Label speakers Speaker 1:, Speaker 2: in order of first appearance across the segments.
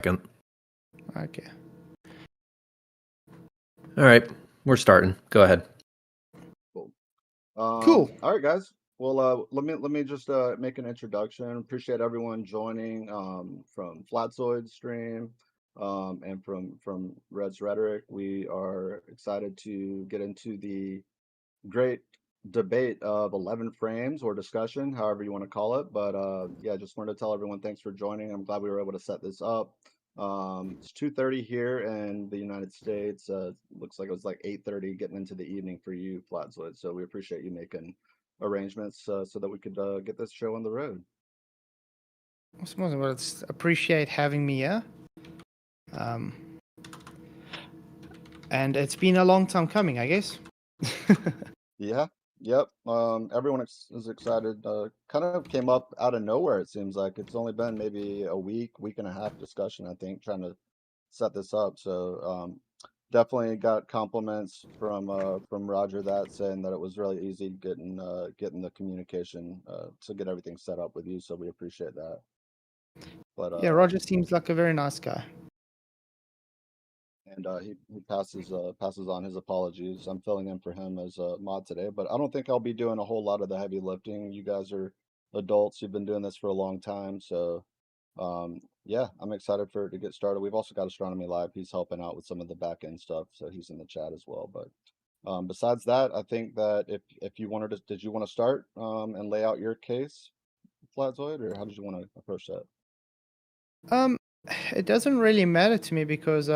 Speaker 1: Second.
Speaker 2: Okay.
Speaker 1: All right, we're starting. Go ahead.
Speaker 3: Cool.
Speaker 2: Cool.
Speaker 3: All right, guys. Well, let me just make an introduction. Appreciate everyone joining from Fkatzoid stream and from Rhetoric. We are excited to get into the great debate of 11 frames or discussion, however you want to call it. But yeah, just wanted to tell everyone thanks for joining. I'm glad we were able to set this up. It's 2:30 here in the United States. Looks like it was like 8:30 getting into the evening for you, Fkatzoid. So we appreciate you making arrangements so that we could get this show on the road.
Speaker 2: Awesome. Well, appreciate having me here. And it's been a long time coming, I guess.
Speaker 3: Yeah. Yep. Everyone is excited. Kind of came up out of nowhere. It seems like it's only been maybe a week and a half discussion, I think, trying to set this up. So definitely got compliments from Roger that saying that it was really easy getting the communication to get everything set up with you. So we appreciate that. But
Speaker 2: yeah, Roger seems like a very nice guy.
Speaker 3: And he passes on his apologies. I'm filling in for him as a mod today, but I don't think I'll be doing a whole lot of the heavy lifting. You guys are adults. You've been doing this for a long time, so yeah, I'm excited for it to get started. We've also got Astronomy Live. He's helping out with some of the back end stuff, so he's in the chat as well. But besides that, I think that if you wanted to, did you want to start and lay out your case, Fkatzoid, or how did you want to approach that?
Speaker 2: It doesn't really matter to me because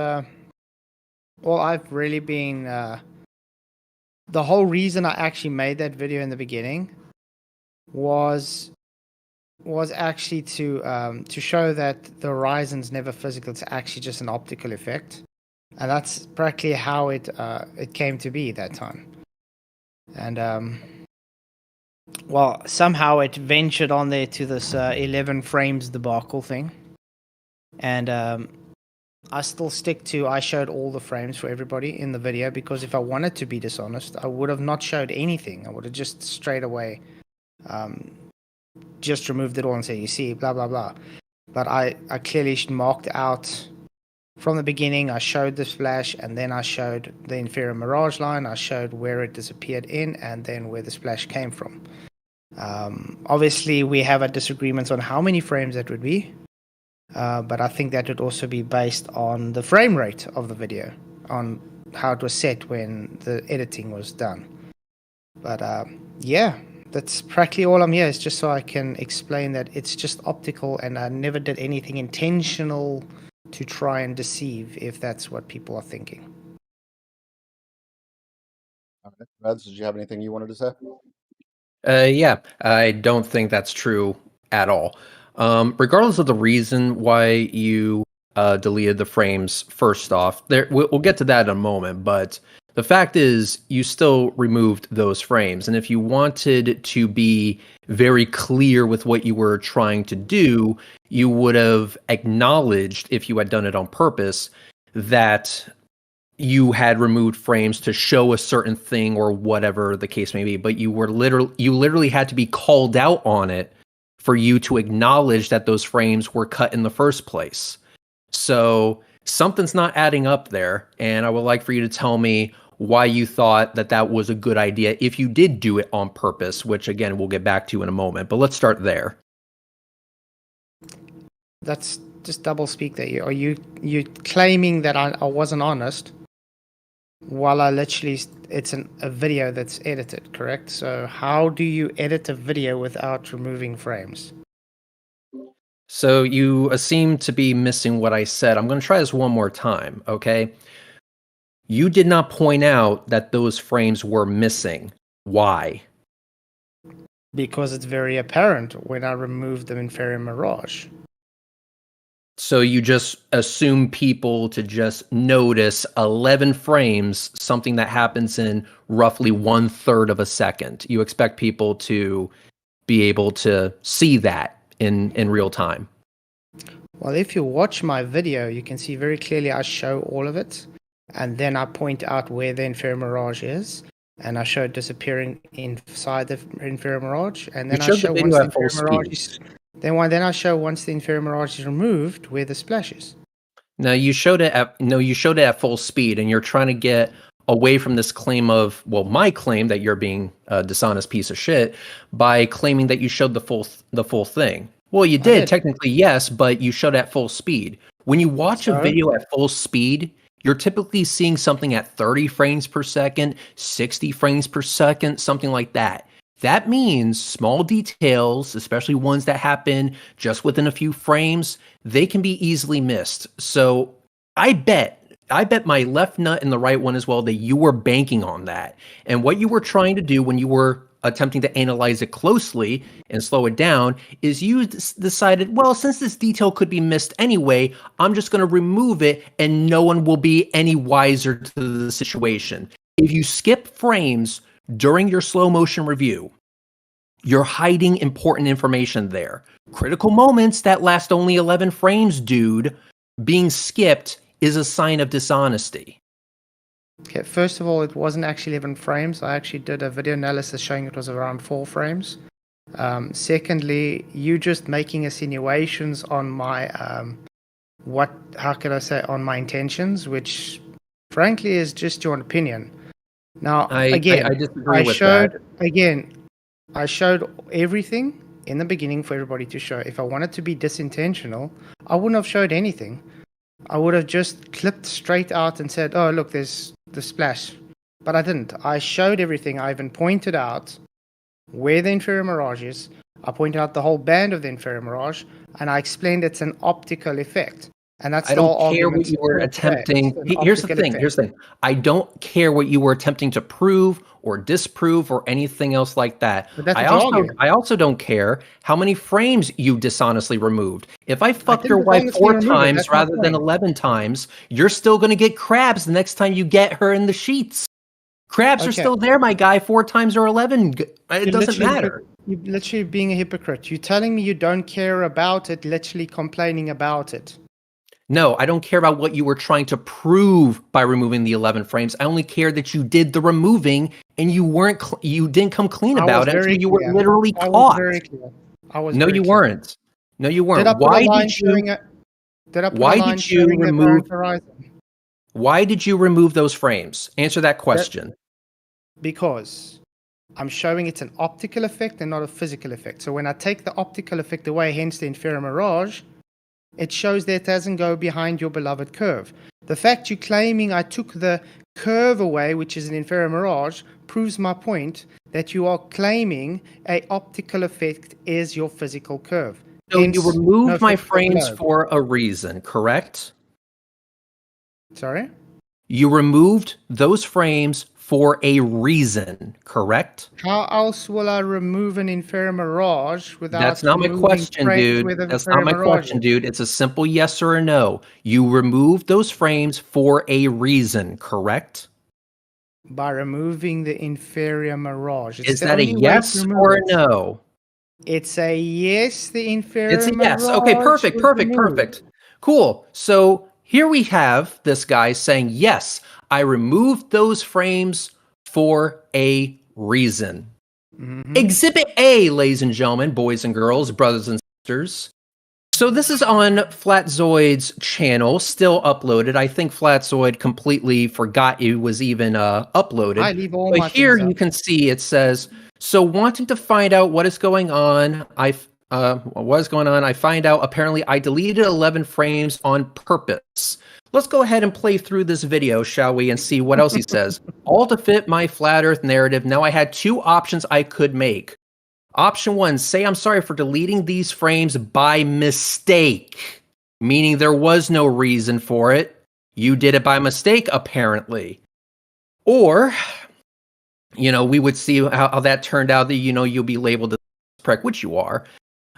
Speaker 2: well, I've really been the whole reason I actually made that video in the beginning was actually to show that the horizon's never physical. It's actually just an optical effect, and that's practically how it came to be that time. And well, somehow it ventured on there to this 11 frames debacle thing, and I still stick to I showed all the frames for everybody in the video, because if I wanted to be dishonest, I would have not showed anything. I would have just straight away just removed it all and said, you see, blah, blah, blah. But I clearly marked out from the beginning. I showed the splash, and then I showed the inferior mirage line. I showed where it disappeared in, and then where the splash came from. Obviously, we have a disagreement on how many frames that would be. But I think that would also be based on the frame rate of the video, on how it was set when the editing was done. But yeah, that's practically all I'm here, is just so I can explain that it's just optical, and I never did anything intentional to try and deceive, if that's what people are thinking.
Speaker 3: All right. Reds, did you have anything you wanted to say?
Speaker 1: Yeah, I don't think that's true at all. Regardless of the reason why you deleted the frames, first off, we'll get to that in a moment, but the fact is you still removed those frames. And if you wanted to be very clear with what you were trying to do, you would have acknowledged, if you had done it on purpose, that you had removed frames to show a certain thing or whatever the case may be. But you literally had to be called out on it for you to acknowledge that those frames were cut in the first place. So something's not adding up there, and I would like for you to tell me why you thought that that was a good idea if you did do it on purpose, which again we'll get back to in a moment, but let's start there.
Speaker 2: That's just double speak there. Are you claiming that I wasn't honest, while I literally, it's a video that's edited, correct? So how do you edit a video without removing frames?
Speaker 1: So you seem to be missing what I said. I'm going to try this one more time, okay? You did not point out that those frames were missing. Why?
Speaker 2: Because it's very apparent when I remove the inferior mirage.
Speaker 1: So you just assume people to just notice 11 frames, something that happens in roughly 1/3 of a second. You expect people to be able to see that in real time.
Speaker 2: Well, if you watch my video, you can see very clearly I show all of it, and then I point out where the inferior mirage is, and I show it disappearing inside the inferior mirage, and then I show once the inferior mirage is, then I show once the inferior mirage is removed where the splash is.
Speaker 1: No, you showed it at full speed, and you're trying to get away from this claim of, well, my claim that you're being a dishonest piece of shit by claiming that you showed the full thing. Well, you did technically, yes, but you showed at full speed. When you watch a video at full speed, you're typically seeing something at 30 frames per second, 60 frames per second, something like that. That means small details, especially ones that happen just within a few frames, they can be easily missed. So I bet my left nut and the right one as well that you were banking on that. And what you were trying to do when you were attempting to analyze it closely and slow it down is you decided, well, since this detail could be missed anyway, I'm just going to remove it and no one will be any wiser to the situation. If you skip frames during your slow motion review, you're hiding important information there. Critical moments that last only 11 frames, dude, being skipped is a sign of dishonesty.
Speaker 2: Okay, first of all, it wasn't actually 11 frames. I actually did a video analysis showing it was around 4 frames. Secondly, you just making insinuations on my, on my intentions, which frankly is just your opinion. Now,
Speaker 1: I disagree with that.
Speaker 2: I showed everything in the beginning for everybody to show. If I wanted to be disintentional, I wouldn't have showed anything. I would have just clipped straight out and said, oh, look, there's the splash. But I didn't. I showed everything. I even pointed out where the inferior mirage is. I pointed out the whole band of the inferior mirage, and I explained it's an optical effect. And that's
Speaker 1: I don't care what you were attempting. Here's the thing. I don't care what you were attempting to prove or disprove or anything else like that. I also don't care how many frames you dishonestly removed. If I fucked your wife 4 times rather than 11 times, you're still going to get crabs the next time you get her in the sheets. Crabs are still there, my guy, 4 times or 11. It doesn't matter.
Speaker 2: You're literally being a hypocrite. You're telling me you don't care about it, literally complaining about it.
Speaker 1: No, I don't care about what you were trying to prove by removing the 11 frames. I only care that you did the removing and you didn't come clean about it until you were literally caught. No, you weren't. Why did you remove those frames? Answer that question.
Speaker 2: Because I'm showing it's an optical effect and not a physical effect. So when I take the optical effect away, hence the inferior mirage, it shows that it doesn't go behind your beloved curve. The fact you're claiming I took the curve away, which is an inferior mirage, proves my point that you are claiming a optical effect is your physical curve.
Speaker 1: So you removed my frames for a reason, correct?
Speaker 2: Sorry?
Speaker 1: You removed those frames for a reason, correct?
Speaker 2: How else will I remove an inferior mirage without...
Speaker 1: That's not my question, dude. That's not my question, dude. It's a simple yes or a no. You removed those frames for a reason, correct?
Speaker 2: By removing the inferior mirage.
Speaker 1: Is that a yes or a no?
Speaker 2: It's a yes, the inferior mirage.
Speaker 1: It's a yes. Okay, perfect. Cool. So here we have this guy saying, yes, I removed those frames for a reason. Mm-hmm. Exhibit A, ladies and gentlemen, boys and girls, brothers and sisters. So this is on Fkatzoid's channel, still uploaded. I think Fkatzoid completely forgot it was even uploaded. But here you can see it says, so wanting to find out what is going on, I find out apparently I deleted 11 frames on purpose. Let's go ahead and play through this video, shall we, and see what else he says. All to fit my flat earth narrative. Now I had 2 options I could make. Option 1, say I'm sorry for deleting these frames by mistake, meaning there was no reason for it. You did it by mistake, apparently. Or, we would see how that turned out that, you'll be labeled as a prick, which you are.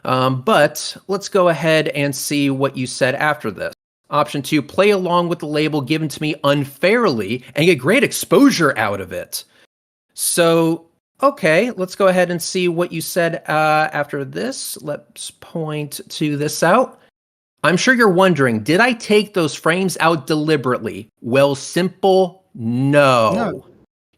Speaker 1: But let's go ahead and see what you said after this. Option 2, play along with the label given to me unfairly and get great exposure out of it. So, okay, let's go ahead and see what you said after this. Let's point to this out. I'm sure you're wondering, did I take those frames out deliberately? Well, simple no.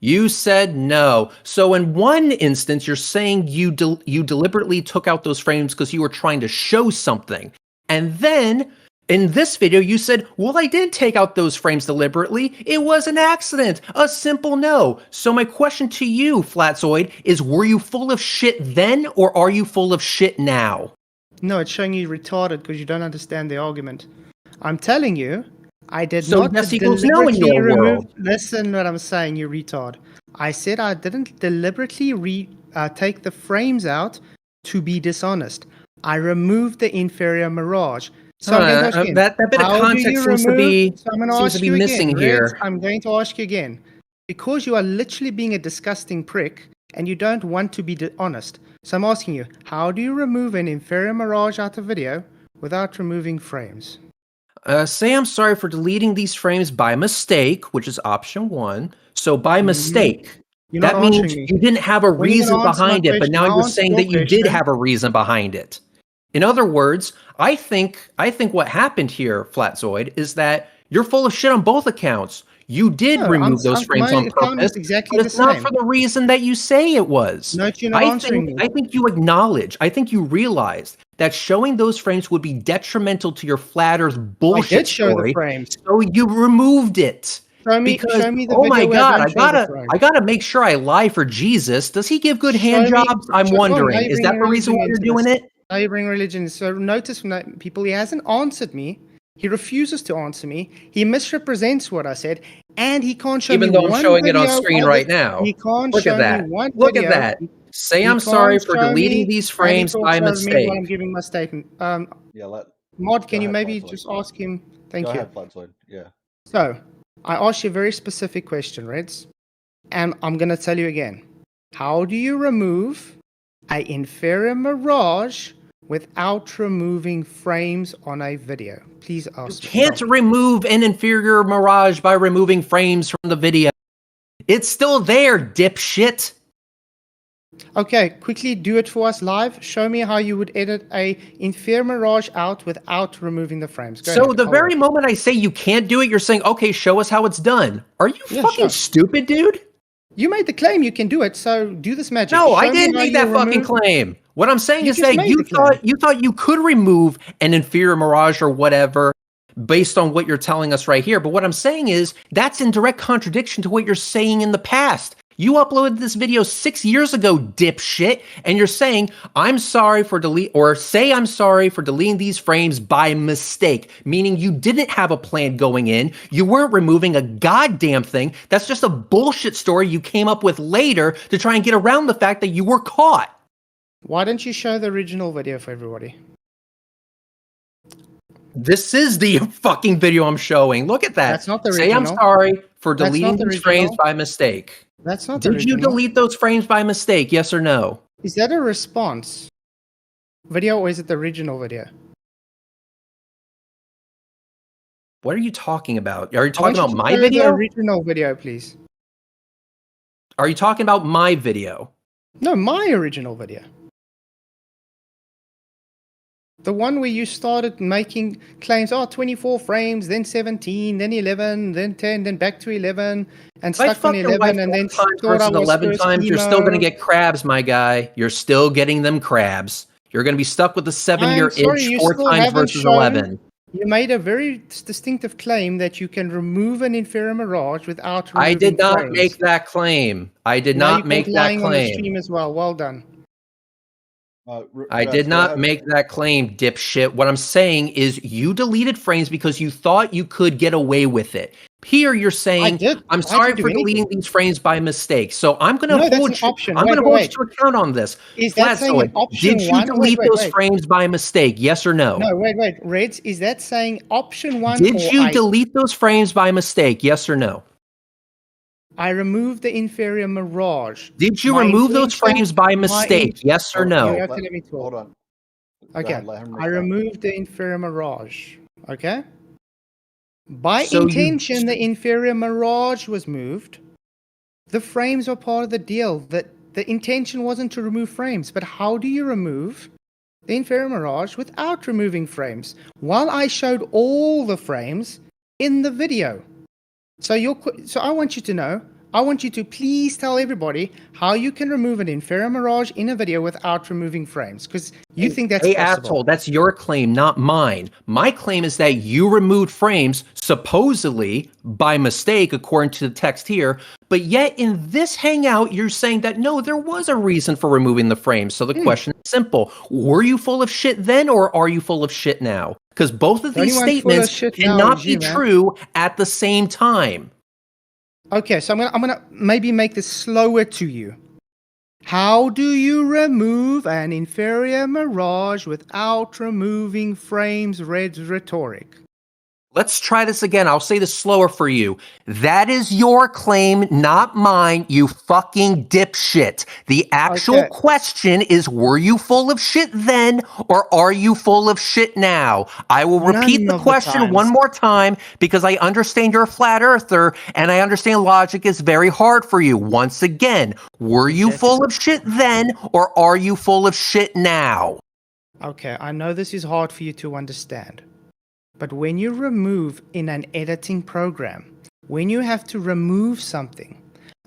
Speaker 1: You said no. So in one instance, you're saying you deliberately took out those frames because you were trying to show something. And then In this video, you said, well, I didn't take out those frames deliberately. It was an accident. A simple no. So my question to you, Fkatzoid, is were you full of shit then, or are you full of shit now?
Speaker 2: No, it's showing you retarded because you don't understand the argument. I'm telling you, I did
Speaker 1: So
Speaker 2: not
Speaker 1: yes equals no in
Speaker 2: deliberately
Speaker 1: your
Speaker 2: remove.
Speaker 1: world.
Speaker 2: Listen, what I'm saying, you retard. I said I didn't deliberately take the frames out to be dishonest. I removed the inferior mirage. So I'm going to ask you again.
Speaker 1: That bit of
Speaker 2: How do
Speaker 1: context
Speaker 2: you
Speaker 1: seems to
Speaker 2: remove?
Speaker 1: be
Speaker 2: So I'm going to
Speaker 1: seems to
Speaker 2: ask
Speaker 1: be
Speaker 2: you
Speaker 1: missing
Speaker 2: again,
Speaker 1: here.
Speaker 2: Reds, I'm going to ask you again. Because you are literally being a disgusting prick and you don't want to be honest. So I'm asking you, how do you remove an inferior mirage out of video without removing frames?
Speaker 1: Say I'm sorry for deleting these frames by mistake, which is option 1. So by mistake,
Speaker 2: You're not
Speaker 1: that means
Speaker 2: answering me.
Speaker 1: you didn't have a
Speaker 2: When are you
Speaker 1: reason
Speaker 2: gonna answer my
Speaker 1: behind it, but
Speaker 2: question?
Speaker 1: now
Speaker 2: I'll
Speaker 1: you're
Speaker 2: answer
Speaker 1: saying
Speaker 2: your
Speaker 1: that you did
Speaker 2: question.
Speaker 1: have a reason behind it. In other words, I think what happened here, Fkatzoid, is that you're full of shit on both accounts. You did
Speaker 2: No,
Speaker 1: remove those frames
Speaker 2: my
Speaker 1: on
Speaker 2: account
Speaker 1: purpose,
Speaker 2: is exactly
Speaker 1: but
Speaker 2: the
Speaker 1: it's not
Speaker 2: same.
Speaker 1: for the reason that you say it was.
Speaker 2: No, you're not answering me.
Speaker 1: I think you acknowledge, I think you realized that showing those frames would be detrimental to your flat Earth
Speaker 2: I
Speaker 1: bullshit
Speaker 2: did show the
Speaker 1: story,
Speaker 2: frames.
Speaker 1: so you removed it.
Speaker 2: Show me
Speaker 1: Because,
Speaker 2: the
Speaker 1: oh my
Speaker 2: video where I
Speaker 1: God,
Speaker 2: don't show the frames.
Speaker 1: I gotta make sure I lie for Jesus. Does he give good hand
Speaker 2: Show me-
Speaker 1: jobs? I'm
Speaker 2: show- well, now
Speaker 1: wondering.
Speaker 2: you're
Speaker 1: Is that
Speaker 2: bringing
Speaker 1: the reason why
Speaker 2: religion
Speaker 1: you're
Speaker 2: into
Speaker 1: doing
Speaker 2: this.
Speaker 1: it?
Speaker 2: Now you bring religion. So notice from that people, he hasn't answered me. He refuses to answer me. He misrepresents what I said, and he can't show
Speaker 1: Even
Speaker 2: me
Speaker 1: though I'm
Speaker 2: one
Speaker 1: showing it on
Speaker 2: video
Speaker 1: screen
Speaker 2: of
Speaker 1: right
Speaker 2: it.
Speaker 1: now.
Speaker 2: He can't
Speaker 1: Look
Speaker 2: show
Speaker 1: at that.
Speaker 2: me one
Speaker 1: Look
Speaker 2: video.
Speaker 1: at that. Say
Speaker 2: He
Speaker 1: I'm sorry
Speaker 2: can't
Speaker 1: for
Speaker 2: show
Speaker 1: deleting
Speaker 2: me,
Speaker 1: these
Speaker 2: and he
Speaker 1: frames
Speaker 2: talks
Speaker 1: by
Speaker 2: over me
Speaker 1: mistake.
Speaker 2: while I'm giving my statement.
Speaker 3: Yeah,
Speaker 2: Mod,
Speaker 3: go
Speaker 2: can you
Speaker 3: ahead,
Speaker 2: maybe
Speaker 3: Fkatzoid.
Speaker 2: just ask him? Thank
Speaker 3: Go
Speaker 2: you.
Speaker 3: ahead, Fkatzoid. Yeah.
Speaker 2: So, I asked you a very specific question, Reds, and I'm going to tell you again. How do you remove an inferior mirage without removing frames on a video? Please
Speaker 1: You
Speaker 2: ask me.
Speaker 1: can't
Speaker 2: Tell me.
Speaker 1: remove an inferior mirage by removing frames from the video. It's still there, dipshit.
Speaker 2: Okay, quickly do it for us live. Show me how you would edit a inferior mirage out without removing the frames. Go
Speaker 1: So
Speaker 2: ahead.
Speaker 1: the
Speaker 2: I'll
Speaker 1: very
Speaker 2: wait.
Speaker 1: moment I say you can't do it, you're saying, okay, show us how it's done. Are you
Speaker 2: Yeah,
Speaker 1: fucking
Speaker 2: sure.
Speaker 1: stupid, dude?
Speaker 2: You made the claim you can do it, so do this magic.
Speaker 1: No, I
Speaker 2: Show me
Speaker 1: didn't
Speaker 2: how
Speaker 1: make
Speaker 2: you
Speaker 1: that fucking
Speaker 2: remove-
Speaker 1: claim. What I'm saying
Speaker 2: You
Speaker 1: is
Speaker 2: just
Speaker 1: that
Speaker 2: made
Speaker 1: you
Speaker 2: the claim.
Speaker 1: thought you could remove an inferior mirage or whatever based on what you're telling us right here. But what I'm saying is that's in direct contradiction to what you're saying in the past. You uploaded this video 6 years ago, dipshit, and you're saying, I'm sorry for I'm sorry for deleting these frames by mistake, meaning you didn't have a plan going in. You weren't removing a goddamn thing. That's just a bullshit story you came up with later to try and get around the fact that you were caught.
Speaker 2: Why don't you show the original video for everybody?
Speaker 1: This is the fucking video I'm showing. Look at that.
Speaker 2: That's not the
Speaker 1: Say I'm
Speaker 2: original.
Speaker 1: sorry for
Speaker 2: That's not
Speaker 1: deleting
Speaker 2: the
Speaker 1: these frames
Speaker 2: original.
Speaker 1: by mistake.
Speaker 2: That's not the
Speaker 1: Did you
Speaker 2: original.
Speaker 1: delete those frames by mistake? Yes or no?
Speaker 2: Is that a response video or is it the original video?
Speaker 1: What are you talking about? Are you
Speaker 2: I want
Speaker 1: talking
Speaker 2: you
Speaker 1: about
Speaker 2: to
Speaker 1: my
Speaker 2: show the
Speaker 1: video?
Speaker 2: original video, please.
Speaker 1: Are you talking about my video?
Speaker 2: No, my original video. The one where you started making claims, 24 frames, then 17, then 11, then 10, then back to 11, and
Speaker 1: If I
Speaker 2: stuck on
Speaker 1: fuck your wife
Speaker 2: 11, and then
Speaker 1: 4 times
Speaker 2: thought I
Speaker 1: versus
Speaker 2: was
Speaker 1: 11
Speaker 2: first
Speaker 1: times, you're still going to
Speaker 2: emo.
Speaker 1: get crabs, my guy. You're still getting them crabs. You're going to be stuck with the 7-year
Speaker 2: I'm sorry,
Speaker 1: itch
Speaker 2: you
Speaker 1: 4
Speaker 2: still
Speaker 1: times
Speaker 2: haven't
Speaker 1: versus
Speaker 2: shown-
Speaker 1: 11.
Speaker 2: You made a very distinctive claim that you can remove an inferior mirage without removing
Speaker 1: I did not
Speaker 2: frames.
Speaker 1: make that claim. I did
Speaker 2: Now
Speaker 1: not
Speaker 2: you're
Speaker 1: make that
Speaker 2: lying on the
Speaker 1: claim.
Speaker 2: stream as well. Well done.
Speaker 1: I did not make that claim, dipshit. What I'm saying is you deleted frames because you thought you could get away with it. Here you're saying,
Speaker 2: did.
Speaker 1: I'm
Speaker 2: I
Speaker 1: sorry
Speaker 2: didn't do
Speaker 1: for deleting
Speaker 2: anything.
Speaker 1: these frames by mistake. So I'm going to
Speaker 2: No, that's
Speaker 1: hold
Speaker 2: an
Speaker 1: you.
Speaker 2: option.
Speaker 1: I'm
Speaker 2: Wait,
Speaker 1: going to hold
Speaker 2: wait,
Speaker 1: you to account on this.
Speaker 2: Is that saying an
Speaker 1: Fkatzoid,
Speaker 2: option
Speaker 1: did you
Speaker 2: one?
Speaker 1: delete
Speaker 2: Wait,
Speaker 1: those
Speaker 2: wait.
Speaker 1: frames by mistake? Yes or no?
Speaker 2: No, wait. Reds, is that saying option one?
Speaker 1: Did
Speaker 2: or
Speaker 1: you delete those frames by mistake? Yes or no?
Speaker 2: I removed the inferior mirage.
Speaker 1: Did you
Speaker 2: My
Speaker 1: remove those
Speaker 2: intention-
Speaker 1: frames by
Speaker 2: my
Speaker 1: mistake? Yes or
Speaker 2: You
Speaker 1: no?
Speaker 2: have to let me talk.
Speaker 3: Hold on. Go
Speaker 2: Okay.
Speaker 3: ahead, let him
Speaker 2: I
Speaker 3: respond.
Speaker 2: removed the inferior mirage. Okay. By
Speaker 1: So you-
Speaker 2: intention, the inferior mirage was moved. The frames were part of the deal. The intention wasn't to remove frames. But how do you remove the inferior mirage without removing frames? While I showed all the frames in the video. So I want you to know, I want you to please tell everybody how you can remove an inferior mirage in a video without removing frames, because you think that's
Speaker 1: hey,
Speaker 2: possible.
Speaker 1: asshole, that's your claim, not mine. My claim is that you removed frames, supposedly by mistake, according to the text here, but yet in this hangout, you're saying that no, there was a reason for removing the frames. So the question is simple. Were you full of shit then, or are you full of shit now? Because both of
Speaker 2: The only
Speaker 1: these
Speaker 2: one full of
Speaker 1: statements
Speaker 2: shit now
Speaker 1: cannot
Speaker 2: is
Speaker 1: be
Speaker 2: you, man.
Speaker 1: true at the same time.
Speaker 2: Okay, so I'm gonna maybe make this slower to you. How do you remove an inferior mirage without removing frames? Rhetoric.
Speaker 1: Let's try this again. I'll say this slower for you. That is your claim, not mine, you fucking dipshit. The actual
Speaker 2: Okay.
Speaker 1: question is, were you full of shit then, or are you full of shit now? I will repeat
Speaker 2: None
Speaker 1: the
Speaker 2: of the
Speaker 1: question one
Speaker 2: times.
Speaker 1: more time because I understand you're a flat earther and I understand logic is very hard for you. Once again, were you full of shit then, or are you full of shit now?
Speaker 2: Okay, I know this is hard for you to understand. But when you remove in an editing program, when you have to remove something,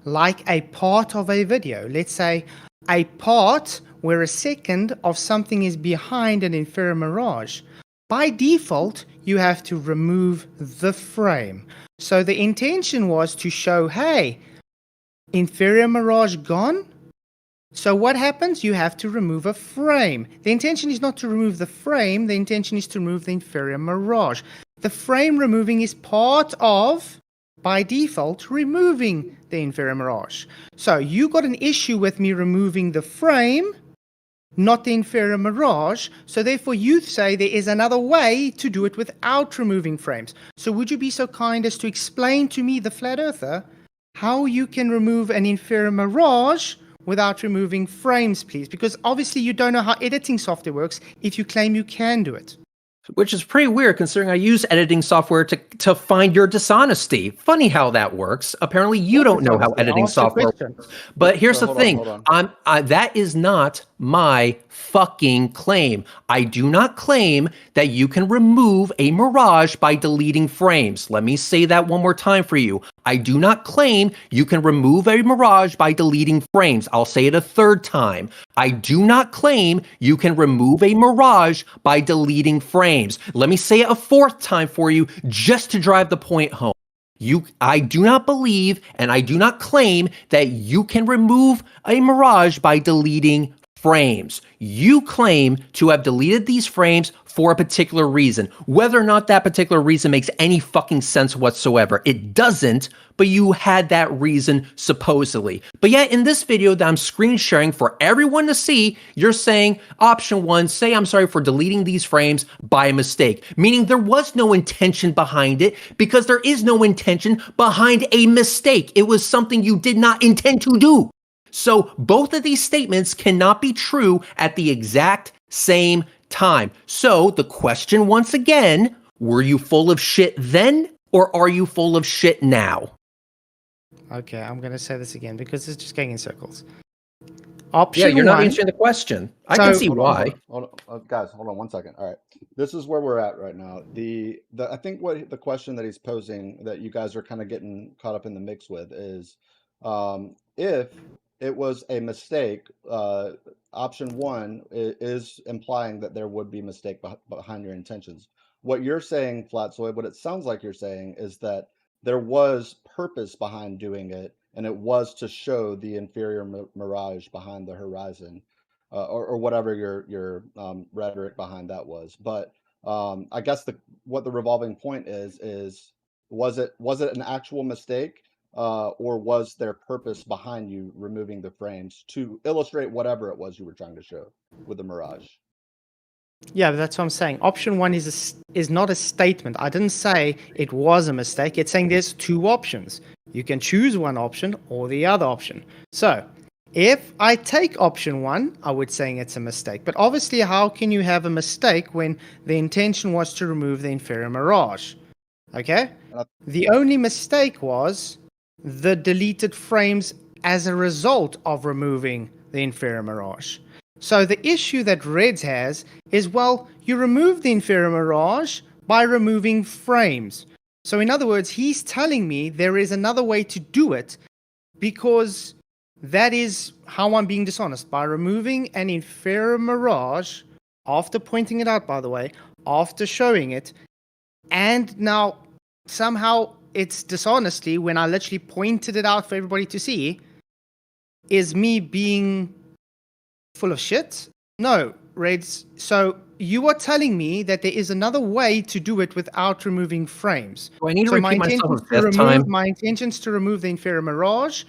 Speaker 2: like a part of a video, let's say a part where a second of something is behind an inferior mirage, by default, you have to remove the frame. So the intention was to show, hey, inferior mirage gone? So what happens? You have to remove a frame. The intention is not to remove the frame, the intention is to remove the inferior mirage. The frame removing is part of, by default, removing the inferior mirage. So you got an issue with me removing the frame, not the inferior mirage, so therefore you say there is another way to do it without removing frames. So would you be so kind as to explain to me, the flat earther, how you can remove an inferior mirage without removing frames, please? Because obviously you don't know how editing software works if you claim you can do it.
Speaker 1: Which is pretty weird considering I use editing software to find your dishonesty. Funny how that works. Apparently you don't know how editing software works. But here's the thing.
Speaker 3: Hold on.
Speaker 1: That is not my fucking claim. I do not claim that you can remove a mirage by deleting frames. Let me say that one more time for you. I do not claim you can remove a mirage by deleting frames. I'll say it a third time. I do not claim you can remove a mirage by deleting frames. Let me say it a fourth time for you just to drive the point home. I do not believe and I do not claim that you can remove a mirage by deleting frames. You claim to have deleted these frames for a particular reason. Whether or not that particular reason makes any fucking sense whatsoever, it doesn't, but you had that reason supposedly. But yet in this video that I'm screen sharing for everyone to see, you're saying option one, say I'm sorry for deleting these frames by mistake, meaning there was no intention behind it because there is no intention behind a mistake. It was something you did not intend to do. So both of these statements cannot be true at the exact same time. So the question once again, were you full of shit then or are you full of shit now?
Speaker 2: Okay, I'm going to say this again because it's just going in circles. Option
Speaker 1: yeah, you're not
Speaker 2: one,
Speaker 1: answering the question. I can see why.
Speaker 3: Guys, hold on 1 second. All right, this is where we're at right now. I think what the question that he's posing that you guys are kind of getting caught up in the mix with is, if it was a mistake, option one is implying that there would be mistake behind your intentions. What you're saying, Flatzoid, what it sounds like you're saying is that there was purpose behind doing it, and it was to show the inferior mirage behind the horizon, or whatever your rhetoric behind that was. But I guess what the revolving point is was it an actual mistake, or was there purpose behind you removing the frames to illustrate whatever it was you were trying to show with the mirage?
Speaker 2: yeah, that's what I'm saying. Option one is not a statement. I didn't say it was a mistake. It's saying there's two options. You can choose one option or the other option. So if I take option one, I would say it's a mistake. But obviously, how can you have a mistake when the intention was to remove the inferior mirage? Okay? The only mistake was the deleted frames as a result of removing the inferior mirage. So the issue that Reds has is, well, you remove the inferior mirage by removing frames. So in other words, he's telling me there is another way to do it because that is how I'm being dishonest, by removing an inferior mirage after pointing it out, by the way, after showing it, and now somehow it's dishonesty when I literally pointed it out for everybody to see, is me being full of shit? No, Reds. So you are telling me that there is another way to do it without removing frames.
Speaker 1: Do I need to
Speaker 2: So my
Speaker 1: repeat myself
Speaker 2: intention
Speaker 1: a
Speaker 2: is to
Speaker 1: fifth time?
Speaker 2: remove my intention is to remove the inferior mirage,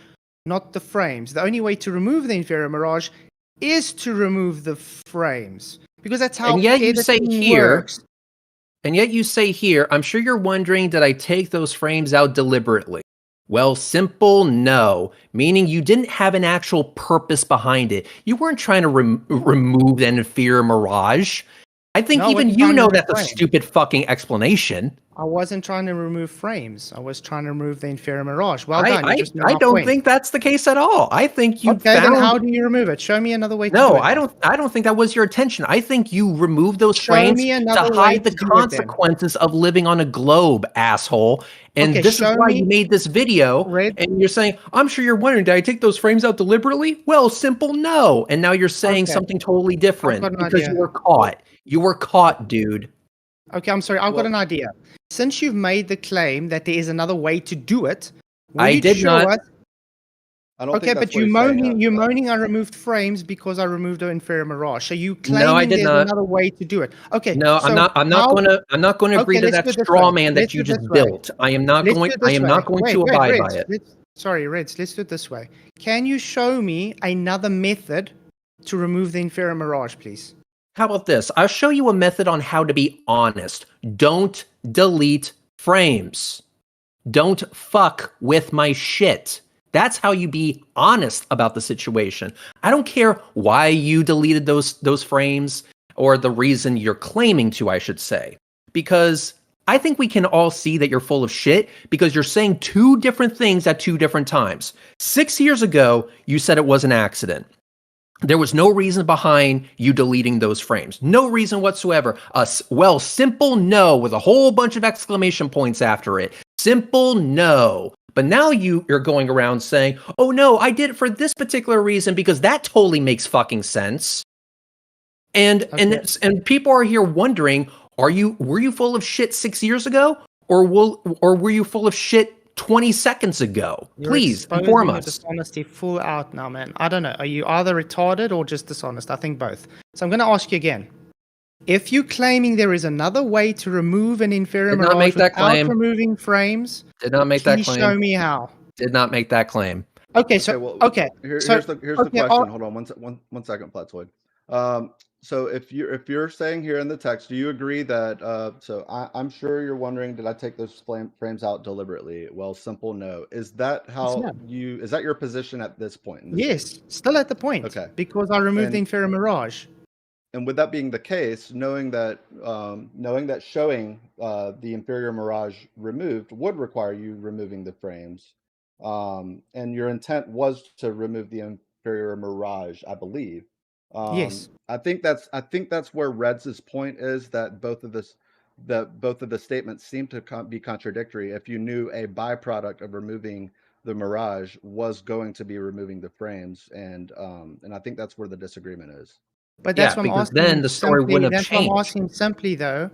Speaker 2: not the frames. The only way to remove the inferior mirage is to remove the frames, because that's how
Speaker 1: And yet you say
Speaker 2: editing
Speaker 1: here,
Speaker 2: works.
Speaker 1: and yet you say here, I'm sure you're wondering, did I take those frames out deliberately? Well, simple no, meaning you didn't have an actual purpose behind it. You weren't trying to remove an inferior mirage. I think
Speaker 2: No, I
Speaker 1: even
Speaker 2: wasn't
Speaker 1: you
Speaker 2: trying to
Speaker 1: know
Speaker 2: remove
Speaker 1: that's a
Speaker 2: frames.
Speaker 1: stupid fucking explanation.
Speaker 2: I wasn't trying to remove frames. I was trying to remove the inferior mirage. Well done. You
Speaker 1: I
Speaker 2: just made
Speaker 1: I
Speaker 2: my
Speaker 1: don't
Speaker 2: point.
Speaker 1: think that's the case at all. I think you
Speaker 2: Okay, then
Speaker 1: found
Speaker 2: how do you remove it? Show me another way to do
Speaker 1: No,
Speaker 2: it.
Speaker 1: I don't think that was your intention. I think you removed those
Speaker 2: Show
Speaker 1: frames
Speaker 2: me
Speaker 1: to
Speaker 2: another way
Speaker 1: hide the
Speaker 2: to do it then.
Speaker 1: consequences of living on a globe, asshole. And
Speaker 2: Okay,
Speaker 1: this is
Speaker 2: show
Speaker 1: why
Speaker 2: me-
Speaker 1: you made this video.
Speaker 2: Red-
Speaker 1: And you're saying, I'm sure you're wondering, did I take those frames out deliberately? Well, simple no. And now you're saying
Speaker 2: Okay.
Speaker 1: something totally different
Speaker 2: got an
Speaker 1: because
Speaker 2: idea.
Speaker 1: you were caught. You were caught, dude.
Speaker 2: Okay, I'm sorry. I've got an idea. Since you've made the claim that there is another way to do it, will
Speaker 1: I
Speaker 2: you
Speaker 1: did
Speaker 2: show
Speaker 1: not.
Speaker 2: us?
Speaker 3: I don't
Speaker 2: Okay,
Speaker 3: think that's
Speaker 2: but
Speaker 3: what he's saying.
Speaker 2: you're moaning I removed frames because I removed the inferior mirage. So you
Speaker 1: No, I
Speaker 2: claiming
Speaker 1: did
Speaker 2: there's
Speaker 1: not.
Speaker 2: another way to do it. Okay.
Speaker 1: No,
Speaker 2: so
Speaker 1: I'm not. I'm not
Speaker 2: how-
Speaker 1: going to. I'm not going to agree
Speaker 2: Okay,
Speaker 1: to
Speaker 2: let's
Speaker 1: that
Speaker 2: do it this
Speaker 1: straw
Speaker 2: way.
Speaker 1: man
Speaker 2: Let's
Speaker 1: that you
Speaker 2: do it
Speaker 1: just
Speaker 2: this way.
Speaker 1: built. I am not
Speaker 2: Let's
Speaker 1: going.
Speaker 2: do it
Speaker 1: I
Speaker 2: this
Speaker 1: am
Speaker 2: way.
Speaker 1: not going
Speaker 2: Wait,
Speaker 1: to
Speaker 2: wait,
Speaker 1: abide
Speaker 2: Reds,
Speaker 1: by it.
Speaker 2: Sorry, Reds. Let's do it this way. Can you show me another method to remove the inferior mirage, please?
Speaker 1: How about this? I'll show you a method on how to be honest. Don't delete frames. Don't fuck with my shit. That's how you be honest about the situation. I don't care why you deleted those frames or the reason you're claiming to, I should say. Because I think we can all see that you're full of shit because you're saying two different things at two different times. 6 years ago, you said it was an accident. There was no reason behind you deleting those frames. No reason whatsoever. Well, simple no with a whole bunch of exclamation points after it. Simple no. But now you're going around saying, oh no, I did it for this particular reason because that totally makes fucking sense. And and people are here wondering, were you full of shit 6 years ago? Or were you full of shit 20 seconds ago? Please inform us.
Speaker 2: Dishonesty full out now, man. I don't know. Are you either retarded or just dishonest? I think both. So I'm going to ask you again. If you're claiming there is another way to remove an inferior
Speaker 1: Did not
Speaker 2: mirage
Speaker 1: make that
Speaker 2: without
Speaker 1: claim.
Speaker 2: removing frames,
Speaker 1: Did not make that
Speaker 2: please
Speaker 1: claim.
Speaker 2: show me how.
Speaker 1: Did not make that claim.
Speaker 2: Okay, so okay.
Speaker 3: Here's
Speaker 2: so,
Speaker 3: the
Speaker 2: okay,
Speaker 3: question. Hold on one second, Fkatzoid. So if you're saying here in the text, do you agree that so I'm sure you're wondering, did I take those frames out deliberately? Well, simple no. Is that is that your position at this point?
Speaker 2: Yes, still at the point.
Speaker 3: Okay.
Speaker 2: Because I removed the inferior mirage.
Speaker 3: And with that being the case, knowing that showing the inferior mirage removed would require you removing the frames, and your intent was to remove the inferior mirage, I believe.
Speaker 2: Yes.
Speaker 3: I think that's where Reds' point is, that both of the statements seem to be contradictory. If you knew a byproduct of removing the mirage was going to be removing the frames, and I think that's where the disagreement is.
Speaker 2: But that's what I'm
Speaker 1: because
Speaker 2: asking.
Speaker 1: then the story wouldn't have
Speaker 2: That's what I'm
Speaker 1: changed.
Speaker 2: asking simply, though.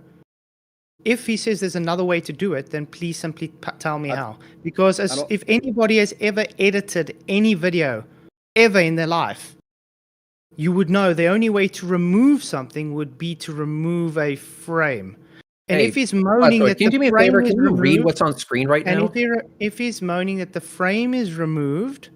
Speaker 2: If he says there's another way to do it, then please simply tell me how. Because if anybody has ever edited any video ever in their life, you would know the only way to remove something would be to remove a frame. And if he's moaning that
Speaker 1: can you do me a favor? Can you read what's on screen right now?
Speaker 2: And if he's moaning that the frame is removed,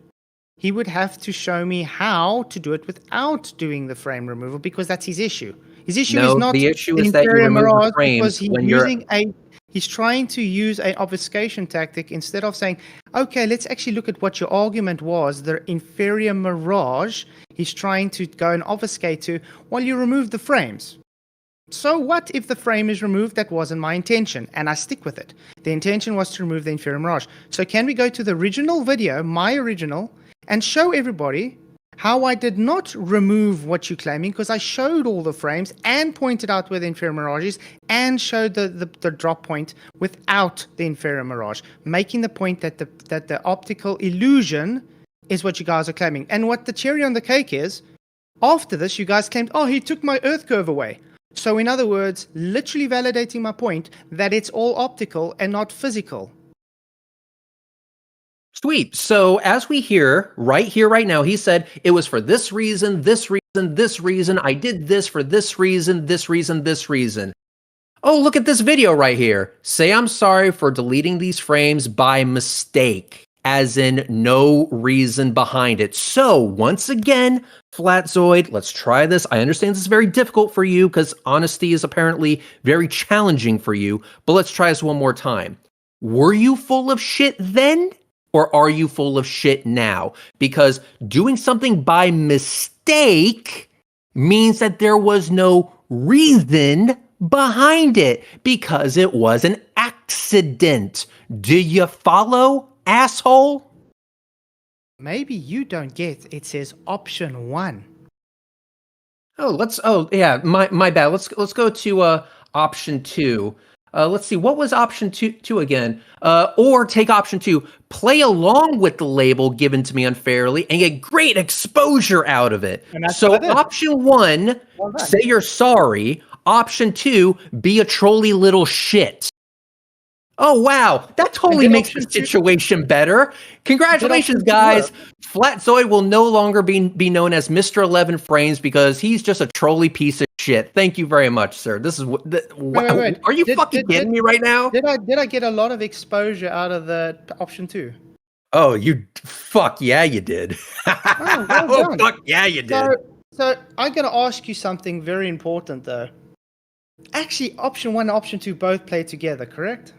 Speaker 2: he would have to show me how to do it without doing the frame removal, because that's his issue. His issue is not
Speaker 1: the issue
Speaker 2: an
Speaker 1: is that you
Speaker 2: inferior
Speaker 1: remove the
Speaker 2: mirage,
Speaker 1: frames
Speaker 2: because
Speaker 1: when
Speaker 2: he's trying to use an obfuscation tactic instead of saying, okay, let's actually look at what your argument was, the inferior mirage. He's trying to go and obfuscate to, well, you removed the frames. So what if the frame is removed? That wasn't my intention, and I stick with it. The intention was to remove the inferior mirage. So can we go to the original video, my original, and show everybody how I did not remove what you're claiming, because I showed all the frames and pointed out where the inferior mirage is and showed the drop point without the inferior mirage, making the point that the optical illusion is what you guys are claiming. And what the cherry on the cake is, after this, you guys claimed, oh, he took my Earth curve away. So in other words, literally validating my point that it's all optical and not physical.
Speaker 1: Sweet. So as we hear, right now, he said it was for this reason, this reason, this reason. I did this for this reason, this reason, this reason. Oh, look at this video right here. Say I'm sorry for deleting these frames by mistake, as in no reason behind it. So once again, Fkatzoid, let's try this. I understand this is very difficult for you because honesty is apparently very challenging for you, but let's try this one more time. Were you full of shit then? Or are you full of shit now? Because doing something by mistake means that there was no reason behind it because it was an accident. Do you follow, asshole?
Speaker 2: Maybe you don't get, it says option 1.
Speaker 1: Oh, yeah, my bad. Let's go to option 2. Let's see, what was option two again? Or take option 2, play along with the label given to me unfairly and get great exposure out of it. So option 1, say you're sorry. Option 2, be a trolly little shit. Oh, wow. That totally makes the situation better. Congratulations, guys. Fkatzoid will no longer be known as Mr. 11 Frames because he's just a trolly piece of shit. Thank you very much, sir. This is what.
Speaker 2: Wait.
Speaker 1: Are you fucking kidding me right now?
Speaker 2: Did I get a lot of exposure out of the option 2?
Speaker 1: Oh, fuck yeah, you did.
Speaker 2: Oh, well done.
Speaker 1: Fuck yeah, you did.
Speaker 2: So I'm going to ask you something very important, though. Actually, option 1 and option 2 both play together, correct?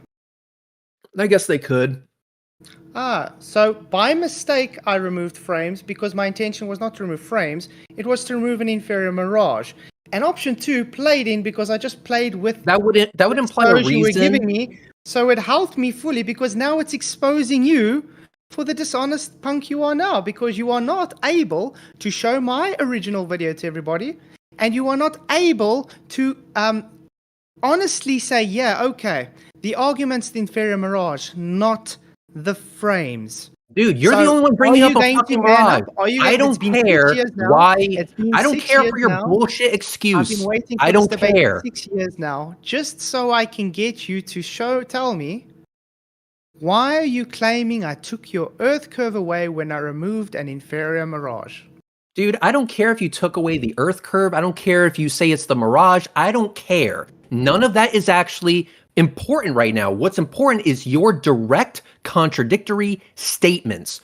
Speaker 1: I guess they could.
Speaker 2: So by mistake, I removed frames because my intention was not to remove frames. It was to remove an inferior mirage. And option 2 played in because I just played with
Speaker 1: that would imply a reason
Speaker 2: you were giving me. So it helped me fully because now it's exposing you for the dishonest punk you are now because you are not able to show my original video to everybody, and you are not able to honestly say, yeah, okay, the argument's the inferior mirage, not the frames.
Speaker 1: Dude, you're the only one bringing up a fucking mirage. I don't care why. I don't care for your bullshit excuse.
Speaker 2: I've been waiting
Speaker 1: I don't care.
Speaker 2: 6 years now, just so I can get you to tell me, why are you claiming I took your Earth curve away when I removed an inferior mirage?
Speaker 1: Dude, I don't care if you took away the Earth curve. I don't care if you say it's the mirage. I don't care. None of that is actually important right now. What's important is your direct contradictory statements.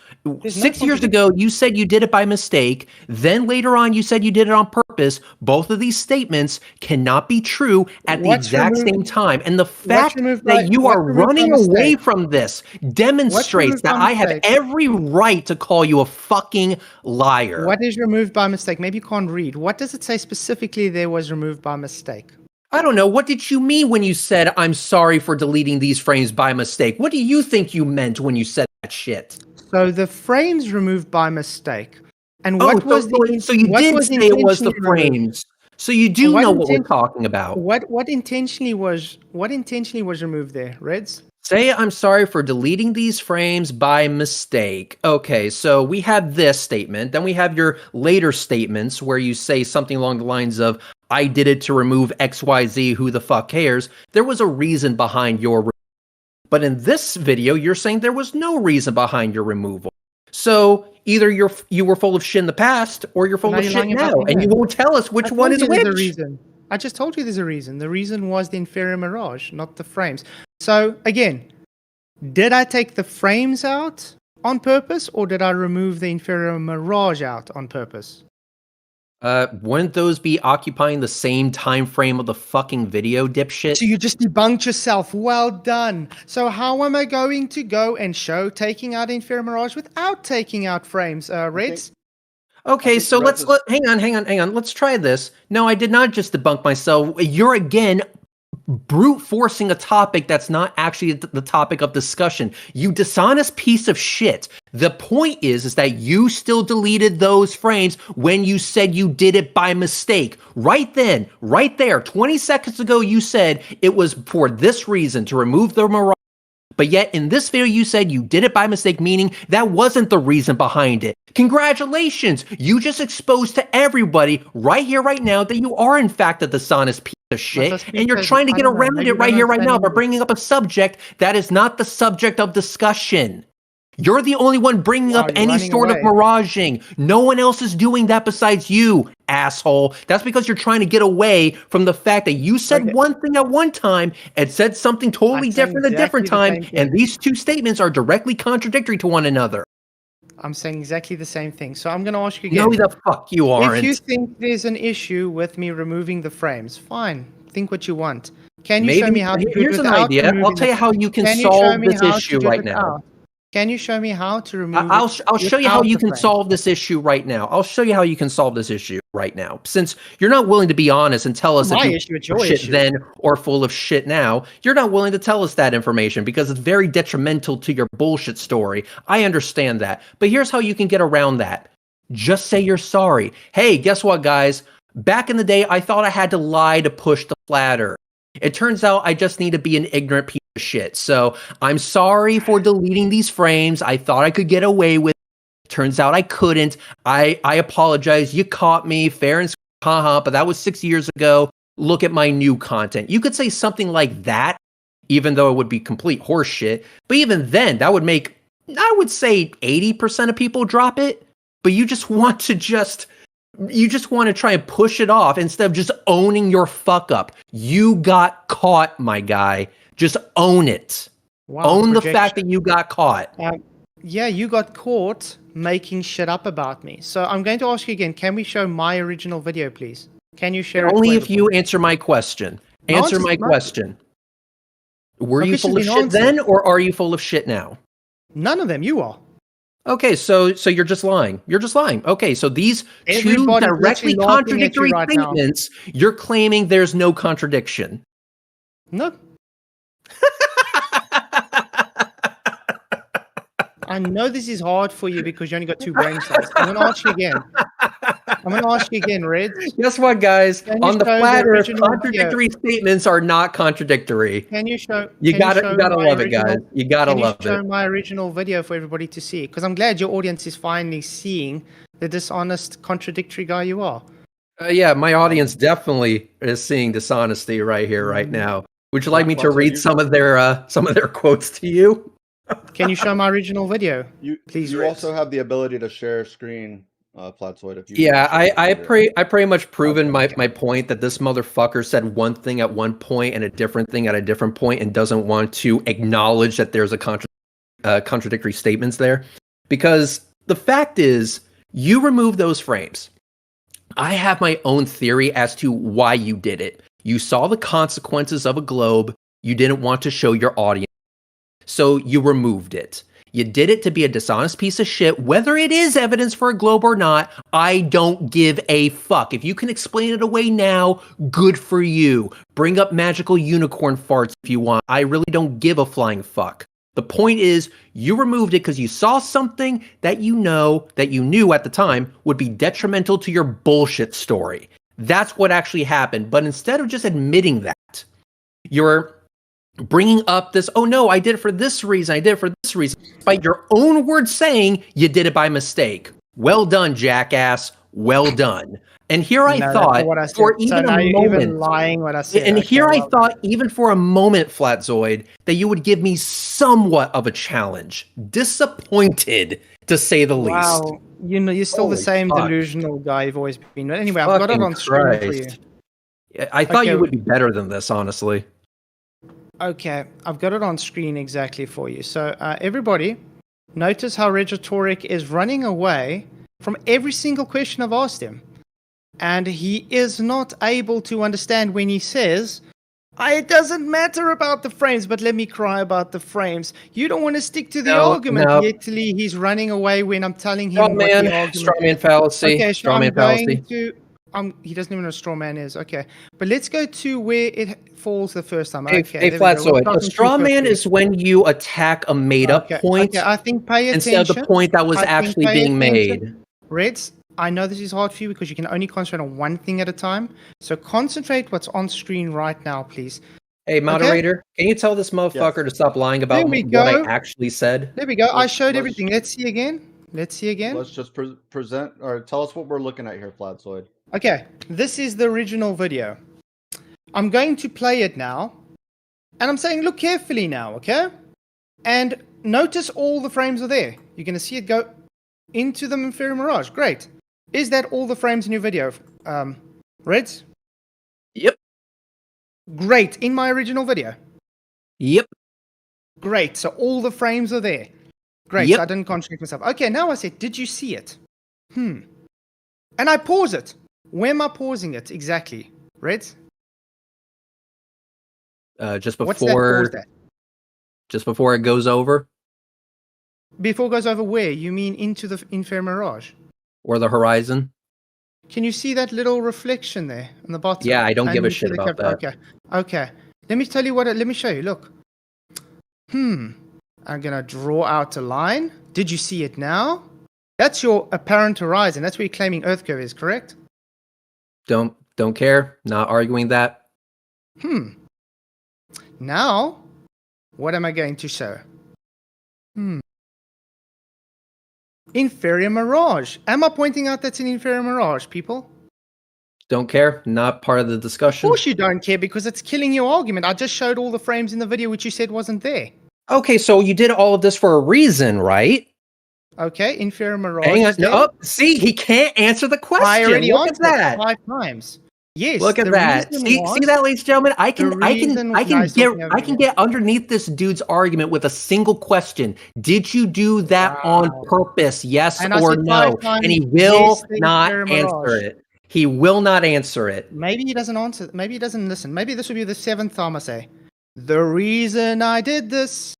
Speaker 1: 6 years ago, you said you did it by mistake. Then later on, you said you did it on purpose. Both of these statements cannot be true at the exact same time. And the fact that you are running away from this demonstrates that I have every right to call you a fucking liar.
Speaker 2: What is removed by mistake? Maybe you can't read. What does it say specifically there was removed by mistake?
Speaker 1: I don't know. What did you mean when you said, I'm sorry for deleting these frames by mistake? What do you think you meant when you said that shit?
Speaker 2: So the frames removed by mistake. And
Speaker 1: so you did say it was the frames. So you do know what we're talking about.
Speaker 2: What intentionally was removed there, Reds?
Speaker 1: Say I'm sorry for deleting these frames by mistake. Okay, so we have this statement. Then we have your later statements where you say something along the lines of, I did it to remove XYZ, who the fuck cares? There was a reason behind your removal. But in this video, you're saying there was no reason behind your removal. So either you were full of shit in the past, or you're full of shit now, and you won't tell us which one is which.
Speaker 2: I just told you there's a reason. The reason was the inferior mirage, not the frames. So again, did I take the frames out on purpose, or did I remove the inferior mirage out on purpose?
Speaker 1: Wouldn't those be occupying the same time frame of the fucking video, dipshit?
Speaker 2: So you just debunked yourself. Well done. So how am I going to go and show taking out inferior mirage without taking out frames, Reds?
Speaker 1: Okay, so hang on. Let's try this. No, I did not just debunk myself. You're again brute forcing a topic that's not actually the topic of discussion. You dishonest piece of shit. The point is that you still deleted those frames when you said you did it by mistake. Right then, right there, 20 seconds ago, you said it was for this reason, to remove the mirage. But yet in this video, you said you did it by mistake, meaning that wasn't the reason behind it. Congratulations. You just exposed to everybody right here, right now, that you are in fact a dishonest piece of shit. And you're trying to get around it right here, right now by bringing up a subject that is not the subject of discussion. You're the only one bringing up any sort of miraging. No one else is doing that besides you, asshole. That's because you're trying to get away from the fact that you said one thing at one time and said something totally different at a different time, and these two statements are directly contradictory to one another.
Speaker 2: I'm saying exactly the same thing. So I'm going to ask you again.
Speaker 1: No, the fuck you aren't.
Speaker 2: If you think there's an issue with me removing the frames, fine. Think what you want. Can you show me how to do it
Speaker 1: Here's an idea. I'll tell you how you can solve this issue right now.
Speaker 2: Can you show me how to remove
Speaker 1: I'll show you how you can solve this issue right now. I'll show you how you can solve this issue right now. Since you're not willing to be honest and tell us if you're shit then or full of shit now, you're not willing to tell us that information because it's very detrimental to your bullshit story. I understand that. But here's how you can get around that. Just say you're sorry. Hey, guess what, guys? Back in the day, I thought I had to lie to push the flat earth. It turns out I just need to be an ignorant piece of shit. So I'm sorry for deleting these frames. I thought I could get away with it. Turns out I couldn't. I apologize. You caught me. Fair and haha, but that was 6 years ago. Look at my new content. You could say something like that, even though it would be complete horseshit. But even then, that would make, I would say 80% of people drop it. But you just want to try and push it off instead of just owning your fuck up. You got caught, my guy. Just own it. Wow, own the fact that you got caught.
Speaker 2: Yeah, you got caught making shit up about me. So I'm going to ask you again, can we show my original video, please? Can you share it?
Speaker 1: Only if you answer my question. Answer my question. Were you full of shit then, or are you full of shit now?
Speaker 2: None of them. You are.
Speaker 1: Okay, so you're just lying. You're just lying. Okay, so these two directly contradictory statements, you're claiming there's no contradiction.
Speaker 2: No. I know this is hard for you because you only got 2 brain cells. I'm going to ask you again. Red.
Speaker 1: Guess what, guys? On the flat earth, contradictory statements are not contradictory.
Speaker 2: Can you show?
Speaker 1: You gotta love it, guys. You gotta love it.
Speaker 2: Can you show my original video for everybody to see? Because I'm glad your audience is finally seeing the dishonest, contradictory guy you are.
Speaker 1: Yeah, my audience definitely is seeing dishonesty right here, right now. Would you like me to read some of their quotes to you?
Speaker 2: Can you show my original video?
Speaker 3: Please. You also have the ability to share screen, Fkatzoid. If you
Speaker 1: I pretty much proven my point that this motherfucker said one thing at one point and a different thing at a different point and doesn't want to acknowledge that there's a contradictory statements there. Because the fact is, you remove those frames. I have my own theory as to why you did it. You saw the consequences of a globe. You didn't want to show your audience. So you removed it. You did it to be a dishonest piece of shit. Whether it is evidence for a globe or not, I don't give a fuck. If you can explain it away now, good for you. Bring up magical unicorn farts if you want. I really don't give a flying fuck. The point is, you removed it because you saw something that you knew at the time would be detrimental to your bullshit story. That's what actually happened. But instead of just admitting that, you're bringing up this, oh no, I did it for this reason, despite your own words saying you did it by mistake. Well done, jackass. Well done. And here I thought, for even a moment,
Speaker 2: lying what I said.
Speaker 1: And here I thought, even for a moment, Fkatzoid, that you would give me somewhat of a challenge. Disappointed, to say the least.
Speaker 2: Wow, you're still the same delusional guy you've always been. But anyway, I've got it on screen for you.
Speaker 1: I thought you would be better than this, honestly.
Speaker 2: Okay, I've got it on screen exactly for you. So everybody, notice how Rhetoric is running away from every single question I've asked him. And he is not able to understand when he says, it doesn't matter about the frames, but let me cry about the frames. You don't want to stick to the argument. Literally, he's running away when I'm telling him what the argument is.
Speaker 1: Strawman fallacy.
Speaker 2: Okay, so
Speaker 1: strawman fallacy.
Speaker 2: He doesn't even know what a straw man is. Okay. But let's go to where it falls the first time.
Speaker 1: Okay, Fkatzoid. A straw man is when you attack a made-up point
Speaker 2: I think pay attention.
Speaker 1: instead of the point that was actually being made.
Speaker 2: Reds, I know this is hard for you because you can only concentrate on one thing at a time. So concentrate what's on screen right now, please.
Speaker 1: Hey, moderator, can you tell this motherfucker to stop lying about
Speaker 2: There we
Speaker 1: what I
Speaker 2: go.
Speaker 1: actually said?
Speaker 2: There we go. I showed
Speaker 3: let's-
Speaker 2: everything. Let's see again. Let's see again.
Speaker 3: Let's just present or tell us what we're looking at here, Flatzoid.
Speaker 2: Okay, this is the original video. I'm going to play it now. And I'm saying, look carefully now, okay? And notice all the frames are there. You're going to see it go into the Inferior Mirage. Great. Is that all the frames in your video, Reds?
Speaker 1: Yep.
Speaker 2: Great. In my original video?
Speaker 1: Yep.
Speaker 2: Great. So all the frames are there. Great.
Speaker 1: Yep.
Speaker 2: So I didn't contradict myself. Okay, now I said, did you see it? And I pause it. Where am I pausing it exactly? Reds?
Speaker 1: Just
Speaker 2: What's that
Speaker 1: before,
Speaker 2: pause at?
Speaker 1: just before it goes over,
Speaker 2: Before it goes over where? You mean into the Inferior Mirage?
Speaker 1: or the horizon.
Speaker 2: Can you see that little reflection there on the bottom?
Speaker 1: Yeah, I don't
Speaker 2: And
Speaker 1: give a
Speaker 2: you see
Speaker 1: shit
Speaker 2: the
Speaker 1: about that.
Speaker 2: Okay. Okay. Let me tell you what. Let me show you. Look. I'm gonna draw out a line. Did you see it now? That's your apparent horizon. That's where you're claiming Earth curve is, correct?
Speaker 1: Don't care. Not arguing that.
Speaker 2: Now, what am I going to show? Inferior Mirage. Am I pointing out that's an Inferior Mirage, people?
Speaker 1: Don't care. Not part of the
Speaker 2: Of
Speaker 1: discussion.
Speaker 2: course you don't care because it's killing your argument. I just showed all the frames in the video which you said wasn't there.
Speaker 1: Okay, so you did all of this for a reason, right?
Speaker 2: Okay, Inferior Mirage.
Speaker 1: Hang on.
Speaker 2: is there.
Speaker 1: Oh, see, he can't answer the question.
Speaker 2: I already
Speaker 1: Look at
Speaker 2: answered it
Speaker 1: that.
Speaker 2: 5 times. Yes.
Speaker 1: Look at
Speaker 2: the
Speaker 1: that.
Speaker 2: reason
Speaker 1: See
Speaker 2: was-
Speaker 1: that, ladies and gentlemen? I
Speaker 2: the reason- No, he's talking over
Speaker 1: I can
Speaker 2: you.
Speaker 1: get underneath this dude's argument with a single question. Did you do that on
Speaker 2: Wow.
Speaker 1: purpose? Yes
Speaker 2: And I
Speaker 1: or
Speaker 2: said
Speaker 1: no?
Speaker 2: 5 times,
Speaker 1: And he will
Speaker 2: yes, the
Speaker 1: not
Speaker 2: Inferior
Speaker 1: answer
Speaker 2: Mirage.
Speaker 1: it. He will not answer it.
Speaker 2: Maybe he doesn't answer. Maybe he doesn't listen. Maybe this will be the 7th time I say. The reason I did this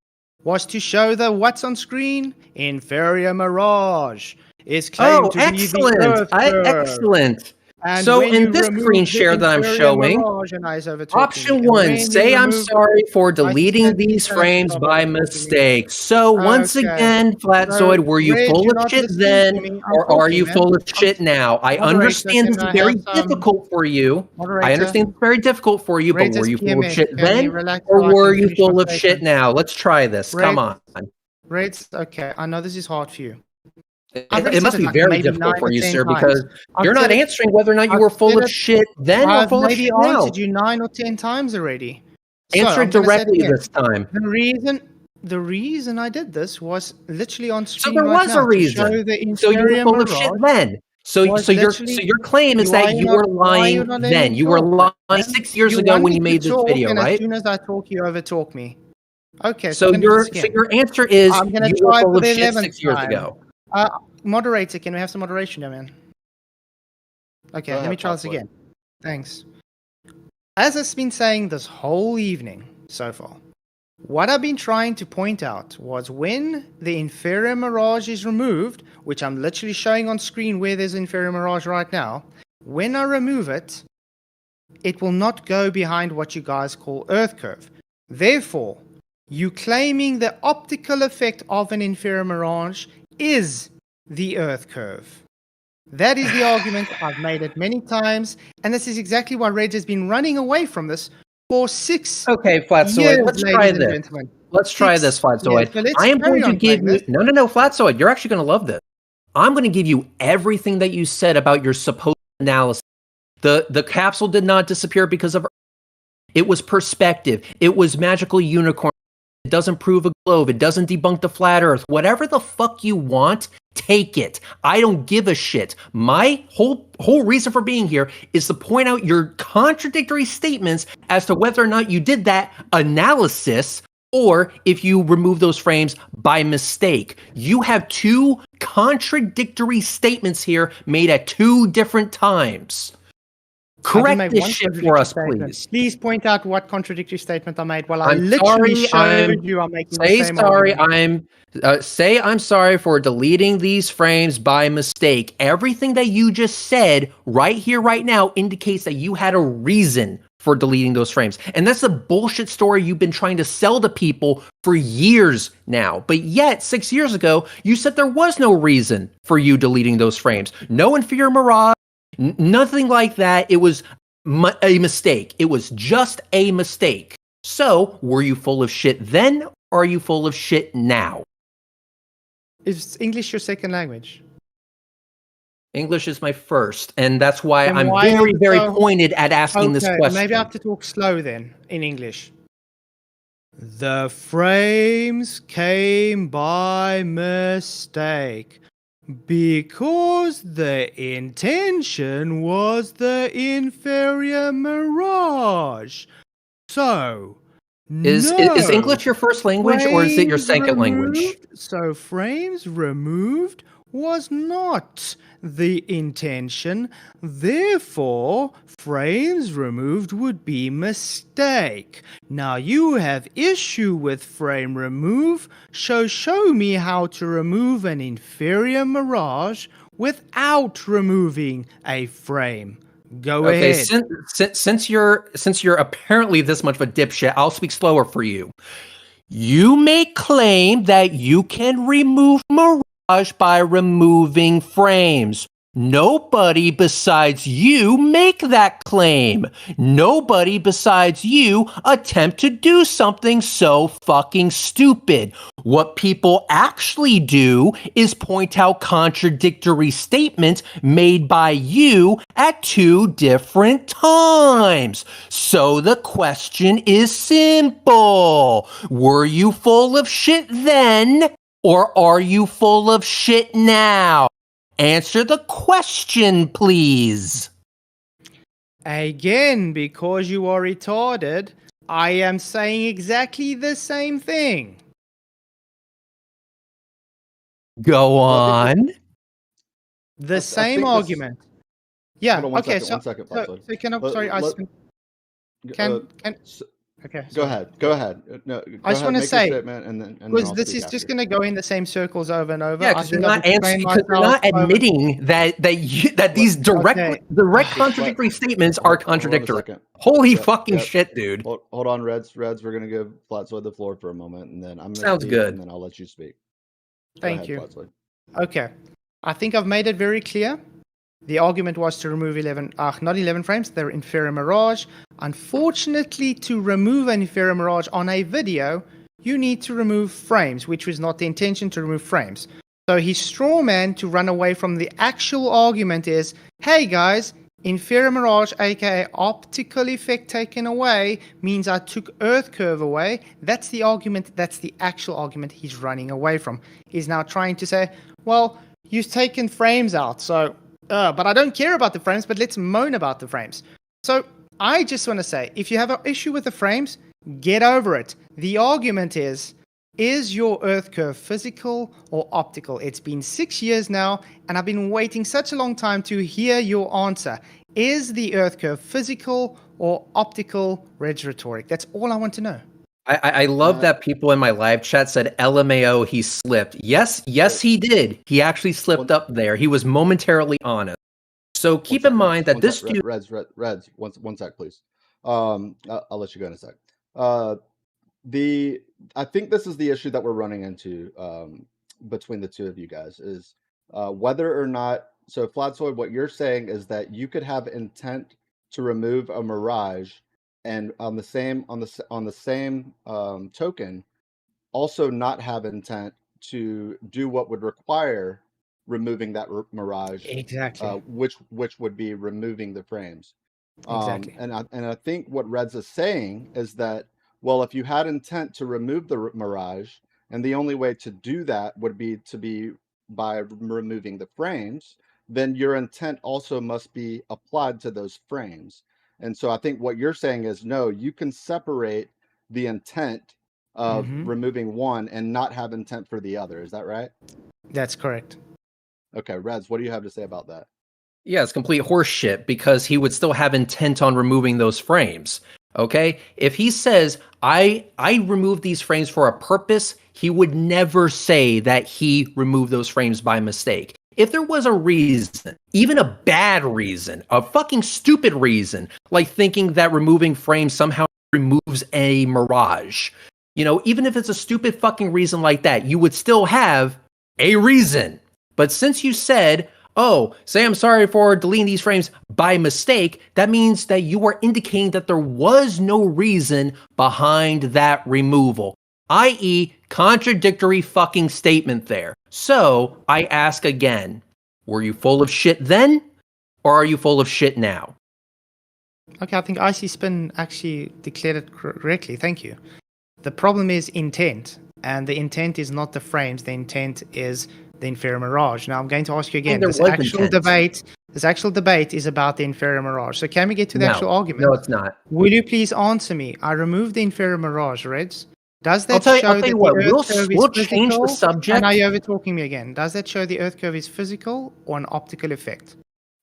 Speaker 2: was to show the what's on screen. Inferior Mirage is claimed
Speaker 1: Oh,
Speaker 2: to be the
Speaker 1: excellent.
Speaker 2: Earth curve.
Speaker 1: Excellent.
Speaker 2: And
Speaker 1: So
Speaker 2: when
Speaker 1: in
Speaker 2: you
Speaker 1: this
Speaker 2: remove
Speaker 1: screen
Speaker 2: the
Speaker 1: share that I'm
Speaker 2: Inferior
Speaker 1: showing,
Speaker 2: Mirage, and I was over talking
Speaker 1: Option
Speaker 2: me, and
Speaker 1: 1,
Speaker 2: when you
Speaker 1: say I'm
Speaker 2: remove-
Speaker 1: sorry for deleting
Speaker 2: said
Speaker 1: these
Speaker 2: please
Speaker 1: frames
Speaker 2: stop
Speaker 1: by
Speaker 2: talking to me.
Speaker 1: mistake. So once
Speaker 2: Okay.
Speaker 1: again, Flatzoid, were you
Speaker 2: Red,
Speaker 1: full
Speaker 2: you're
Speaker 1: of
Speaker 2: not
Speaker 1: shit
Speaker 2: listening to
Speaker 1: then,
Speaker 2: me. I'm
Speaker 1: or are
Speaker 2: talking,
Speaker 1: you
Speaker 2: man.
Speaker 1: full of shit now? I
Speaker 2: Moderator,
Speaker 1: understand
Speaker 2: can
Speaker 1: this is
Speaker 2: I
Speaker 1: very
Speaker 2: have some-
Speaker 1: difficult for you.
Speaker 2: Moderator,
Speaker 1: I understand it's very difficult for you, but
Speaker 2: Red
Speaker 1: were
Speaker 2: says
Speaker 1: you full of
Speaker 2: PMS.
Speaker 1: shit
Speaker 2: Can you
Speaker 1: then,
Speaker 2: relax
Speaker 1: or
Speaker 2: so I
Speaker 1: were
Speaker 2: can
Speaker 1: you
Speaker 2: finish my
Speaker 1: full of shit
Speaker 2: statement?
Speaker 1: now? Let's try this. Come
Speaker 2: Red-
Speaker 1: on.
Speaker 2: Red's okay. I know this is hard for you.
Speaker 1: It,
Speaker 2: I've already
Speaker 1: it must
Speaker 2: said it
Speaker 1: be
Speaker 2: like
Speaker 1: very
Speaker 2: maybe
Speaker 1: difficult
Speaker 2: 9
Speaker 1: for
Speaker 2: or
Speaker 1: you,
Speaker 2: 10
Speaker 1: sir,
Speaker 2: times.
Speaker 1: because
Speaker 2: I've
Speaker 1: you're not
Speaker 2: said it-
Speaker 1: answering whether or not you
Speaker 2: I've
Speaker 1: were full
Speaker 2: said
Speaker 1: of
Speaker 2: it-
Speaker 1: shit then or
Speaker 2: I've
Speaker 1: full of
Speaker 2: maybe
Speaker 1: shit now.
Speaker 2: answered you 9 or 10 times already. So,
Speaker 1: Answer
Speaker 2: I'm
Speaker 1: it
Speaker 2: gonna say
Speaker 1: directly
Speaker 2: again.
Speaker 1: this time.
Speaker 2: The reason I did this was literally on
Speaker 1: So
Speaker 2: screen
Speaker 1: there
Speaker 2: right
Speaker 1: was
Speaker 2: now
Speaker 1: a
Speaker 2: to
Speaker 1: reason.
Speaker 2: show the
Speaker 1: So you were
Speaker 2: Inferior
Speaker 1: full of shit
Speaker 2: Mirage.
Speaker 1: then. So
Speaker 2: was
Speaker 1: your
Speaker 2: literally-
Speaker 1: claim is
Speaker 2: Why
Speaker 1: that
Speaker 2: you
Speaker 1: you
Speaker 2: not-
Speaker 1: were
Speaker 2: why you
Speaker 1: lying
Speaker 2: not letting
Speaker 1: then.
Speaker 2: me
Speaker 1: You were
Speaker 2: talk,
Speaker 1: lying
Speaker 2: man?
Speaker 1: 6 years
Speaker 2: You
Speaker 1: ago
Speaker 2: want
Speaker 1: when
Speaker 2: me
Speaker 1: you
Speaker 2: to
Speaker 1: made this
Speaker 2: talk,
Speaker 1: video,
Speaker 2: and
Speaker 1: right?
Speaker 2: as soon as I talk, you overtalk me. Okay,
Speaker 1: So
Speaker 2: we're gonna do this again.
Speaker 1: your answer is
Speaker 2: I'm gonna
Speaker 1: you were
Speaker 2: try
Speaker 1: full
Speaker 2: for
Speaker 1: of
Speaker 2: the
Speaker 1: shit
Speaker 2: 11th
Speaker 1: 6 years
Speaker 2: time.
Speaker 1: ago.
Speaker 2: Moderator, can we have some moderation here, man? Okay,
Speaker 3: Go
Speaker 2: let me
Speaker 3: ahead,
Speaker 2: try this
Speaker 3: Flatfoot.
Speaker 2: again. Thanks. As I've been saying this whole evening so far, what I've been trying to point out was when the Inferior Mirage is removed, which I'm literally showing on screen where there's Inferior Mirage right now, when I remove it, it will not go behind what you guys call Earth curve. Therefore, you claiming the optical effect of an Inferior Mirage is the Earth curve. That is the argument. I've made it many times, and this is exactly why Reg has been running away from this for 6
Speaker 1: Okay, Flatzoid,
Speaker 2: years,
Speaker 1: let's
Speaker 2: ladies
Speaker 1: try
Speaker 2: and
Speaker 1: this.
Speaker 2: gentlemen.
Speaker 1: Let's try
Speaker 2: 6
Speaker 1: this, Flatzoid.
Speaker 2: years. So let's
Speaker 1: I am
Speaker 2: carry
Speaker 1: going to
Speaker 2: on
Speaker 1: give
Speaker 2: playing
Speaker 1: you no, Flatzoid. You're actually going to love this. I'm going to give you everything that you said about your supposed analysis. The capsule did not disappear because of it was perspective. It was magical unicorn. It doesn't prove a globe. It doesn't debunk the flat earth. Whatever the fuck you want, take it. I don't give a shit. My whole reason for being here is to point out your contradictory statements as to whether or not you did that analysis or if you remove those frames by mistake. You have 2 contradictory statements here made at 2 different times. Correct
Speaker 2: made
Speaker 1: this
Speaker 2: one
Speaker 1: shit for
Speaker 2: contradictory
Speaker 1: us,
Speaker 2: statement.
Speaker 1: please.
Speaker 2: Please point out what contradictory statement I made while I
Speaker 1: I'm
Speaker 2: literally
Speaker 1: sorry,
Speaker 2: showed you I'm making the
Speaker 1: Say
Speaker 2: same
Speaker 1: sorry.
Speaker 2: argument.
Speaker 1: Say I'm sorry for deleting these frames by mistake. Everything that you just said right here, right now, indicates that you had a reason for deleting those frames, and that's the bullshit story you've been trying to sell to people for years now. But yet, 6 years ago, you said there was no reason for you deleting those frames. No Inferior Mirage. Nothing like that. It was a mistake. It was just a mistake. So, were you full of shit then, or are you full of shit now?
Speaker 2: Is English your second language?
Speaker 1: English is my first, and that's why
Speaker 2: Then
Speaker 1: I'm
Speaker 2: why is
Speaker 1: very,
Speaker 2: it
Speaker 1: very
Speaker 2: so-
Speaker 1: pointed at asking this
Speaker 2: Okay,
Speaker 1: question.
Speaker 2: maybe I have to talk slow then in English. The frames came by mistake because the intention was the inferior mirage. So,
Speaker 1: Is
Speaker 2: no.
Speaker 1: English your first language, or is it your
Speaker 2: Frames
Speaker 1: second language?
Speaker 2: removed- So frames removed was not the intention. Therefore, frames removed would be mistake. Now you have issue with frame remove. Show me how to remove an inferior mirage without removing a frame. Go
Speaker 1: Okay,
Speaker 2: ahead.
Speaker 1: since you're apparently this much of a dipshit, I'll speak slower for you. You may claim that you can remove mirage by removing frames. Nobody besides you make that claim. Nobody besides you attempt to do something so fucking stupid. What people actually do is point out contradictory statements made by you at two different times. So the question is simple. Were you full of shit then, or are you full of shit now? Answer the question, please.
Speaker 2: Again, because you are retarded, I am saying exactly the same thing.
Speaker 1: Go
Speaker 3: Well, I think
Speaker 1: on.
Speaker 2: The
Speaker 3: I
Speaker 2: same
Speaker 3: think this-
Speaker 2: argument. Yeah.
Speaker 3: Hold on one
Speaker 2: Okay.
Speaker 3: second, one second,
Speaker 2: So
Speaker 3: Fkatzoid.
Speaker 2: can I?
Speaker 3: Let-
Speaker 2: Sorry.
Speaker 3: let-
Speaker 2: Can.
Speaker 3: s-
Speaker 2: Okay.
Speaker 3: Go
Speaker 2: sorry.
Speaker 3: ahead. Go ahead. No, go
Speaker 2: I just
Speaker 3: ahead.
Speaker 2: wanna
Speaker 3: Make
Speaker 2: say,
Speaker 3: your statement, and then
Speaker 2: Because
Speaker 3: I'll
Speaker 2: this
Speaker 3: speak
Speaker 2: is
Speaker 3: after.
Speaker 2: just going to go in the same circles over and over.
Speaker 1: Yeah,
Speaker 2: I
Speaker 1: because you're
Speaker 2: think I've
Speaker 1: not answering.
Speaker 2: explained
Speaker 1: Because you're not
Speaker 2: myself over-
Speaker 1: admitting that these
Speaker 2: Okay.
Speaker 1: direct contradictory statements are
Speaker 3: Hold on a
Speaker 1: contradictory.
Speaker 3: second.
Speaker 1: Holy
Speaker 3: Yep,
Speaker 1: fucking
Speaker 3: yep.
Speaker 1: shit, dude!
Speaker 3: Hold on, Reds. We're gonna give Flatsoid the floor for a moment, and then I'm gonna
Speaker 1: Sounds
Speaker 3: speak,
Speaker 1: good.
Speaker 3: and then I'll let you speak.
Speaker 2: Thank
Speaker 3: Go
Speaker 2: you.
Speaker 3: ahead, Flatsoid.
Speaker 2: Okay. I think I've made it very clear. The argument was to remove not 11 frames, they're inferior mirage. Unfortunately, to remove an inferior mirage on a video, you need to remove frames, which was not the intention to remove frames. So his straw man to run away from the actual argument is, hey guys, inferior mirage, aka optical effect taken away, means I took Earth curve away. That's the argument, that's the actual argument he's running away from. He's now trying to say, well, you've taken frames out, so but I don't care about the frames, but let's moan about the frames. So I just want to say, if you have an issue with the frames, get over it. The argument is your Earth curve physical or optical? It's been 6 years now, and I've been waiting such a long time to hear your answer. Is the Earth curve physical or optical? Rhetoric. That's all I want to know.
Speaker 1: I love that people in my live chat said LMAO he slipped. Yes, he did. He actually slipped up there. He was momentarily honest. So keep in mind that this dude.
Speaker 3: Reds, one sec, please. I'll let you go in a sec. I think this is the issue that we're running into between the two of you guys is whether or not. So Flatsoid, what you're saying is that you could have intent to remove a mirage, and on the same token, also not have intent to do what would require removing that mirage,
Speaker 2: Exactly.
Speaker 3: which would be removing the frames.
Speaker 2: Exactly.
Speaker 3: And I think what Reds is saying is that, well, if you had intent to remove the mirage, and the only way to do that would be by removing the frames, then your intent also must be applied to those frames. And so I think what you're saying is, no, you can separate the intent of removing one and not have intent for the other. Is that right?
Speaker 2: That's correct.
Speaker 3: Okay, Reds, what do you have to say about that?
Speaker 1: Yeah, it's complete horseshit because he would still have intent on removing those frames. Okay? If he says, I removed these frames for a purpose, he would never say that he removed those frames by mistake. If there was a reason, even a bad reason, a fucking stupid reason, like thinking that removing frames somehow removes a mirage, you know, even if it's a stupid fucking reason like that, you would still have a reason. But since you said, oh, say I'm sorry for deleting these frames by mistake, that means that you are indicating that there was no reason behind that removal, i.e., contradictory fucking statement there. So I ask again, were you full of shit then, or are you full of shit now?
Speaker 2: Okay, I think Icy Spin actually declared it correctly. Thank you. The problem is intent, and the intent is not the frames. The intent is the inferior mirage. Now I'm going to ask you again. This actual debate is about the inferior mirage. So can we get to the actual argument?
Speaker 1: No, it's not.
Speaker 2: Will you please answer me? I removed the inferior mirage, Reds. Does that
Speaker 1: I'll
Speaker 2: show
Speaker 1: tell
Speaker 2: that
Speaker 1: you
Speaker 2: the
Speaker 1: what,
Speaker 2: Earth curve
Speaker 1: we'll
Speaker 2: is
Speaker 1: change the
Speaker 2: physical?
Speaker 1: subject.
Speaker 2: And are you over talking me again? Does that show the Earth curve is physical or an optical effect?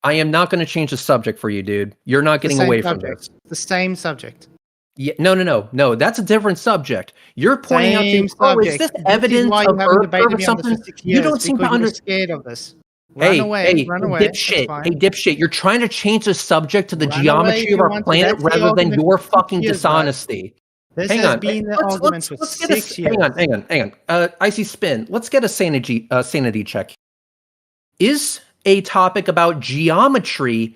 Speaker 1: I am not going to change the subject for you, dude. You're not getting away from this.
Speaker 2: The same subject.
Speaker 1: Yeah, no. That's a different subject. You're pointing out to,
Speaker 2: oh,
Speaker 1: is this evidence of Earth curve or something? You don't seem to understand.
Speaker 2: Scared of this.
Speaker 1: Hey,
Speaker 2: dipshit!
Speaker 1: You're trying to change the subject to the geometry of our planet rather than your fucking dishonesty.
Speaker 2: Hang on.
Speaker 1: Icy Spin. Let's get a sanity check. Is a topic about geometry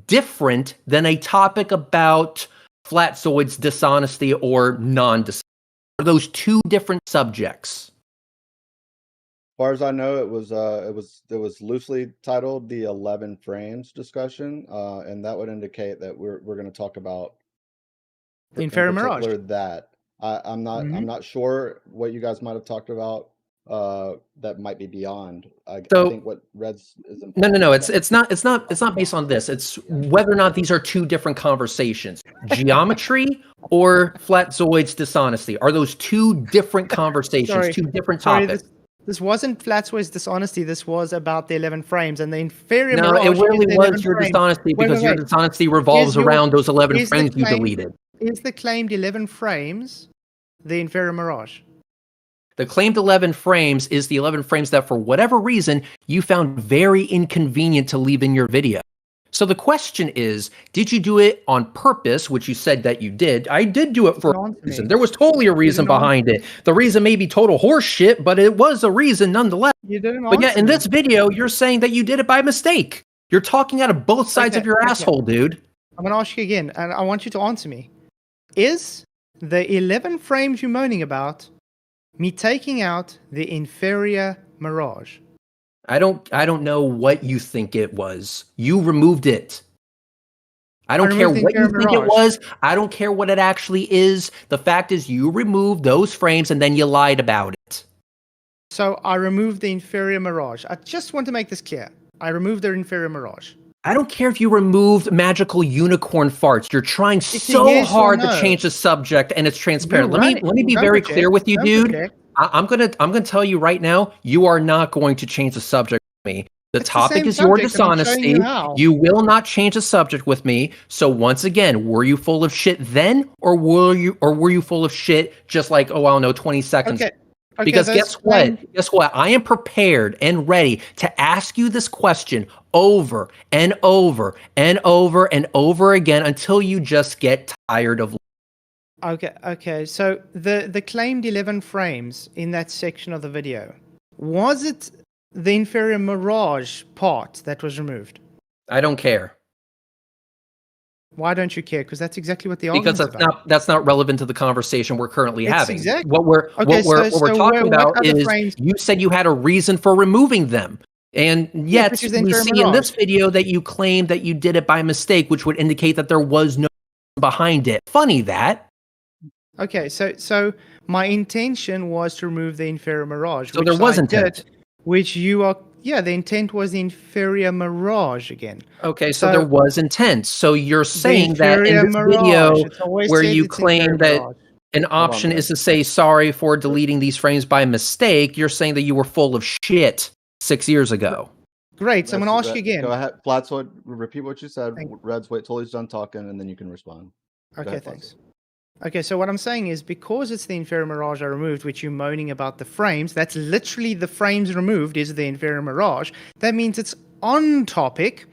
Speaker 1: different than a topic about Fkatzoid's dishonesty or non-dishonesty? Are those two different subjects?
Speaker 3: As far as I know, it was loosely titled the 11 frames discussion, and that would indicate that we're going to talk about
Speaker 2: the inferior mirage.
Speaker 3: I'm not sure what you guys might have talked about that might be beyond. I think what Reds is
Speaker 1: no. It's not based on this. It's whether or not these are two different conversations. Geometry or Fkatzoid's dishonesty. Are those two different conversations? Two different topics?
Speaker 2: This wasn't Fkatzoid's dishonesty. This was about the 11 frames and the inferior mirage.
Speaker 1: No, it really was your dishonesty because your dishonesty revolves around those 11 frames you deleted.
Speaker 2: Is the claimed 11 frames the inferior mirage?
Speaker 1: The claimed 11 frames is the 11 frames that, for whatever reason, you found very inconvenient to leave in your video. So the question is, did you do it on purpose, which you said that you did? I did do it for a reason. There was totally a reason behind it. The reason may be total horse shit, but it was a reason nonetheless. But yeah, in this video, you're saying that you did it by mistake. You're talking out of both sides of your asshole, dude.
Speaker 2: I'm going to ask you again, and I want you to answer me. Is the 11 frames you're moaning about me taking out the inferior mirage?
Speaker 1: I don't know what you think it was. You removed it. I don't care what you think it was. I don't care what it actually is. The fact is you removed those frames and then you lied about it.
Speaker 2: So I removed the inferior mirage. I just want to make this clear. I removed the inferior mirage.
Speaker 1: I don't care if you removed magical unicorn farts. You're trying so hard to change the subject and it's transparent. Let me be very clear with you, dude. I'm gonna tell you right now, you are not going to change the subject with me. The topic is your dishonesty. You will not change the subject with me. So once again, were you full of shit then, or were you full of shit just like, oh, I don't know, 20 seconds? Okay, because guess what? Guess what? I am prepared and ready to ask you this question over and over and over and over again until you just get tired of.
Speaker 2: Okay. So the claimed 11 frames in that section of the video, was it the inferior mirage part that was removed?
Speaker 1: I don't care.
Speaker 2: Why don't you care? Because that's exactly what the argument is about.
Speaker 1: That's not relevant to the conversation we're currently having.
Speaker 2: Exactly.
Speaker 1: What we're talking about is you said you had a reason for removing them. And yet we see in this video that you claim that you did it by mistake, which would indicate that there was no behind it. Funny that.
Speaker 2: Okay, so my intention was to remove the inferior mirage.
Speaker 1: So there was intent.
Speaker 2: Which you are, the intent was the inferior mirage again.
Speaker 1: Okay, so there was intent. So you're saying that in this video where you claim that an option is to say sorry for deleting these frames by mistake, you're saying that you were full of shit 6 years ago.
Speaker 2: Great, so I'm going to ask you again.
Speaker 3: Go ahead, Fkatzoid, repeat what you said. Reds, wait till he's done talking, and then you can respond.
Speaker 2: Okay, thanks. Okay, so what I'm saying is because it's the inferior mirage I removed, which you're moaning about the frames, that's literally the frames removed is the inferior mirage. That means it's on topic,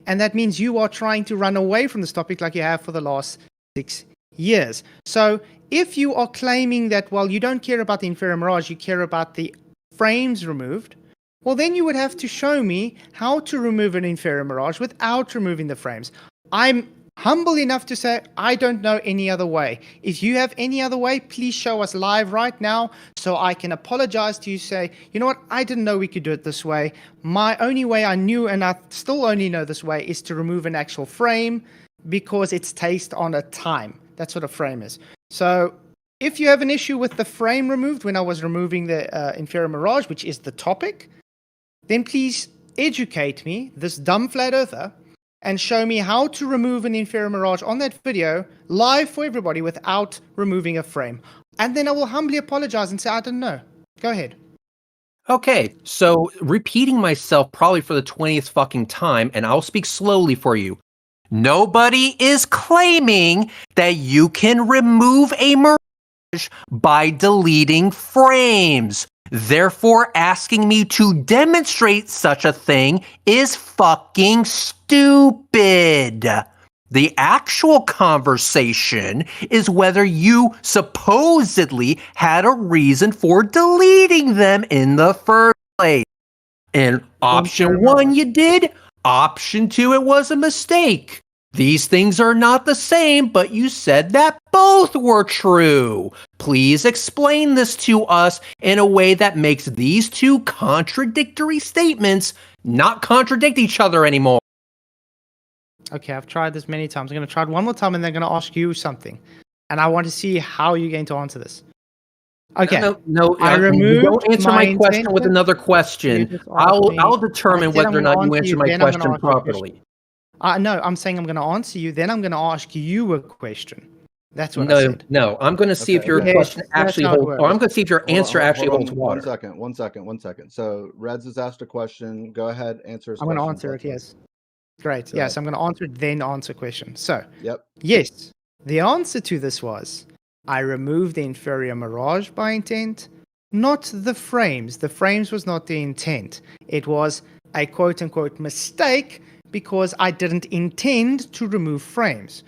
Speaker 2: and that means you are trying to run away from this topic like you have for the last 6 years. So if you are claiming that, well, you don't care about the inferior mirage, you care about the frames removed, Well, then you would have to show me how to remove an inferior mirage without removing the frames. I'm humble enough to say I don't know any other way. If you have any other way, please show us live right now so I can apologize to you, say, you know what, I didn't know we could do it this way. My only way I knew, and I still only know this way, is to remove an actual frame because it's based on a time. That's what a frame is. So if you have an issue with the frame removed when I was removing the inferior mirage, which is the topic, then please educate me, this dumb flat earther, and show me how to remove an inferior mirage on that video live for everybody without removing a frame. And then I will humbly apologize and say, I don't know. Go ahead.
Speaker 1: Okay, so repeating myself probably for the 20th fucking time, and I'll speak slowly for you. Nobody is claiming that you can remove a mirage by deleting frames. Therefore, asking me to demonstrate such a thing is fucking stupid. The actual conversation is whether you supposedly had a reason for deleting them in the first place. In option 1, you did. Option 2, it was a mistake. These things are not the same, but you said that both were true. Please explain this to us in a way that makes these two contradictory statements not contradict each other anymore.
Speaker 2: Okay, I've tried this many times. I'm going to try it one more time and then I'm going to ask you something. And I want to see how you're going to answer this. Okay.
Speaker 1: No,
Speaker 2: I removed
Speaker 1: don't answer my question with
Speaker 2: intention.
Speaker 1: another question. I'll determine whether or not you answer my question properly.
Speaker 2: No, I'm saying I'm going to answer you, then I'm going to ask you a question. That's what I said.
Speaker 1: No, I'm going to see if your question actually holds, or I'm going to see if your answer actually holds water.
Speaker 3: One second. So Reds has asked a question. Go ahead, answer his
Speaker 2: I'm
Speaker 3: question.
Speaker 2: going to answer it, yes. Great.
Speaker 3: So,
Speaker 2: yes, I'm going to answer it, then answer question. So,
Speaker 3: yep.
Speaker 2: Yes, the answer to this was, I removed the inferior mirage by intent, not the frames. The frames was not the intent. It was a quote-unquote mistake because I didn't intend to remove frames.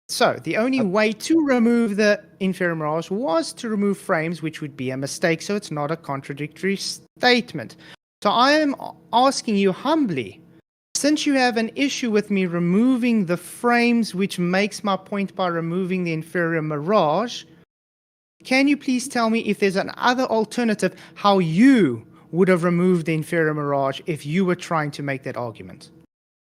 Speaker 2: So the only way to remove the inferior mirage was to remove frames, which would be a mistake. So it's not a contradictory statement. So I am asking you humbly, since you have an issue with me removing the frames, which makes my point by removing the inferior mirage, can you please tell me if there's another alternative, how you would have removed the inferior mirage if you were trying to make that argument?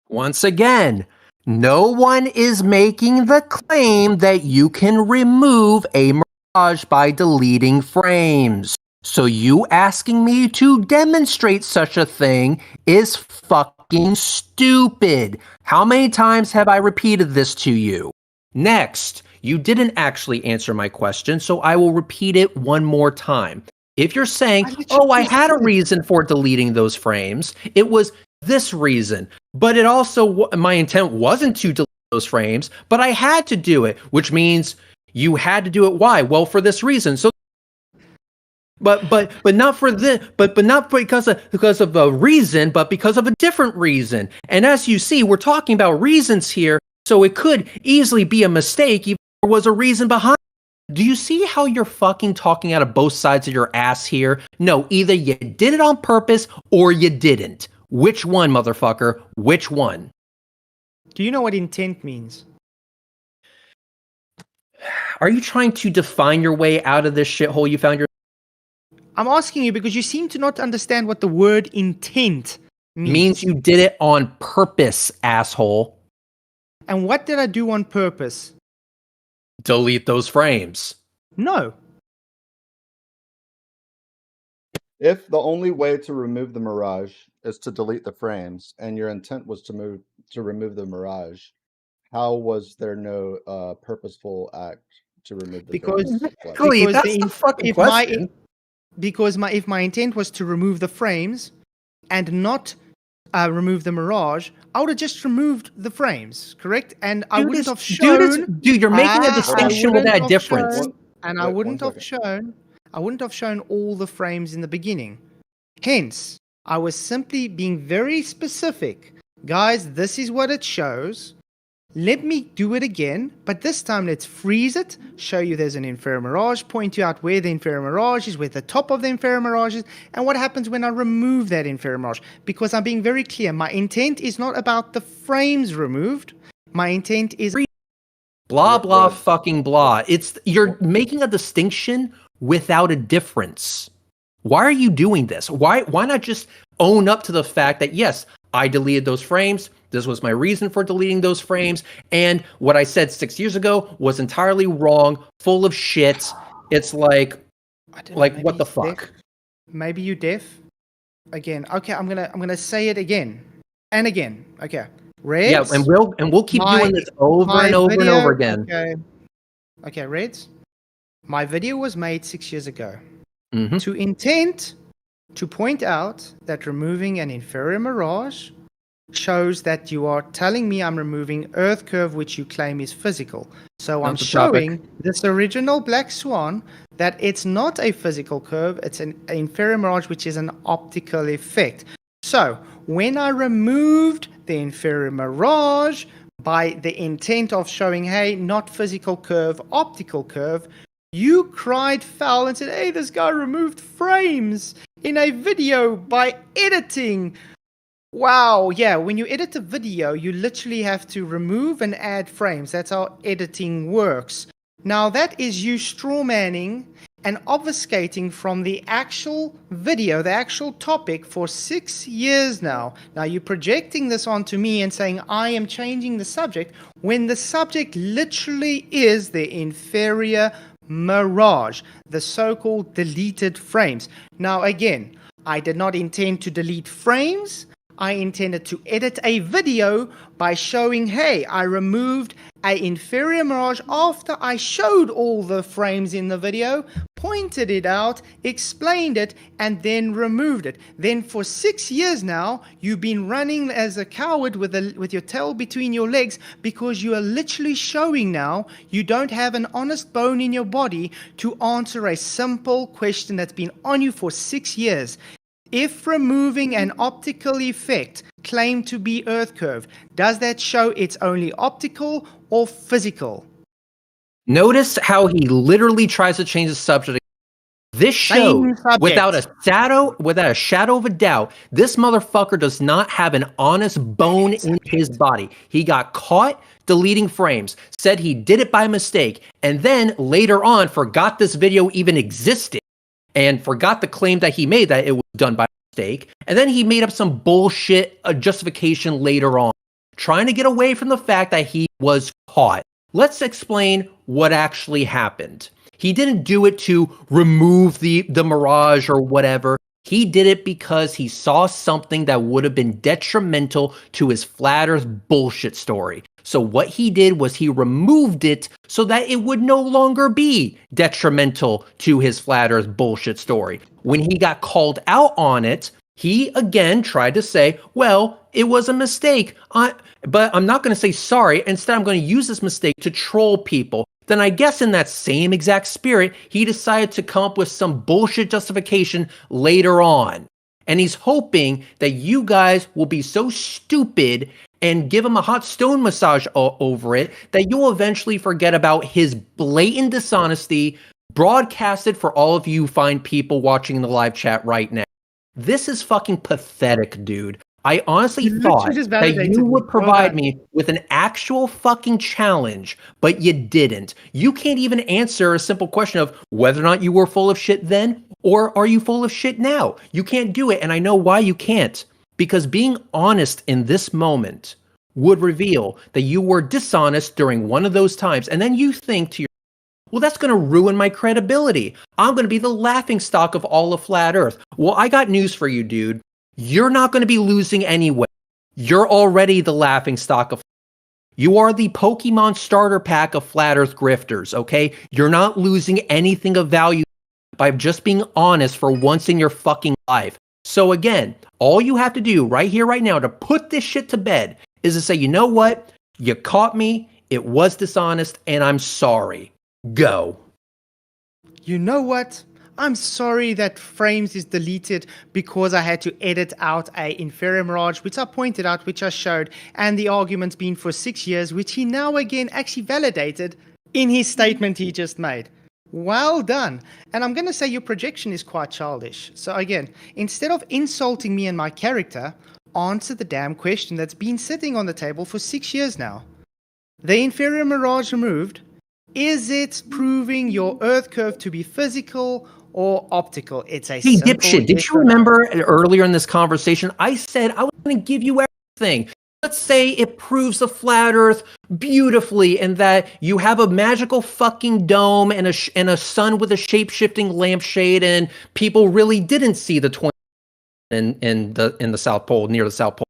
Speaker 1: Once again, no one is making the claim that you can remove a mirage by deleting frames. So you asking me to demonstrate such a thing is fucking stupid. How many times have I repeated this to you? Next, you didn't actually answer my question, so I will repeat it one more time. If you're saying, I had a reason for deleting those frames, it was this reason, but it also, my intent wasn't to delete those frames, but I had to do it, which means you had to do it. Why? Well, for this reason. So, but not for this, but not because of a reason, but because of a different reason. And as you see, we're talking about reasons here, so it could easily be a mistake, even if there was a reason behind it. Do you see how you're fucking talking out of both sides of your ass here? No, either you did it on purpose or you didn't. Which one, motherfucker? Which one?
Speaker 2: Do you know what intent means?
Speaker 1: Are you trying to define your way out of this shithole you found yourself?
Speaker 2: I'm asking you because you seem to not understand what the word intent means.
Speaker 1: Means you did it on purpose, asshole.
Speaker 2: And what did I do on purpose?
Speaker 1: Delete those frames.
Speaker 2: No.
Speaker 3: If the only way to remove the mirage is to delete the frames, and your intent was to remove the mirage, how was there no purposeful act to remove the frames?
Speaker 1: Because that's the fucking question.
Speaker 2: If my intent was to remove the frames and not remove the mirage, I would have just removed the frames, correct? And I wouldn't have shown.
Speaker 1: Dude, you're making a distinction without a difference.
Speaker 2: I wouldn't have shown all the frames in the beginning. Hence, I was simply being very specific. Guys, this is what it shows. Let me do it again, but this time let's freeze it, show you there's an inferior mirage, point you out where the inferior mirage is, where the top of the inferior mirage is, and what happens when I remove that inferior mirage. Because I'm being very clear, my intent is not about the frames removed. My intent is
Speaker 1: blah, blah, fucking blah. You're making a distinction without a difference. Why are you doing this? Why not just own up to the fact that, yes, I deleted those frames. This was my reason for deleting those frames. And what I said 6 years ago was entirely wrong, full of shit. It's like what the fuck?
Speaker 2: Deaf. Maybe you deaf? Again. Okay, I'm gonna say it again and again. Okay. Reds.
Speaker 1: Yeah, and we'll keep doing this over and over and over again.
Speaker 2: Okay, Reds. My video was made 6 years ago.
Speaker 1: Mm-hmm.
Speaker 2: To intent to point out that removing an inferior mirage shows that you are telling me I'm removing Earth curve, which you claim is physical. So I'm showing this original black swan that it's not a physical curve, it's an inferior mirage, which is an optical effect. So when I removed the inferior mirage by the intent of showing, hey, not physical curve, optical curve, you cried foul and said, hey, this guy removed frames in a video by editing. Wow, yeah, when you edit a video, you literally have to remove and add frames. That's how editing works. Now, that is you strawmanning and obfuscating from the actual video, the actual topic for 6 years now. Now, you're projecting this onto me and saying I am changing the subject when the subject literally is the inferior mirage, the so-called deleted frames. Now, again, I did not intend to delete frames. I intended to edit a video by showing, hey, I removed an inferior mirage after I showed all the frames in the video, pointed it out, explained it, and then removed it. Then for 6 years now, you've been running as a coward with your tail between your legs because you are literally showing now you don't have an honest bone in your body to answer a simple question that's been on you for 6 years. If removing an optical effect claimed to be Earth curve, does that show it's only optical or physical?
Speaker 1: Notice how he literally tries to change the subject. This shows, without a shadow of a doubt, this motherfucker does not have an honest bone in his body. He got caught deleting frames, said he did it by mistake, and then later on forgot this video even existed. And forgot the claim that he made that it was done by mistake. And then he made up some bullshit justification later on, trying to get away from the fact that he was caught. Let's explain what actually happened. He didn't do it to remove the mirage or whatever. He did it because he saw something that would have been detrimental to his flat earth bullshit story. So what he did was he removed it so that it would no longer be detrimental to his flat earth bullshit story. When he got called out on it, he again tried to say, well, it was a mistake, but I'm not going to say sorry. Instead, I'm going to use this mistake to troll people. Then I guess in that same exact spirit, he decided to come up with some bullshit justification later on. And he's hoping that you guys will be so stupid and give him a hot stone massage over it that you'll eventually forget about his blatant dishonesty broadcasted for all of you fine people watching in the live chat right now. This is fucking pathetic, dude. I honestly thought that you would provide me with an actual fucking challenge, but you didn't. You can't even answer a simple question of whether or not you were full of shit then, or are you full of shit now? You can't do it, and I know why you can't. Because being honest in this moment would reveal that you were dishonest during one of those times, and then you think to yourself, well, that's going to ruin my credibility. I'm going to be the laughingstock of all of Flat Earth. Well, I got news for you, dude. You're not going to be losing anyway. You're already the laughingstock of. You are the Pokemon starter pack of Flat Earth grifters, okay? You're not losing anything of value by just being honest for once in your fucking life. So again, all you have to do right here, right now to put this shit to bed is to say, you know what? You caught me. It was dishonest and I'm sorry. Go.
Speaker 2: You know what? I'm sorry that frames is deleted because I had to edit out a inferior mirage, which I pointed out, which I showed, and the argument's been for 6 years, which he now again actually validated in his statement he just made. Well done. And I'm going to say your projection is quite childish. So again, instead of insulting me and my character, answer the damn question that's been sitting on the table for 6 years now. The inferior mirage removed, is it proving your Earth curve to be physical or optical? It's a
Speaker 1: Hey,
Speaker 2: simple
Speaker 1: dipshit, did
Speaker 2: yes
Speaker 1: you
Speaker 2: or no.
Speaker 1: remember earlier in this conversation, I said I was going to give you everything. Let's say it proves a flat Earth beautifully and that you have a magical fucking dome and a sun with a shape-shifting lampshade and people really didn't see the twin in the South Pole, near the South Pole.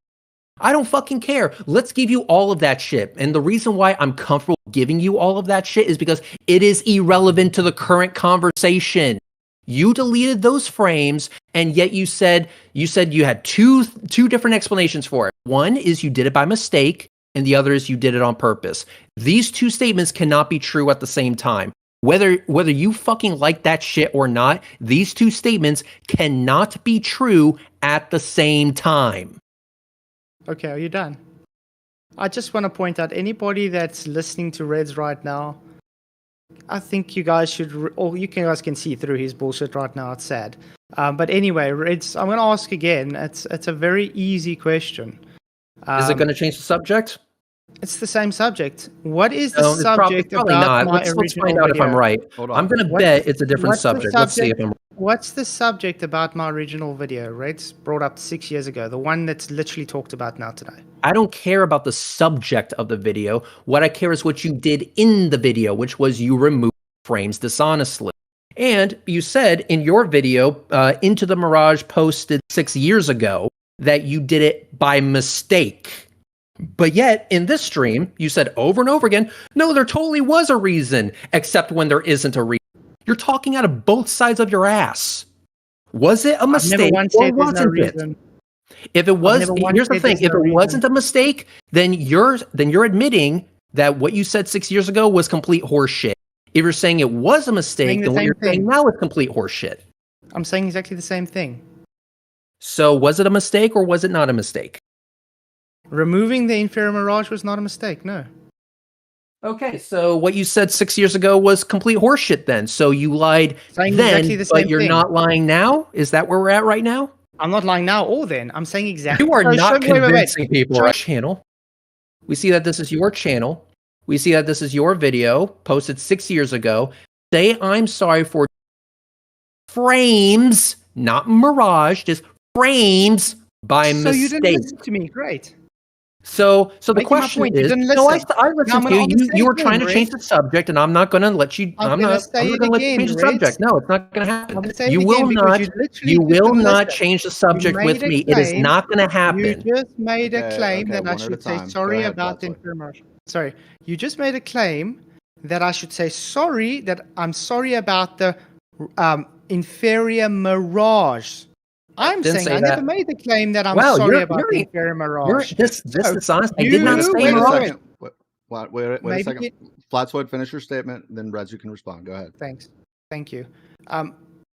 Speaker 1: I don't fucking care. Let's give you all of that shit. And the reason why I'm comfortable giving you all of that shit is because it is irrelevant to the current conversation. You deleted those frames, and yet you said you had two different explanations for it. One is you did it by mistake, and the other is you did it on purpose. These two statements cannot be true at the same time. Whether you fucking like that shit or not, these two statements cannot be true at the same time.
Speaker 2: Okay, are you done? I just want to point out, anybody that's listening to Reds right now, I think you guys should, or you guys can see through his bullshit right now. It's sad. But anyway, Reds, I'm going to ask again. It's a very easy question.
Speaker 1: Is it going to change the subject?
Speaker 2: It's the same subject. What is the
Speaker 1: No, it's
Speaker 2: subject
Speaker 1: probably
Speaker 2: about
Speaker 1: not.
Speaker 2: my
Speaker 1: Let's
Speaker 2: original
Speaker 1: find out
Speaker 2: video?
Speaker 1: if I'm right.
Speaker 3: Hold on.
Speaker 1: I'm going to bet it's a different subject. Let's see if I'm right.
Speaker 2: What's the subject about my original video? Reds brought up 6 years ago, the one that's literally talked about now today.
Speaker 1: I don't care about the subject of the video. What I care is what you did in the video, which was you removed frames dishonestly. And you said in your video, Into the Mirage posted 6 years ago, that you did it by mistake. But yet, in this stream, you said over and over again, no, there totally was a reason, except when there isn't a reason. You're talking out of both sides of your ass. Was it a mistake or wasn't it? If it was, here's the thing: if it wasn't a mistake, then you're admitting that what you said 6 years ago was complete horseshit. If you're saying it was a mistake, then what you're saying now is complete horseshit.
Speaker 2: I'm saying exactly the same thing.
Speaker 1: So was it a mistake or was it not a mistake?
Speaker 2: Removing the inferior mirage was not a mistake, no.
Speaker 1: Okay, so what you said 6 years ago was complete horseshit then. So you lied
Speaker 2: saying
Speaker 1: then,
Speaker 2: exactly the
Speaker 1: but
Speaker 2: same
Speaker 1: you're
Speaker 2: thing.
Speaker 1: not lying now? Is that where we're at right now?
Speaker 2: I'm not lying now or then. I'm saying exactly.
Speaker 1: You are not
Speaker 2: wait.
Speaker 1: convincing people on our channel. We see that this is your channel. We see that this is your video posted 6 years ago. Say I'm sorry for frames, not mirage, just frames by mistake.
Speaker 2: So you didn't listen to me. Great.
Speaker 1: So the question is, no, I listened to you. You were trying to change the subject, and I'm not going to let you. I'm not going to let you change the subject. No, it's not going to happen. You will not. You will not change the subject with me. It is not going to happen.
Speaker 2: You just made a claim that I should say sorry about the inferior mirage. Sorry, you just made a claim that I should say sorry. That I'm sorry about the inferior mirage. I'm saying I never made the claim that I'm sorry about the inferior mirage.
Speaker 1: This is honest. I did not say mirage.
Speaker 3: Wait a second. Fkatzoid, finish your statement, then Reds, you can respond. Go ahead.
Speaker 2: Thanks. Thank you.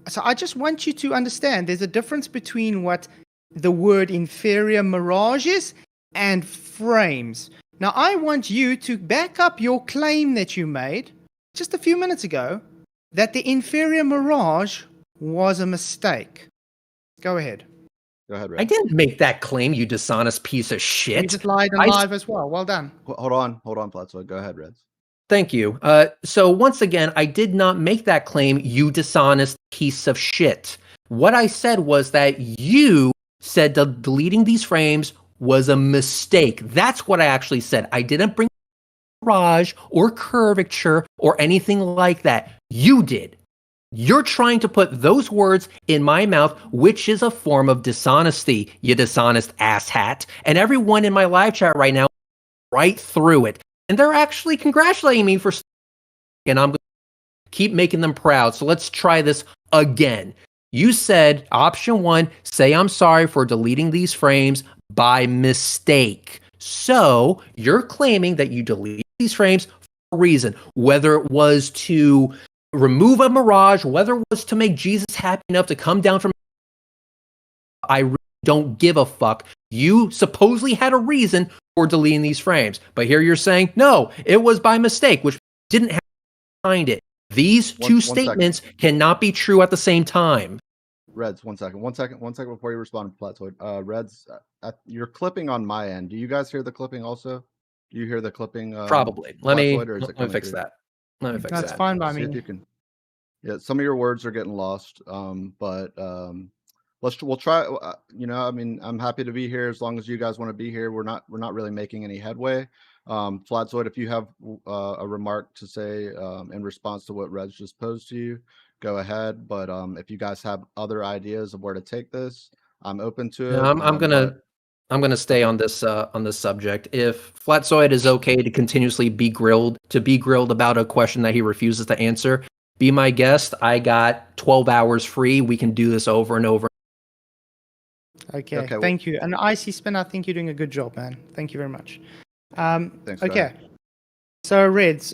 Speaker 2: So I just want you to understand there's a difference between what the word inferior mirage is and frames. Now, I want you to back up your claim that you made just a few minutes ago that the inferior mirage was a mistake. Go ahead.
Speaker 3: Go ahead, Red.
Speaker 1: I didn't make that claim, you dishonest piece of shit.
Speaker 2: You just lied on live as well. Well done.
Speaker 3: Hold on, Fkatzoid. Go ahead, Reds.
Speaker 1: Thank you. So once again, I did not make that claim, you dishonest piece of shit. What I said was that you said that deleting these frames was a mistake. That's what I actually said. I didn't bring mirage or curvature or anything like that. You did. You're trying to put those words in my mouth, which is a form of dishonesty, you dishonest asshat. And everyone in my live chat right now, right through it. And they're actually congratulating me for, and I'm going to keep making them proud. So let's try this again. You said, option 1, say I'm sorry for deleting these frames by mistake. So you're claiming that you deleted these frames for a reason, whether it was to remove a mirage, whether it was to make Jesus happy enough to come down from, I really don't give a fuck. You supposedly had a reason for deleting these frames, but here you're saying, no, it was by mistake, which didn't have behind it. These two statements cannot be true at the same time.
Speaker 3: Reds, one second before you respond to Fkatzoid. Reds, you're clipping on my end. Do you guys hear the clipping also? Do you hear the clipping?
Speaker 1: Probably. Let me
Speaker 3: fix
Speaker 1: that. Let me fix that.
Speaker 2: That's fine by
Speaker 3: See if
Speaker 2: me.
Speaker 3: you can. Yeah, some of your words are getting lost. But we'll try. I mean, I'm happy to be here as long as you guys want to be here. We're not really making any headway. Fkatzoid, if you have a remark to say in response to what Reds just posed to you, go ahead. But if you guys have other ideas of where to take this, I'm open to it.
Speaker 1: No, I'm gonna stay on this subject. If Fkatzoid is okay to continuously be grilled about a question that he refuses to answer, be my guest. I got 12 hours free. We can do this over and over.
Speaker 2: Okay, thank you. And Icy Spin, I think you're doing a good job, man. Thank you very much.
Speaker 3: Thanks,
Speaker 2: okay. So Reds,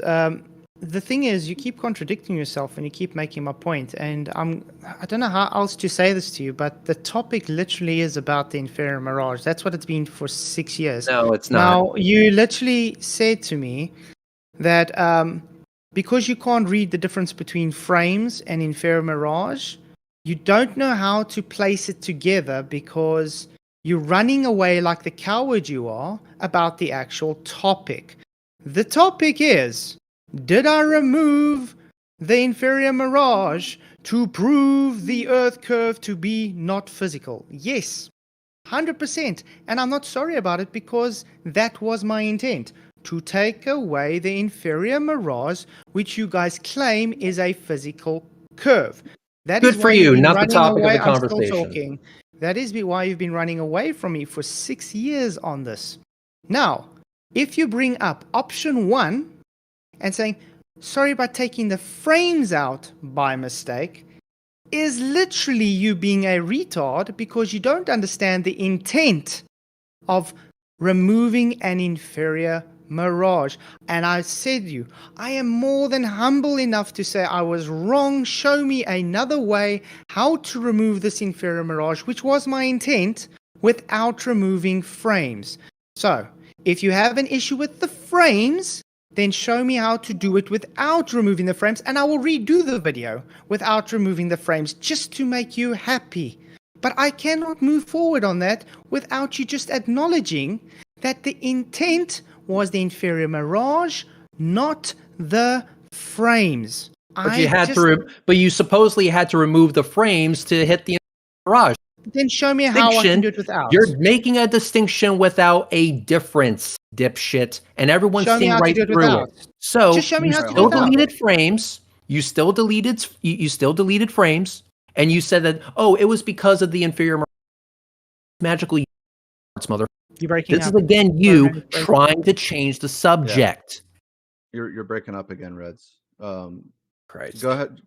Speaker 2: the thing is, you keep contradicting yourself and you keep making my point, and I don't know how else to say this to you, but the topic literally is about the inferior mirage. That's what it's been for 6 years.
Speaker 1: No, it's not.
Speaker 2: Now, you literally said to me that because you can't read the difference between frames and inferior mirage, you don't know how to place it together because you're running away like the coward you are about the actual topic. The topic is, did I remove the inferior mirage to prove the Earth curve to be not physical? Yes, 100%. And I'm not sorry about it because that was my intent, to take away the inferior mirage, which you guys claim is a physical curve. That
Speaker 1: Good
Speaker 2: is
Speaker 1: for
Speaker 2: why
Speaker 1: you,
Speaker 2: you've been
Speaker 1: not the
Speaker 2: running
Speaker 1: topic
Speaker 2: away.
Speaker 1: of the
Speaker 2: I'm still
Speaker 1: conversation.
Speaker 2: talking. That is why you've been running away from me for 6 years on this. Now, if you bring up option 1 and saying, sorry about taking the frames out by mistake, is literally you being a retard because you don't understand the intent of removing an inferior mirage. And I said to you, I am more than humble enough to say I was wrong. Show me another way how to remove this inferior mirage, which was my intent, without removing frames. So, if you have an issue with the frames, then show me how to do it without removing the frames, and I will redo the video without removing the frames just to make you happy. But I cannot move forward on that without you just acknowledging that the intent was the inferior mirage, not the frames.
Speaker 1: But you supposedly had to remove the frames to hit the mirage.
Speaker 2: Then show me how I can do it without.
Speaker 1: You're making a distinction without a difference, dipshit, and everyone's seeing right through it. So
Speaker 2: just show me
Speaker 1: you
Speaker 2: how to
Speaker 1: still
Speaker 2: do it
Speaker 1: deleted frames. You still deleted frames, and you said that it was because of the inferior magical mother.
Speaker 2: You're breaking
Speaker 1: this
Speaker 2: up.
Speaker 1: Is again you trying to change the subject.
Speaker 3: Yeah. You're breaking up again, Reds.
Speaker 1: Christ.
Speaker 3: Go ahead.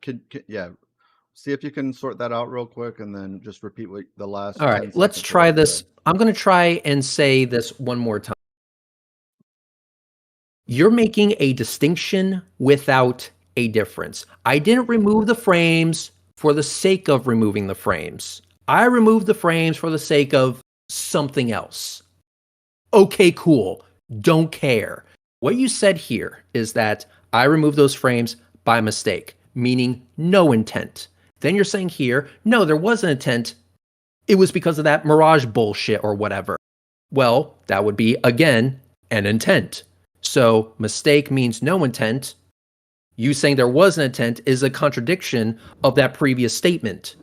Speaker 3: See if you can sort that out real quick, and then just repeat what the last.
Speaker 1: All right, let's try this. I'm going to try and say this one more time. You're making a distinction without a difference. I didn't remove the frames for the sake of removing the frames. I removed the frames for the sake of something else. Okay, cool. Don't care. What you said here is that I removed those frames by mistake, meaning no intent. Then you're saying here, no, there was an intent. It was because of that mirage bullshit or whatever. Well, that would be, again, an intent. So mistake means no intent. You saying there was an intent is a contradiction of that previous statement.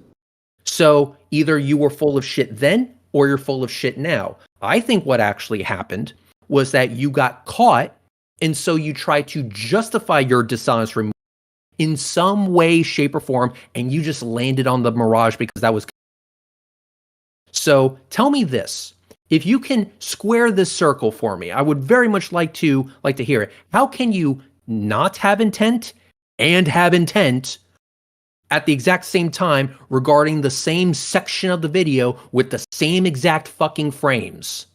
Speaker 1: So either you were full of shit then or you're full of shit now. I think what actually happened was that you got caught, and so you tried to justify your dishonest removal in some way, shape, or form, and you just landed on the mirage because that was. So tell me this. If you can square this circle for me, I would very much like to hear it. How can you not have intent and have intent at the exact same time regarding the same section of the video with the same exact fucking frames?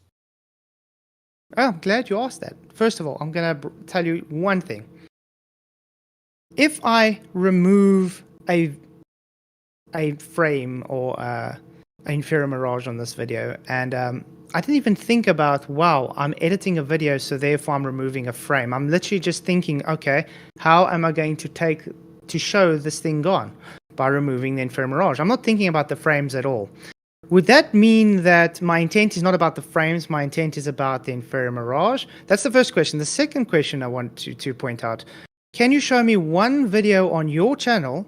Speaker 2: Oh, I'm glad you asked that. First of all, I'm going to tell you one thing. if I remove a frame or an inferior mirage on this video, and I didn't even think about, wow, I'm editing a video, so therefore I'm removing a frame. I'm literally just thinking, okay, how am I going to show this thing gone? By removing the inferior mirage. I'm not thinking about the frames at all. Would that mean that my intent is not about the frames, my intent is about the inferior mirage? That's the first question. The second question I want to point out, can you show me one video on your channel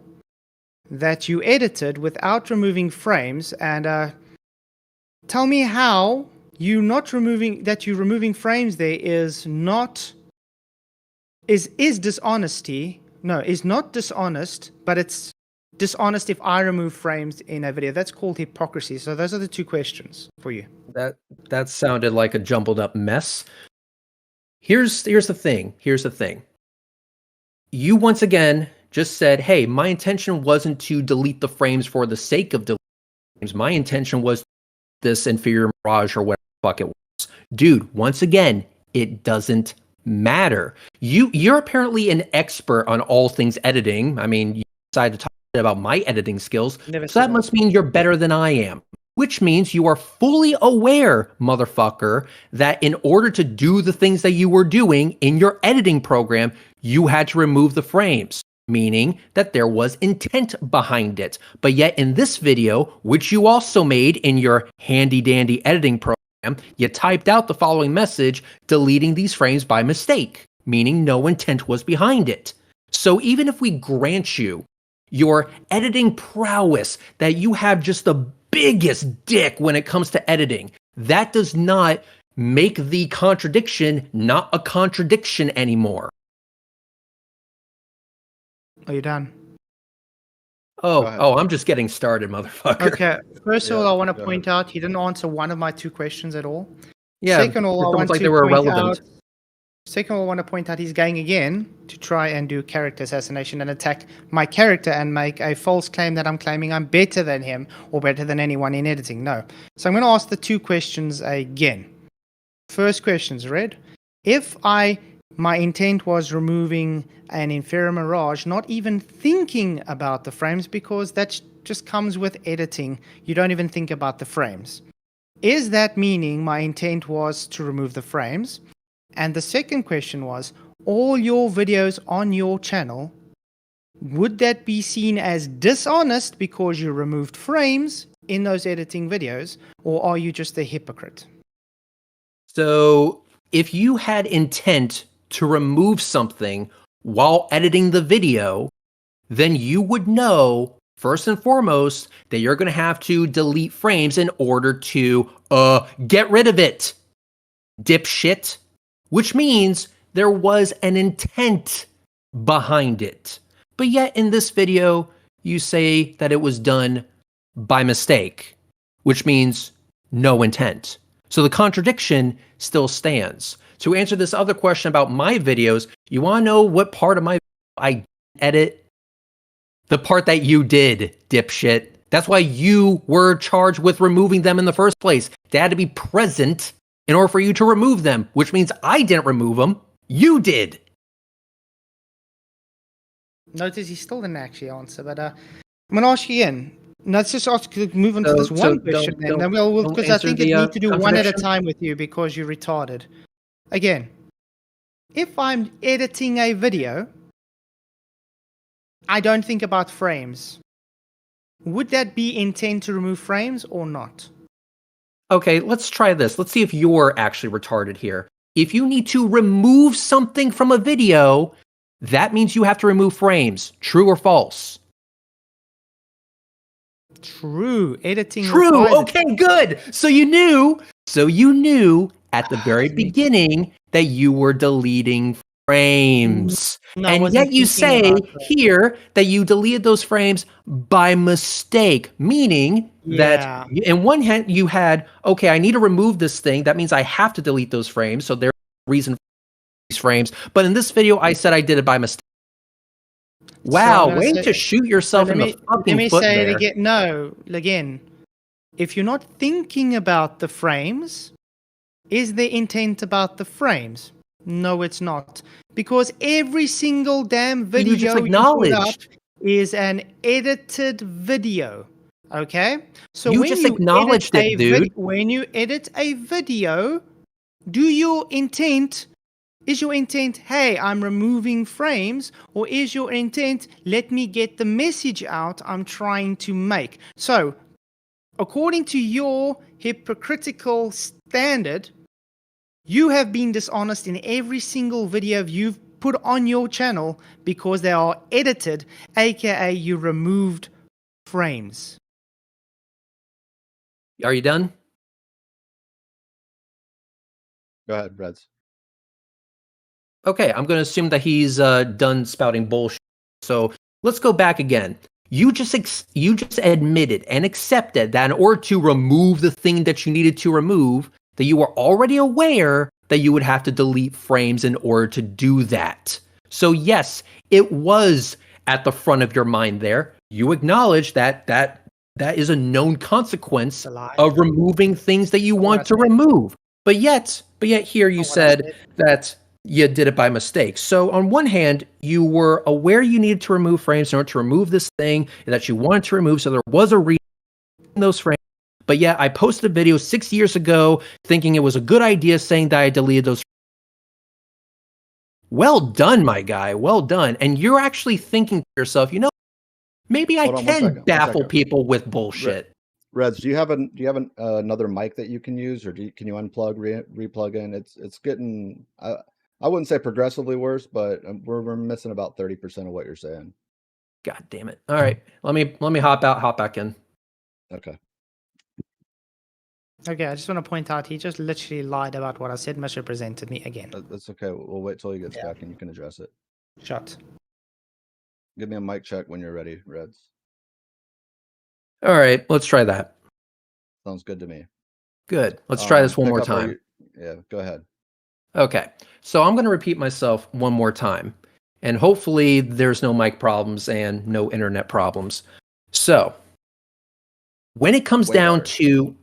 Speaker 2: that you edited without removing frames, and tell me how you're removing frames there is not dishonesty. No, is not dishonest, but it's dishonest if I remove frames in a video. That's called hypocrisy. So those are the two questions for you.
Speaker 1: That sounded like a jumbled up mess. Here's the thing. You once again just said, hey, my intention wasn't to delete the frames for the sake of deleting frames. My intention was this inferior mirage or whatever the fuck it was. Dude, once again, it doesn't matter. You're apparently an expert on all things editing. I mean, you decided to talk about my editing skills. So that must mean you're better than I am. Which means you are fully aware, motherfucker, that in order to do the things that you were doing in your editing program, you had to remove the frames, meaning that there was intent behind it. But yet in this video, which you also made in your handy-dandy editing program, you typed out the following message, deleting these frames by mistake, meaning no intent was behind it. So even if we grant you your editing prowess, that you have just the biggest dick when it comes to editing, that does not make the contradiction not a contradiction anymore.
Speaker 2: Are you done?
Speaker 1: Oh, I'm just getting started, motherfucker.
Speaker 2: Okay, first of all, I want to point out he didn't answer one of my two questions at all.
Speaker 1: Yeah,
Speaker 2: Second of all, I want
Speaker 1: like
Speaker 2: to
Speaker 1: they were
Speaker 2: point
Speaker 1: irrelevant.
Speaker 2: out. Second of all, I want to point out he's going again to try and do character assassination and attack my character and make a false claim that I'm claiming I'm better than him or better than anyone in editing. No. So I'm going to ask the two questions again. First question's Red. If my intent was removing an inferior mirage, not even thinking about the frames, because that just comes with editing. You don't even think about the frames. Is that meaning my intent was to remove the frames? And the second question was, all your videos on your channel, would that be seen as dishonest because you removed frames in those editing videos, or are you just a hypocrite?
Speaker 1: So if you had intent to remove something while editing the video, then you would know, first and foremost, that you're going to have to delete frames in order to get rid of it, dipshit. Which means there was an intent behind it. But yet in this video, you say that it was done by mistake, which means no intent. So the contradiction still stands. To answer this other question about my videos, you want to know what part of my I edit? The part that you did, dipshit. That's why you were charged with removing them in the first place. They had to be present in order for you to remove them, which means I didn't remove them. You did.
Speaker 2: Notice he still didn't actually answer, but I'm going to ask you again. Let's just move on to this one question, and then we'll because I think you need to do one at a time with you because you're retarded. Again, if I'm editing a video, I don't think about frames. Would that be intent to remove frames or not?
Speaker 1: Okay, let's try this. Let's see if you're actually retarded here. If you need to remove something from a video, that means you have to remove frames. True or false?
Speaker 2: True. Editing.
Speaker 1: True. Okay, good. So you knew at the very beginning that you were deleting frames.
Speaker 2: No,
Speaker 1: and yet you say here that you deleted those frames by mistake, meaning that in one hand you had, okay, I need to remove this thing. That means I have to delete those frames. So there's a reason for these frames. But in this video, I said I did it by mistake. Wow, so way to shoot yourself in the fucking foot there. Let me say
Speaker 2: it again. No, again, if you're not thinking about the frames, is the intent about the frames? No, it's not. Because every single damn video
Speaker 1: You just
Speaker 2: put up
Speaker 1: acknowledged.
Speaker 2: is an edited video. Okay? So
Speaker 1: You
Speaker 2: when
Speaker 1: just
Speaker 2: you
Speaker 1: acknowledged it, dude.
Speaker 2: when you edit a video, is your intent, hey, I'm removing frames, or is your intent, let me get the message out I'm trying to make? So, according to your hypocritical standard, you have been dishonest in every single video you've put on your channel because they are edited, aka you removed frames.
Speaker 1: Are you done?
Speaker 3: Go ahead, Reds.
Speaker 1: Okay, I'm going to assume that he's done spouting bullshit. So let's go back again. You just admitted and accepted that in order to remove the thing that you needed to remove, that you were already aware that you would have to delete frames in order to do that. So yes, it was at the front of your mind there. You acknowledge that is a known consequence of removing things that you want to remove. But yet here you said that you did it by mistake. So on one hand, you were aware you needed to remove frames in order to remove this thing that you wanted to remove. So there was a reason for those frames. But yeah, I posted a video 6 years ago thinking it was a good idea, saying that I deleted those. Well done, my guy. Well done. And you're actually thinking to yourself, maybe I can baffle people with bullshit.
Speaker 3: Reds, do you have another mic that you can use, or can you unplug, replug in? It's getting I wouldn't say progressively worse, but we're missing about 30% of what you're saying.
Speaker 1: God damn it! All right, let me hop out, hop back in.
Speaker 3: Okay.
Speaker 2: Okay, I just want to point out he just literally lied about what I said, misrepresented me again.
Speaker 3: That's okay. We'll wait till he gets back and you can address it.
Speaker 2: Shut.
Speaker 3: Give me a mic check when you're ready, Reds.
Speaker 1: All right, let's try that.
Speaker 3: Sounds good to me.
Speaker 1: Good. Let's try this one more time.
Speaker 3: Yeah, go ahead.
Speaker 1: Okay, so I'm going to repeat myself one more time, and hopefully there's no mic problems and no internet problems. So, when it comes down to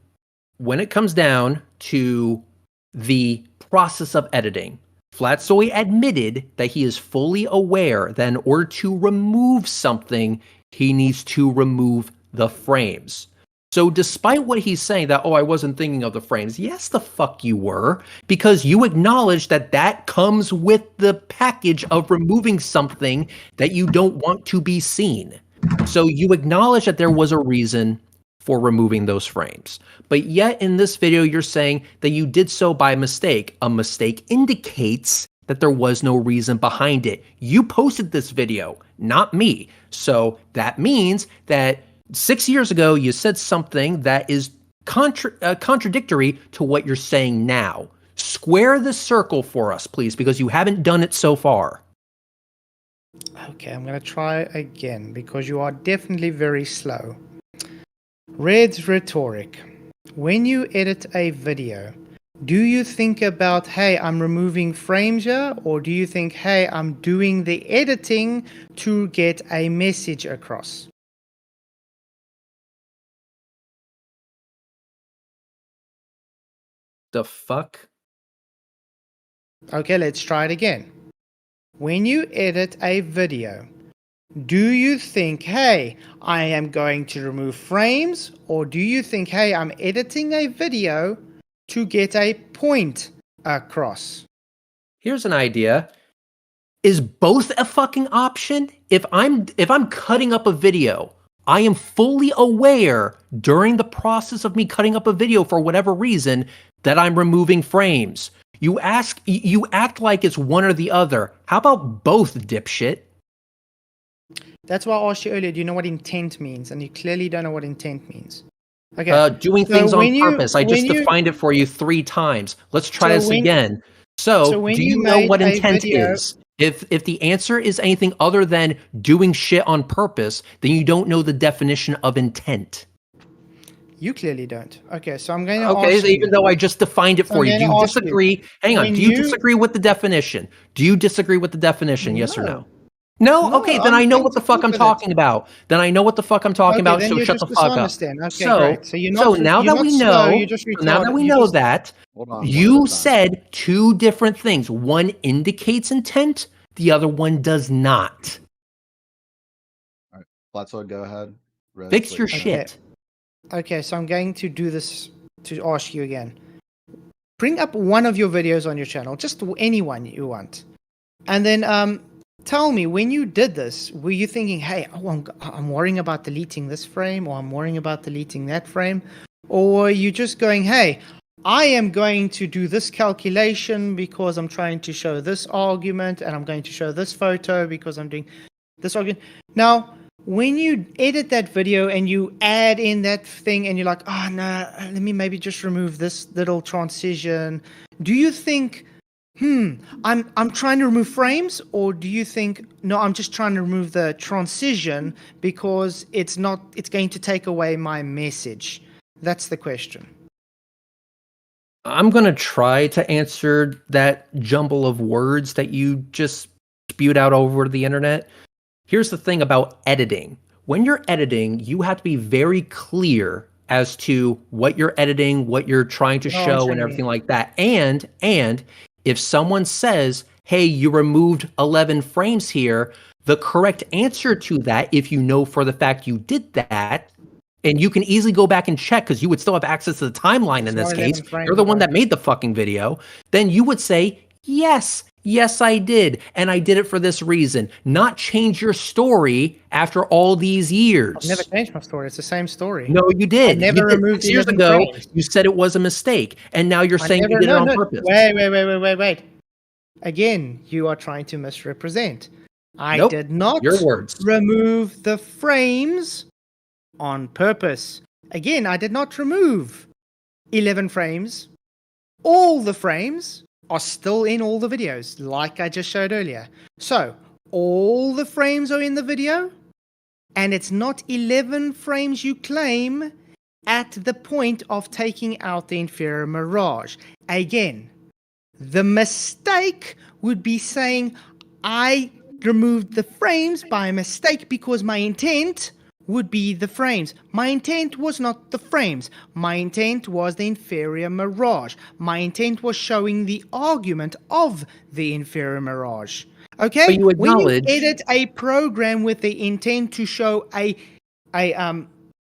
Speaker 1: the process of editing, Fkatzoid admitted that he is fully aware that in order to remove something, he needs to remove the frames. So despite what he's saying that, I wasn't thinking of the frames, yes, the fuck you were, because you acknowledge that comes with the package of removing something that you don't want to be seen. So you acknowledge that there was a reason for removing those frames. But yet in this video, you're saying that you did so by mistake. A mistake indicates that there was no reason behind it. You posted this video, not me. So that means that 6 years ago, you said something that is contradictory to what you're saying now. Square the circle for us, please, because you haven't done it so far.
Speaker 2: Okay, I'm going to try again, because you are definitely very slow. Rhetoric. When you edit a video, do you think about, hey, I'm removing frames here, or do you think, hey, I'm doing the editing to get a message across?
Speaker 1: The fuck?
Speaker 2: Okay, let's try it again. When you edit a video, do you think, hey, I am going to remove frames, or do you think, hey, I'm editing a video to get a point across?
Speaker 1: Here's an idea. Is both a fucking option? If I'm cutting up a video, I am fully aware during the process of me cutting up a video for whatever reason that I'm removing frames. You act like it's one or the other. How about both, dipshit?
Speaker 2: That's why I asked you earlier, do you know what intent means? And you clearly don't know what intent means. Okay.
Speaker 1: Doing things on purpose. I just defined it for you 3 times. Let's try this again. So do you know what intent is? If the answer is anything other than doing shit on purpose, then you don't know the definition of intent.
Speaker 2: You clearly don't. Okay, so I'm going to ask you.
Speaker 1: Okay, even though I just defined it for you, do you disagree? Hang on, do you disagree with the definition? Do you disagree with the definition, yes or no? No?
Speaker 2: No,
Speaker 1: Okay, then
Speaker 2: I'm
Speaker 1: I know
Speaker 2: going
Speaker 1: what the
Speaker 2: to
Speaker 1: fuck
Speaker 2: keep
Speaker 1: I'm
Speaker 2: with it.
Speaker 1: talking about. Then I know what the fuck I'm talking
Speaker 2: Okay,
Speaker 1: about,
Speaker 2: then
Speaker 1: so
Speaker 2: you're
Speaker 1: shut
Speaker 2: just
Speaker 1: the fuck up.
Speaker 2: dishonest then. Okay,
Speaker 1: So,
Speaker 2: great. So
Speaker 1: now
Speaker 2: you're
Speaker 1: that
Speaker 2: not
Speaker 1: we
Speaker 2: slow, you're
Speaker 1: know,
Speaker 2: just
Speaker 1: so now that
Speaker 2: retarded.
Speaker 1: we
Speaker 2: You
Speaker 1: know
Speaker 2: just
Speaker 1: that,
Speaker 3: Hold on, one at a
Speaker 1: you
Speaker 3: time.
Speaker 1: said two different things. One indicates intent, the other one does not.
Speaker 3: All right, Flatsoid, go ahead. Reds,
Speaker 1: Fix
Speaker 3: what
Speaker 1: your
Speaker 3: you're saying.
Speaker 1: shit.
Speaker 2: Okay, so I'm going to do this to ask you again. Bring up one of your videos on your channel, just any one you want. And then tell me, when you did this, were you thinking, hey, I'm worrying about deleting this frame, or I'm worrying about deleting that frame? Or were you just going, hey, I am going to do this calculation because I'm trying to show this argument, and I'm going to show this photo because I'm doing this argument. Now, when you edit that video and you add in that thing and you're like, oh no, let me maybe just remove this little transition, do you think, I'm trying to remove frames, or do you think, no, I'm just trying to remove the transition because it's going to take away my message? That's the question.
Speaker 1: I'm going to try to answer that jumble of words that you just spewed out over the internet. Here's the thing about editing. When you're editing, you have to be very clear as to what you're editing, what you're trying to
Speaker 2: No
Speaker 1: show, and
Speaker 2: answering
Speaker 1: everything
Speaker 2: me.
Speaker 1: like that. And if someone says, hey, you removed 11 frames here, the correct answer to that, if you know for the fact you did that, and you can easily go back and check because you would still have access to the timeline
Speaker 2: It's
Speaker 1: in
Speaker 2: not
Speaker 1: this
Speaker 2: 11
Speaker 1: case.
Speaker 2: frames,
Speaker 1: You're the one
Speaker 2: bro.
Speaker 1: that made the fucking video. Then you would say, yes, I did. And I did it for this reason. Not change your story after all these
Speaker 2: I've never
Speaker 1: years.
Speaker 2: changed my story. It's the same story.
Speaker 1: No, you
Speaker 2: I
Speaker 1: did. You
Speaker 2: never
Speaker 1: did
Speaker 2: removed
Speaker 1: 6 years
Speaker 2: 11
Speaker 1: ago.
Speaker 2: frames.
Speaker 1: You said it was a mistake. And now you're saying you did it on purpose.
Speaker 2: Wait. Again, you are trying to misrepresent. I
Speaker 1: Nope.
Speaker 2: did not
Speaker 1: Your words.
Speaker 2: remove the frames on purpose. Again, I did not remove 11 frames. All the frames are still in all the videos, like I just showed earlier. So, all the frames are in the video, and it's not 11 frames you claim at the point of taking out the inferior mirage. Again, the mistake would be saying, I removed the frames by mistake because my intent would be the frames. My intent was not the frames. My intent was the inferior mirage. My intent was showing the argument of the inferior mirage. Okay?
Speaker 1: But you
Speaker 2: When you
Speaker 1: acknowledge.
Speaker 2: edit a program with the intent to show a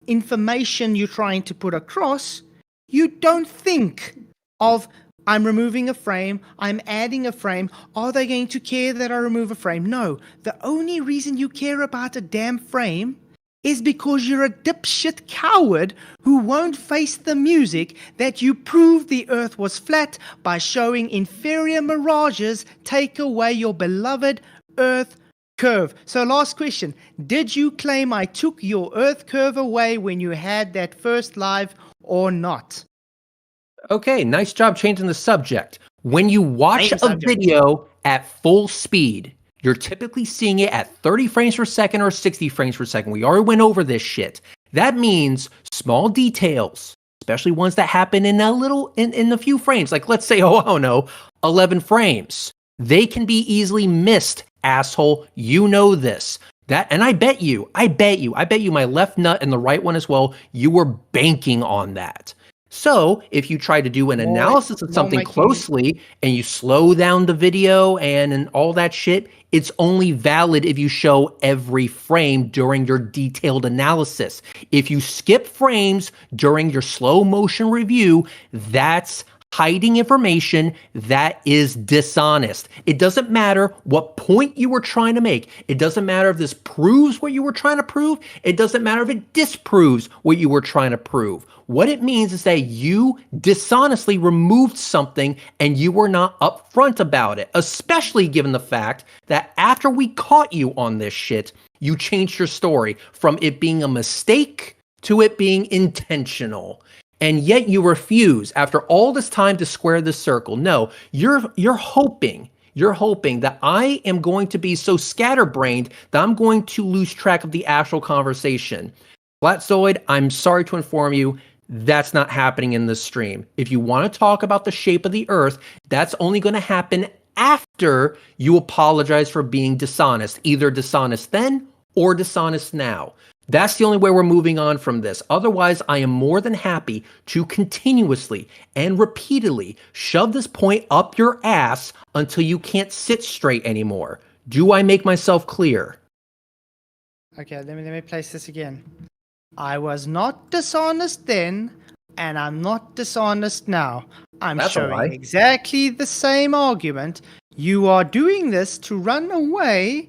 Speaker 2: information you're trying to put across, you don't think of, I'm removing a frame, I'm adding a frame, are they going to care that I remove a frame? No. The only reason you care about a damn frame is because you're a dipshit coward who won't face the music that you proved the earth was flat by showing inferior mirages take away your beloved earth curve. So last question, did you claim I took your earth curve away when you had that first live or not?
Speaker 1: Okay, nice job changing the subject. When you watch
Speaker 2: Same
Speaker 1: a
Speaker 2: subject.
Speaker 1: video at full speed, you're typically seeing it at 30 frames per second or 60 frames per second. We already went over this shit. That means small details, especially ones that happen in a few frames. Like let's say, oh no, 11 frames. They can be easily missed, asshole. You know this. And I bet you my left nut and the right one as well, you were banking on that. So if you try to do an analysis of something closely and you slow down the video and all that shit, it's only valid if you show every frame during your detailed analysis. If you skip frames during your slow motion review, that's hiding information, that is dishonest. It doesn't matter what point you were trying to make. It doesn't matter if this proves what you were trying to prove. It doesn't matter if it disproves what you were trying to prove. What it means is that you dishonestly removed something and you were not upfront about it, especially given the fact that after we caught you on this shit, you changed your story from it being a mistake to it being intentional. And yet you refuse after all this time to square the circle. No, you're hoping that I am going to be so scatterbrained that I'm going to lose track of the actual conversation. Fkatzoid, I'm sorry to inform you, that's not happening in this stream. If you want to talk about the shape of the earth, that's only going to happen after you apologize for being dishonest, either dishonest then or dishonest now. That's the only way we're moving on from this. Otherwise, I am more than happy to continuously and repeatedly shove this point up your ass until you can't sit straight anymore. Do I make myself clear?
Speaker 2: Okay, let me place this again. I was not dishonest then, and I'm not dishonest now. I'm
Speaker 1: That's a lie.
Speaker 2: showing exactly the same argument. You are doing this to run away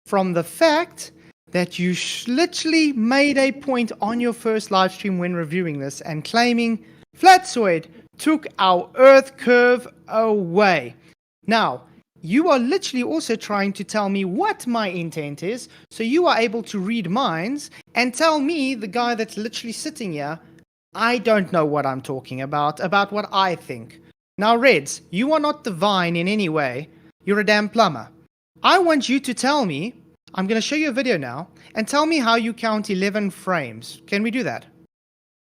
Speaker 2: from the fact that you literally made a point on your first live stream when reviewing this and claiming Fkatzoid took our Earth curve away. Now, you are literally also trying to tell me what my intent is, so you are able to read minds and tell me, the guy that's literally sitting here, I don't know what I'm talking about what I think. Now, Reds, you are not divine in any way. You're a damn plumber. I want you to tell me, I'm going to show you a video now, and tell me how you count 11 frames. Can we do that?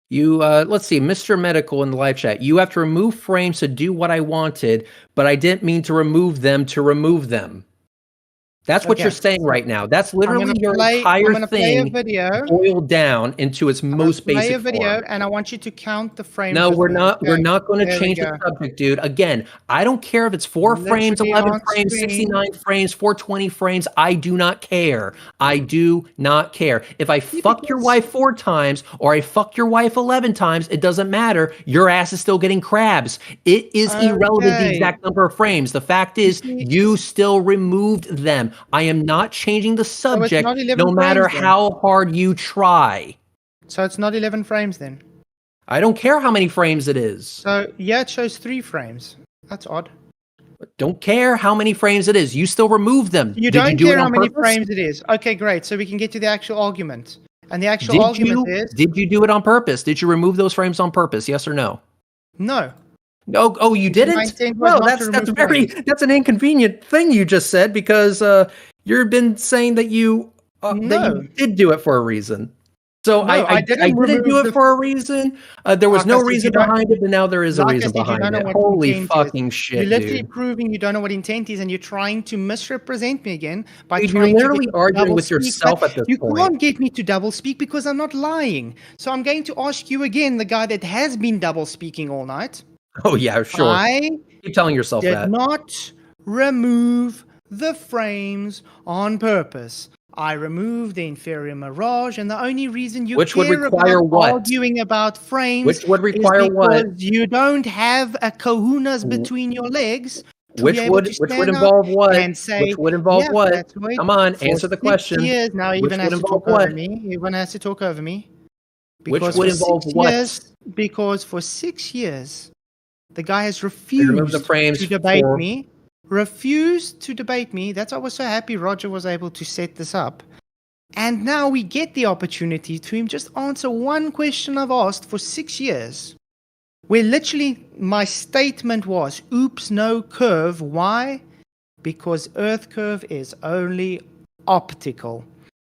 Speaker 1: You, let's see, Mr. Medical in the live chat. You have to remove frames to do what I wanted, but I didn't mean to remove them to remove them. That's what you're saying right now. That's literally your entire thing boiled down into its most basic form.
Speaker 2: Play a video, and I want you to count the frames.
Speaker 1: No, we're not. We're not going to change the subject, dude. Again, I don't care if it's 4 frames, 11 frames, 69 frames, 420 frames. I do not care. I do not care. If I fuck your wife 4 times or I fuck your wife 11 times, it doesn't matter. Your ass is still getting crabs. It is irrelevant the exact number of frames. The fact is, you still removed them. I am not changing the subject, no matter how hard you try.
Speaker 2: So it's not 11 frames then?
Speaker 1: I don't care how many frames it is.
Speaker 2: So, yeah, it shows 3 frames. That's odd.
Speaker 1: Don't care how many frames it is. You still removed them.
Speaker 2: You don't care how many frames it is. Okay, great. So we can get to the actual argument. And the actual argument is...
Speaker 1: Did you do it on purpose? Did you remove those frames on purpose? Yes or no?
Speaker 2: No.
Speaker 1: No, oh, you didn't? Well, that's an inconvenient thing you just said, because you've been saying that you did do it for a reason. So I didn't do it for a reason. There was no reason behind it, but now there is a reason behind it. Holy fucking shit,
Speaker 2: dude. You're literally proving you don't know what intent is, and you're trying to misrepresent me again by
Speaker 1: you're literally arguing with yourself at this point.
Speaker 2: You can't get me to double speak because I'm not lying. So I'm going to ask you again, the guy that has been double speaking all night.
Speaker 1: Oh, yeah, sure.
Speaker 2: I
Speaker 1: keep telling yourself that.
Speaker 2: Did not remove the frames on purpose. I removed the inferior mirage, and the only reason you arguing about frames is because you don't have a kahunas between your legs.
Speaker 1: Which would involve what? And say, which would involve what? Come on, answer the question.
Speaker 2: Now even has to talk over me. Even has to talk over me.
Speaker 1: Which would involve what?
Speaker 2: Because for 6 years, the guy has refused to debate me. Refused to debate me. That's why I was so happy Roger was able to set this up. And now we get the opportunity to him just answer one question I've asked for 6 years. Where literally my statement was, oops, no curve. Why? Because Earth curve is only optical.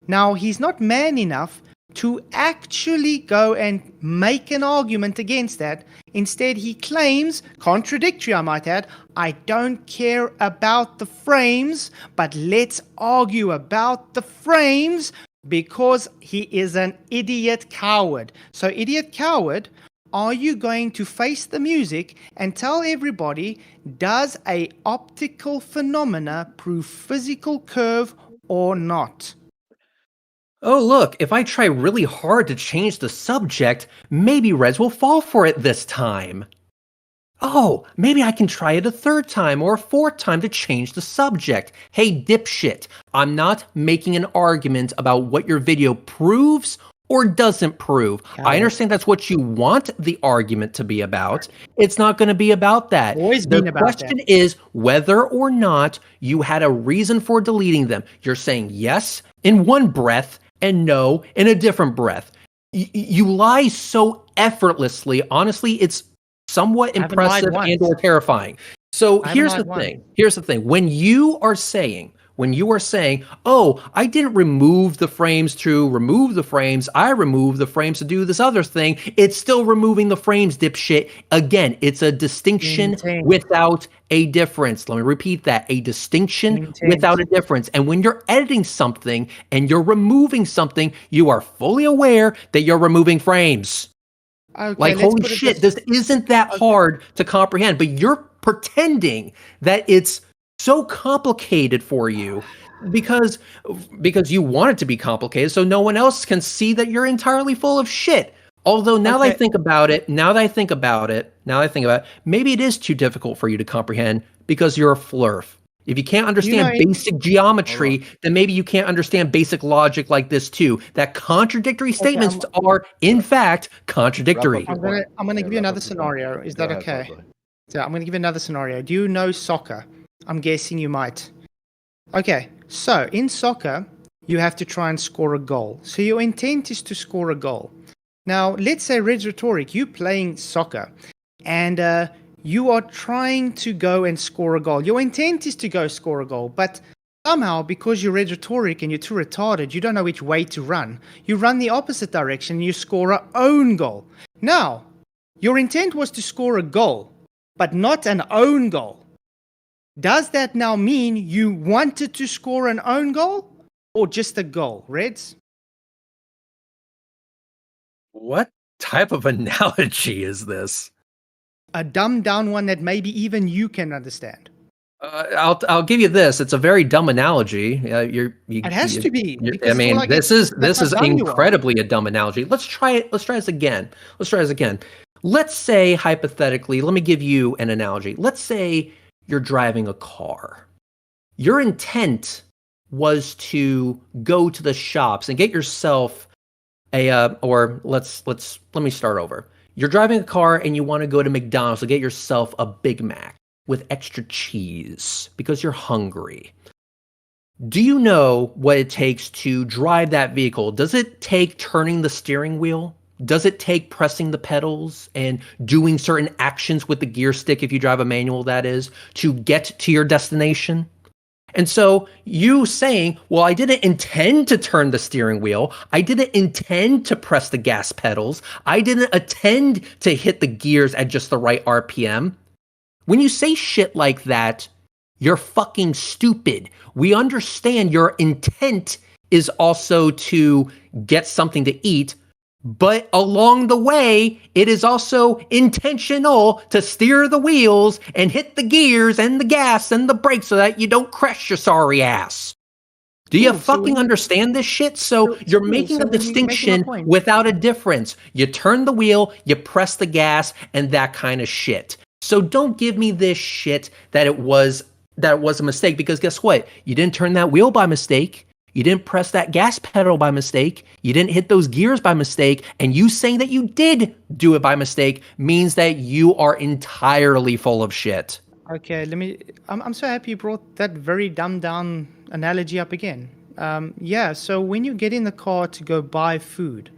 Speaker 2: Now, he's not man enough to actually go and make an argument against that. Instead, he claims, contradictory I might add, I don't care about the frames, but let's argue about the frames because he is an idiot coward. So, idiot coward, are you going to face the music and tell everybody, does a optical phenomena prove physical curve or not?
Speaker 1: Oh, look, if I try really hard to change the subject, maybe Reds will fall for it this time. Oh, maybe I can try it a 3rd time or a 4th time to change the subject. Hey, dipshit, I'm not making an argument about what your video proves or doesn't prove. I understand that's what you want the argument to be about. It's not going to be about that. The question is whether or not you had a reason for deleting them. You're saying yes in one breath and no in a different breath. You lie so effortlessly. Honestly, it's somewhat impressive and or terrifying. So here's the thing. When you are saying when you are saying, oh, I didn't remove the frames to remove the frames, I removed the frames to do this other thing, it's still removing the frames, dipshit. Again, it's a distinction
Speaker 2: Intent.
Speaker 1: without a difference. Let me repeat that. A distinction
Speaker 2: Intent.
Speaker 1: without a difference. And when you're editing something and you're removing something, you are fully aware that you're removing frames.
Speaker 2: Okay,
Speaker 1: Like,
Speaker 2: let's
Speaker 1: holy
Speaker 2: put it
Speaker 1: shit, this isn't that hard to comprehend, but you're pretending that it's so complicated for you because you want it to be complicated so no one else can see that you're entirely full of shit. Although now that I think about it, maybe it is too difficult for you to comprehend because you're a flurf. If you can't understand basic geometry, then maybe you can't understand basic logic like this too. That contradictory statements are, in fact, contradictory.
Speaker 2: I'm gonna give you another scenario. Is that okay? So I'm gonna give you another scenario. Do you know soccer? I'm guessing you might. Okay, so in soccer, you have to try and score a goal. So your intent is to score a goal. Now, let's say Rhetoric, you playing soccer, and you are trying to go and score a goal. Your intent is to go score a goal, but somehow, because you're Rhetoric and you're too retarded, you don't know which way to run. You run the opposite direction and you score an own goal. Now, your intent was to score a goal, but not an own goal. Does that now mean you wanted to score an own goal or just a goal, Reds?
Speaker 1: What type of analogy is this?
Speaker 2: A dumbed down one that maybe even you can understand.
Speaker 1: I'll give you this. It's a very dumb analogy.
Speaker 2: It has to be.
Speaker 1: I mean, like this is incredibly a dumb analogy. Let's try it. Let's try this again. Let's say hypothetically. Let me give you an analogy. Let's say you're driving a car. Your intent was to go to the shops and get yourself let me start over. You're driving a car and you want to go to McDonald's to get yourself a Big Mac with extra cheese because you're hungry. Do you know what it takes to drive that vehicle? Does it take turning the steering wheel? Does it take pressing the pedals and doing certain actions with the gear stick, if you drive a manual, that is, to get to your destination? And so you saying, well, I didn't intend to turn the steering wheel. I didn't intend to press the gas pedals. I didn't intend to hit the gears at just the right RPM. When you say shit like that, you're fucking stupid. We understand your intent is also to get something to eat, but along the way, it is also intentional to steer the wheels and hit the gears and the gas and the brakes so that you don't crash your sorry ass. Do you fucking understand this shit? So you're making a distinction without a difference. You turn the wheel, you press the gas, and that kind of shit. So don't give me this shit that it was a mistake, because guess what? You didn't turn that wheel by mistake. You didn't press that gas pedal by mistake. You didn't hit those gears by mistake. And you saying that you did do it by mistake means that you are entirely full of shit.
Speaker 2: Okay, I'm so happy you brought that very dumbed down analogy up again. So when you get in the car to go buy food,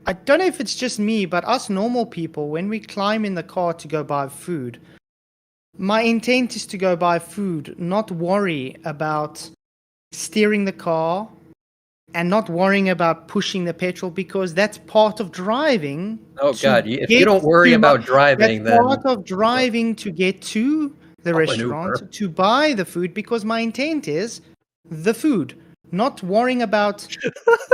Speaker 2: I don't know if it's just me, but us normal people, when we climb in the car to go buy food, my intent is to go buy food, not worry about steering the car and not worrying about pushing the petrol, because that's part of driving.
Speaker 1: Oh God, if you don't worry about driving,
Speaker 2: that's part of driving to get to the restaurant to buy the food, because my intent is the food, not worrying about,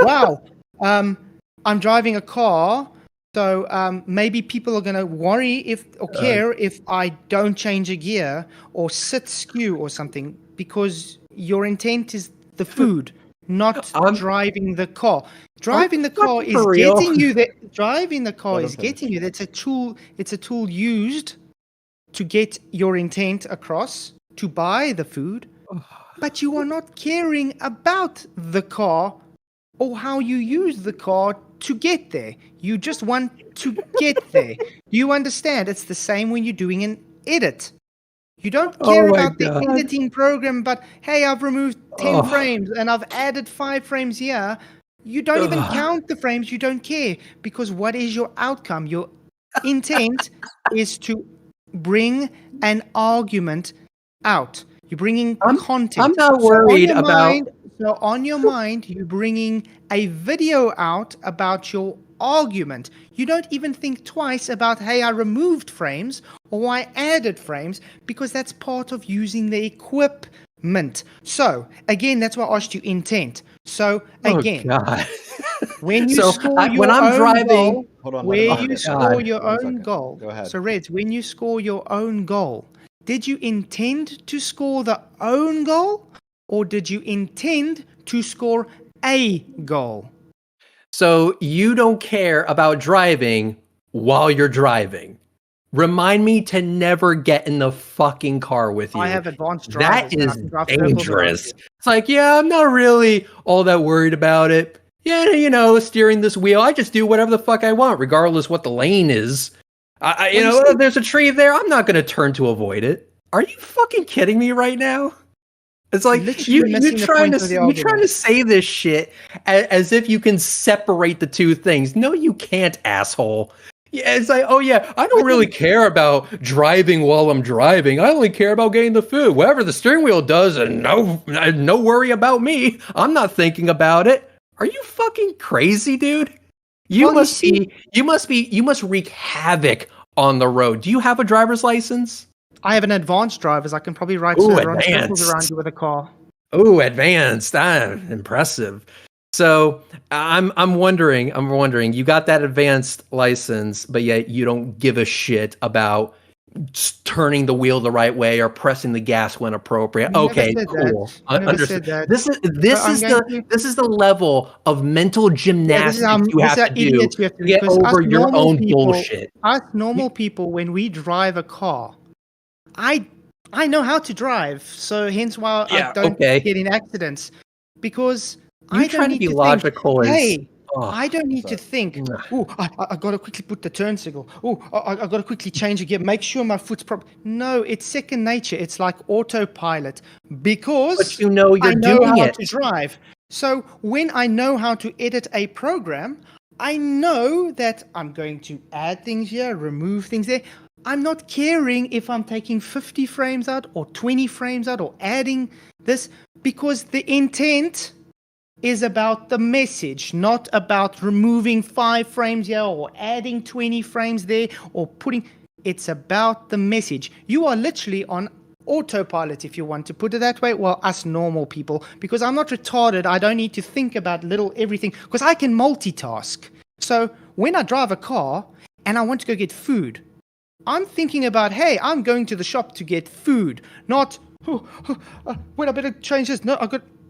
Speaker 2: wow, I'm driving a car, so maybe people are going to worry care if I don't change a gear or sit skew or something, because your intent is the food, not driving the car. Driving the car is getting you there. Driving the car is getting you. That's a tool. It's a tool used to get your intent across, to buy the food. But you are not caring about the car or how you use the car to get there. You just want to get there. Do you understand? It's the same when you're doing an edit. You don't care about the editing program, but hey, I've removed 10 frames and I've added 5 frames here. You don't even count the frames. You don't care, because what is your outcome? Your intent is to bring an argument out. You're bringing content.
Speaker 1: I'm not
Speaker 2: So on
Speaker 1: worried
Speaker 2: your
Speaker 1: about.
Speaker 2: mind, so on your mind, you're bringing a video out about your argument. You don't even think twice about, hey, I removed frames or I added frames, because that's part of using the equipment. So again, that's why I asked you intent. So again,
Speaker 1: Oh God.
Speaker 2: when you
Speaker 1: So
Speaker 2: score your
Speaker 1: when I'm
Speaker 2: own
Speaker 1: driving,
Speaker 2: goal,
Speaker 3: Hold on,
Speaker 2: where
Speaker 3: let him
Speaker 2: you
Speaker 3: get
Speaker 2: score
Speaker 1: God.
Speaker 2: your
Speaker 3: 1
Speaker 2: own
Speaker 3: second.
Speaker 2: goal.
Speaker 3: Go ahead.
Speaker 2: So Reds, when you score your own goal, did you intend to score the own goal, or did you intend to score a goal?
Speaker 1: so you don't care about driving while you're driving. Remind me to never get in the fucking car with you.
Speaker 2: I have advanced
Speaker 1: That
Speaker 2: drivers, man. I
Speaker 1: is
Speaker 2: can drive circles around
Speaker 1: dangerous.
Speaker 2: you.
Speaker 1: It's like, yeah, I'm not really all that worried about it. Yeah, steering this wheel, I just do whatever the fuck I want, regardless what the lane is.
Speaker 2: Well, you see-
Speaker 1: If there's a tree there, I'm not going to turn to avoid it. Are you fucking kidding me right now? It's like
Speaker 2: Literally missing the point of the
Speaker 1: you're trying to
Speaker 2: argument.
Speaker 1: say this shit as if you can separate the two things. No, you can't, asshole. Yeah, it's like, oh yeah, I don't really care about driving while I'm driving. I only care about getting the food. Whatever the steering wheel does, and no worry about me. I'm not thinking about it. Are you fucking crazy, dude? You
Speaker 2: Well, you
Speaker 1: must wreak havoc on the road. Do you have a driver's license?
Speaker 2: I have an advanced drivers. I can probably run
Speaker 1: Ooh,
Speaker 2: circles
Speaker 1: advanced.
Speaker 2: around you with a car.
Speaker 1: Oh, advanced. Impressive. So I'm wondering, you got that advanced license, but yet you don't give a shit about turning the wheel the right way or pressing the gas when appropriate.
Speaker 2: Never
Speaker 1: Okay,
Speaker 2: said
Speaker 1: cool.
Speaker 2: that. Never
Speaker 1: Understood.
Speaker 2: said that.
Speaker 1: This is the level of mental gymnastics you have to do
Speaker 2: idiots we have
Speaker 1: to get
Speaker 2: because us
Speaker 1: over your
Speaker 2: normal
Speaker 1: own
Speaker 2: people,
Speaker 1: bullshit.
Speaker 2: Us normal people, when we drive a car, I know how to drive, so hence why
Speaker 1: Yeah,
Speaker 2: I don't
Speaker 1: okay.
Speaker 2: get in accidents, because
Speaker 1: You
Speaker 2: I
Speaker 1: trying
Speaker 2: don't
Speaker 1: to
Speaker 2: need
Speaker 1: be
Speaker 2: to
Speaker 1: logical
Speaker 2: think,
Speaker 1: is
Speaker 2: hey,
Speaker 1: oh,
Speaker 2: I don't need to think, oh, I got to quickly put the turn signal. Oh, I got to quickly change a gear, make sure my foot's proper. No, it's second nature. It's like autopilot, because
Speaker 1: but you know you're
Speaker 2: I know
Speaker 1: doing
Speaker 2: how
Speaker 1: it.
Speaker 2: to drive. So when I know how to edit a program, I know that I'm going to add things here, remove things there. I'm not caring if I'm taking 50 frames out or 20 frames out or adding this, because the intent is about the message, not about removing 5 frames here or adding 20 frames there or putting. It's about the message. You are literally on autopilot, if you want to put it that way. Well, us normal people, because I'm not retarded. I don't need to think about little everything, because I can multitask. So when I drive a car and I want to go get food, I'm thinking about, hey, I'm going to the shop to get food, not, wait, I better change this.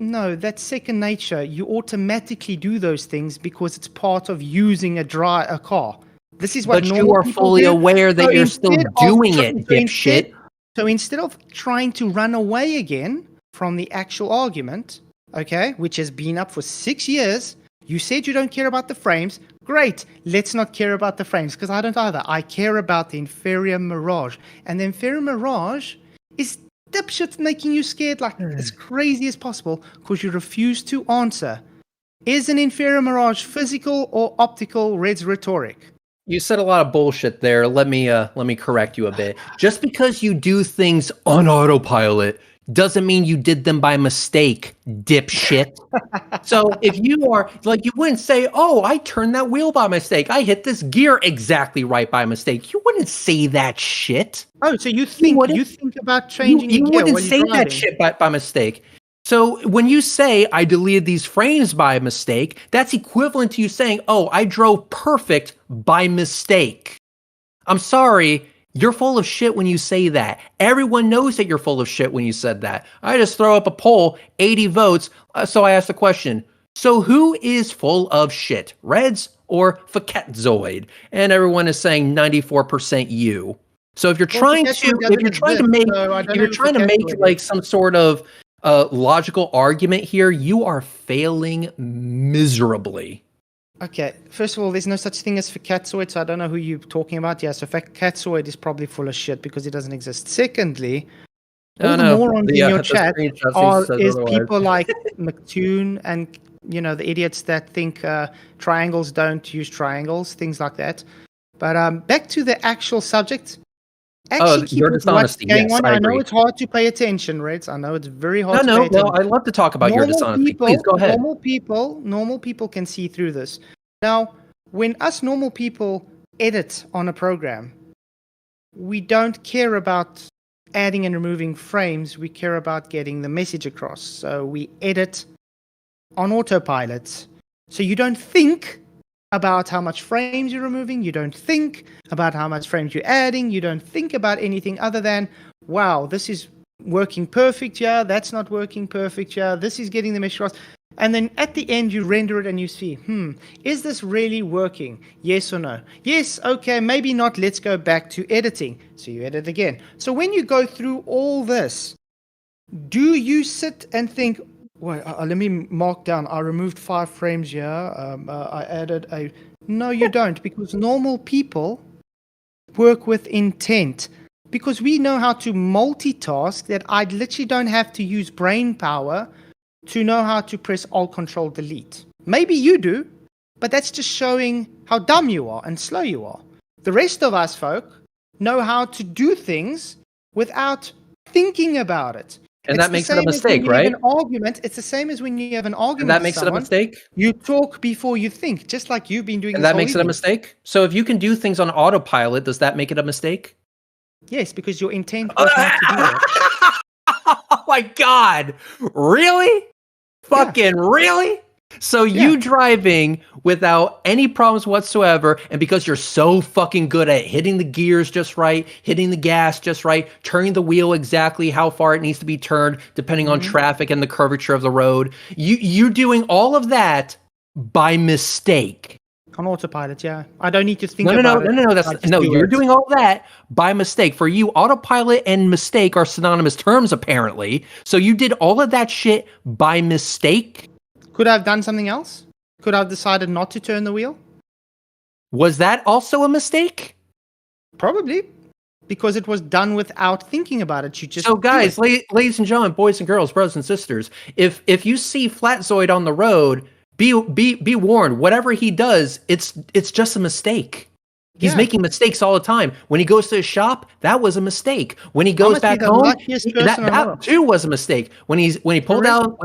Speaker 2: No, that's second nature. You automatically do those things because it's part of using a car. This is what
Speaker 1: But
Speaker 2: normal
Speaker 1: you are
Speaker 2: people
Speaker 1: fully
Speaker 2: do.
Speaker 1: aware that
Speaker 2: So
Speaker 1: you're still
Speaker 2: instead of
Speaker 1: doing it,
Speaker 2: so
Speaker 1: dipshit.
Speaker 2: So instead of trying to run away again from the actual argument, okay, which has been up for 6 years, you said you don't care about the frames. Great, let's not care about the frames, because I don't either. I care about the inferior mirage. And the inferior mirage is dipshit making you scared like as crazy as possible because you refuse to answer. Is an inferior mirage physical or optical? Red's rhetoric.
Speaker 1: You said a lot of bullshit there. Let me correct you a bit. Just because you do things on autopilot doesn't mean you did them by mistake, dipshit. So if you are like, you wouldn't say, "Oh, I turned that wheel by mistake. I hit this gear exactly right by mistake." You wouldn't say that shit.
Speaker 2: Oh, so you think about changing
Speaker 1: You
Speaker 2: a gear
Speaker 1: wouldn't
Speaker 2: while
Speaker 1: say
Speaker 2: you're
Speaker 1: that
Speaker 2: driving?
Speaker 1: shit by mistake. So when you say I deleted these frames by mistake, that's equivalent to you saying, "Oh, I drove perfect by mistake." I'm sorry, you're full of shit when you say that. Everyone knows that you're full of shit when you said that. I just throw up a poll, 80 votes, so I asked the question. So who is full of shit, Reds or Fkatzoid? And everyone is saying 94% you. So if you're trying to make like some sort of logical argument here, you are failing miserably.
Speaker 2: Okay, first of all, there's no such thing as Fkatzoid, so I don't know who you're talking about. Yeah, so Fkatzoid is probably full of shit because it doesn't exist. Secondly, all the morons in your chat is people like McToon and, the idiots that think triangles don't use triangles, things like that. But back to the actual subject. Actually keep
Speaker 1: your
Speaker 2: with what's
Speaker 1: dishonesty.
Speaker 2: going
Speaker 1: Yes,
Speaker 2: on.
Speaker 1: I
Speaker 2: I know
Speaker 1: agree.
Speaker 2: it's hard to pay attention, Reds. I know it's very hard
Speaker 1: No,
Speaker 2: to pay
Speaker 1: no, no.
Speaker 2: attention.
Speaker 1: I'd love to talk about your dishonesty. Please go ahead.
Speaker 2: Normal people can see through this. Now, when us normal people edit on a program, we don't care about adding and removing frames. We care about getting the message across. So we edit on autopilot. So you don't think about how much frames you're removing. You don't think about how much frames you're adding. You don't think about anything other than, wow, this is working perfect. Yeah, that's not working perfect. Yeah, this is getting the message across. And then at the end, you render it and you see, is this really working? Yes or no? Yes, okay, maybe not. Let's go back to editing. So you edit again. So when you go through all this, do you sit and think, wait, let me mark down. I removed 5 frames here. I added a... No, you don't, because normal people work with intent. Because we know how to multitask, that I literally don't have to use brain power to know how to press Alt Control Delete. Maybe you do, but that's just showing how dumb you are and slow you are. The rest of us folk know how to do things without thinking about it.
Speaker 1: And that makes it a mistake, right?
Speaker 2: Have an argument. It's the same as when you have an argument.
Speaker 1: And that makes it a mistake?
Speaker 2: You talk before you think, just like you've been doing.
Speaker 1: And that makes it a mistake? So if you can do things on autopilot, does that make it a mistake?
Speaker 2: Yes, because your intent was not to do that.
Speaker 1: Oh my God. Really? Fucking really? So you driving without any problems whatsoever, and because you're so fucking good at hitting the gears just right, hitting the gas just right, turning the wheel exactly how far it needs to be turned, depending on traffic and the curvature of the road, you're doing all of that by mistake.
Speaker 2: On autopilot, yeah. I don't need to think about it.
Speaker 1: No, you're doing all that by mistake. For you, autopilot and mistake are synonymous terms, apparently. So you did all of that shit by mistake?
Speaker 2: Could I have done something else? Could I have decided not to turn the wheel?
Speaker 1: Was that also a mistake?
Speaker 2: Probably. Because it was done without thinking about it. You just
Speaker 1: So guys, ladies and gentlemen, boys and girls, brothers and sisters, if you see Fkatzoid on the road, be warned. Whatever he does, it's just a mistake. He's making mistakes all the time. When he goes to his shop, that was a mistake. When he goes back home, that too was a mistake. When he pulls down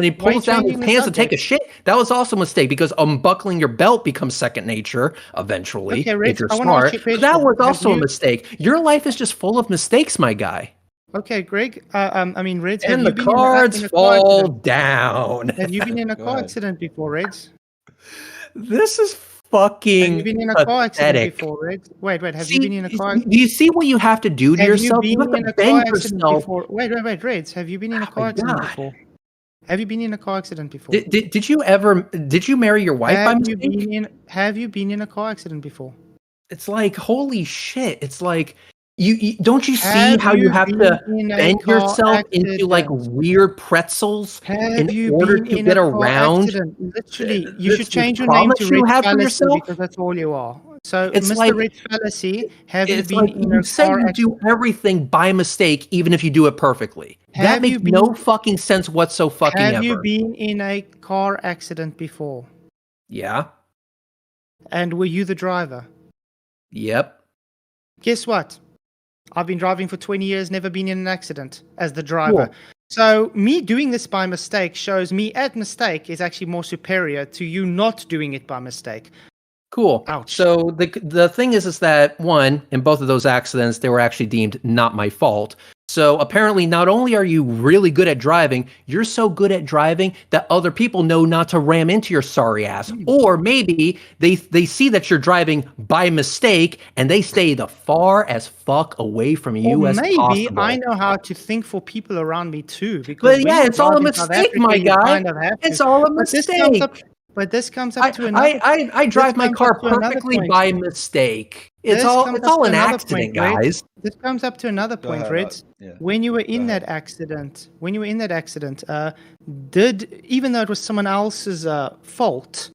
Speaker 1: his pants to take a shit, that was also a mistake, because unbuckling your belt becomes second nature eventually if you're smart. But that was also a mistake. Your life is just full of mistakes, my guy.
Speaker 2: Okay, Greg. Reds.
Speaker 1: And the cards fall down.
Speaker 2: Have you been in a car accident before, Reds?
Speaker 1: This is fucking
Speaker 2: Have you been in a car accident before, Reds? Wait. Have you been in a car accident?
Speaker 1: Do you see what you have to do to yourself? You have to bend yourself.
Speaker 2: Wait, Reds. Have you been in a car accident before? Have you been in a car accident before?
Speaker 1: Did you marry your wife by mistake?
Speaker 2: Have you been in a car accident before?
Speaker 1: It's like, holy shit. It's like, you don't you see how you have to bend yourself into like weird pretzels in order to get around?
Speaker 2: Literally, you should change your name to Red Fallacy, because that's all you are. So, it's Mr.
Speaker 1: Like,
Speaker 2: Red Fallacy, have you been in a car
Speaker 1: accident? You do everything by mistake, even if you do it perfectly. That makes no fucking sense whatsoever.
Speaker 2: Have you been in a car accident before?
Speaker 1: Yeah.
Speaker 2: And were you the driver?
Speaker 1: Yep.
Speaker 2: Guess what? I've been driving for 20 years, never been in an accident as the driver. Cool. So me doing this by mistake shows me at mistake is actually more superior to you not doing it by mistake.
Speaker 1: Cool.
Speaker 2: Ouch.
Speaker 1: So the thing is that, one, in both of those accidents, they were actually deemed not my fault. So apparently, not only are you really good at driving, you're so good at driving that other people know not to ram into your sorry ass. Or maybe they see that you're driving by mistake and they stay the far as fuck away from you as possible.
Speaker 2: Maybe I know how to think for people around me too.
Speaker 1: Because it's all a mistake, my guy. It's all a mistake.
Speaker 2: But this comes up to another.
Speaker 1: I drive my car perfectly by mistake. It's all an accident, guys.
Speaker 2: This comes up to another point, Reds. When you were in that accident, even though it was someone else's fault,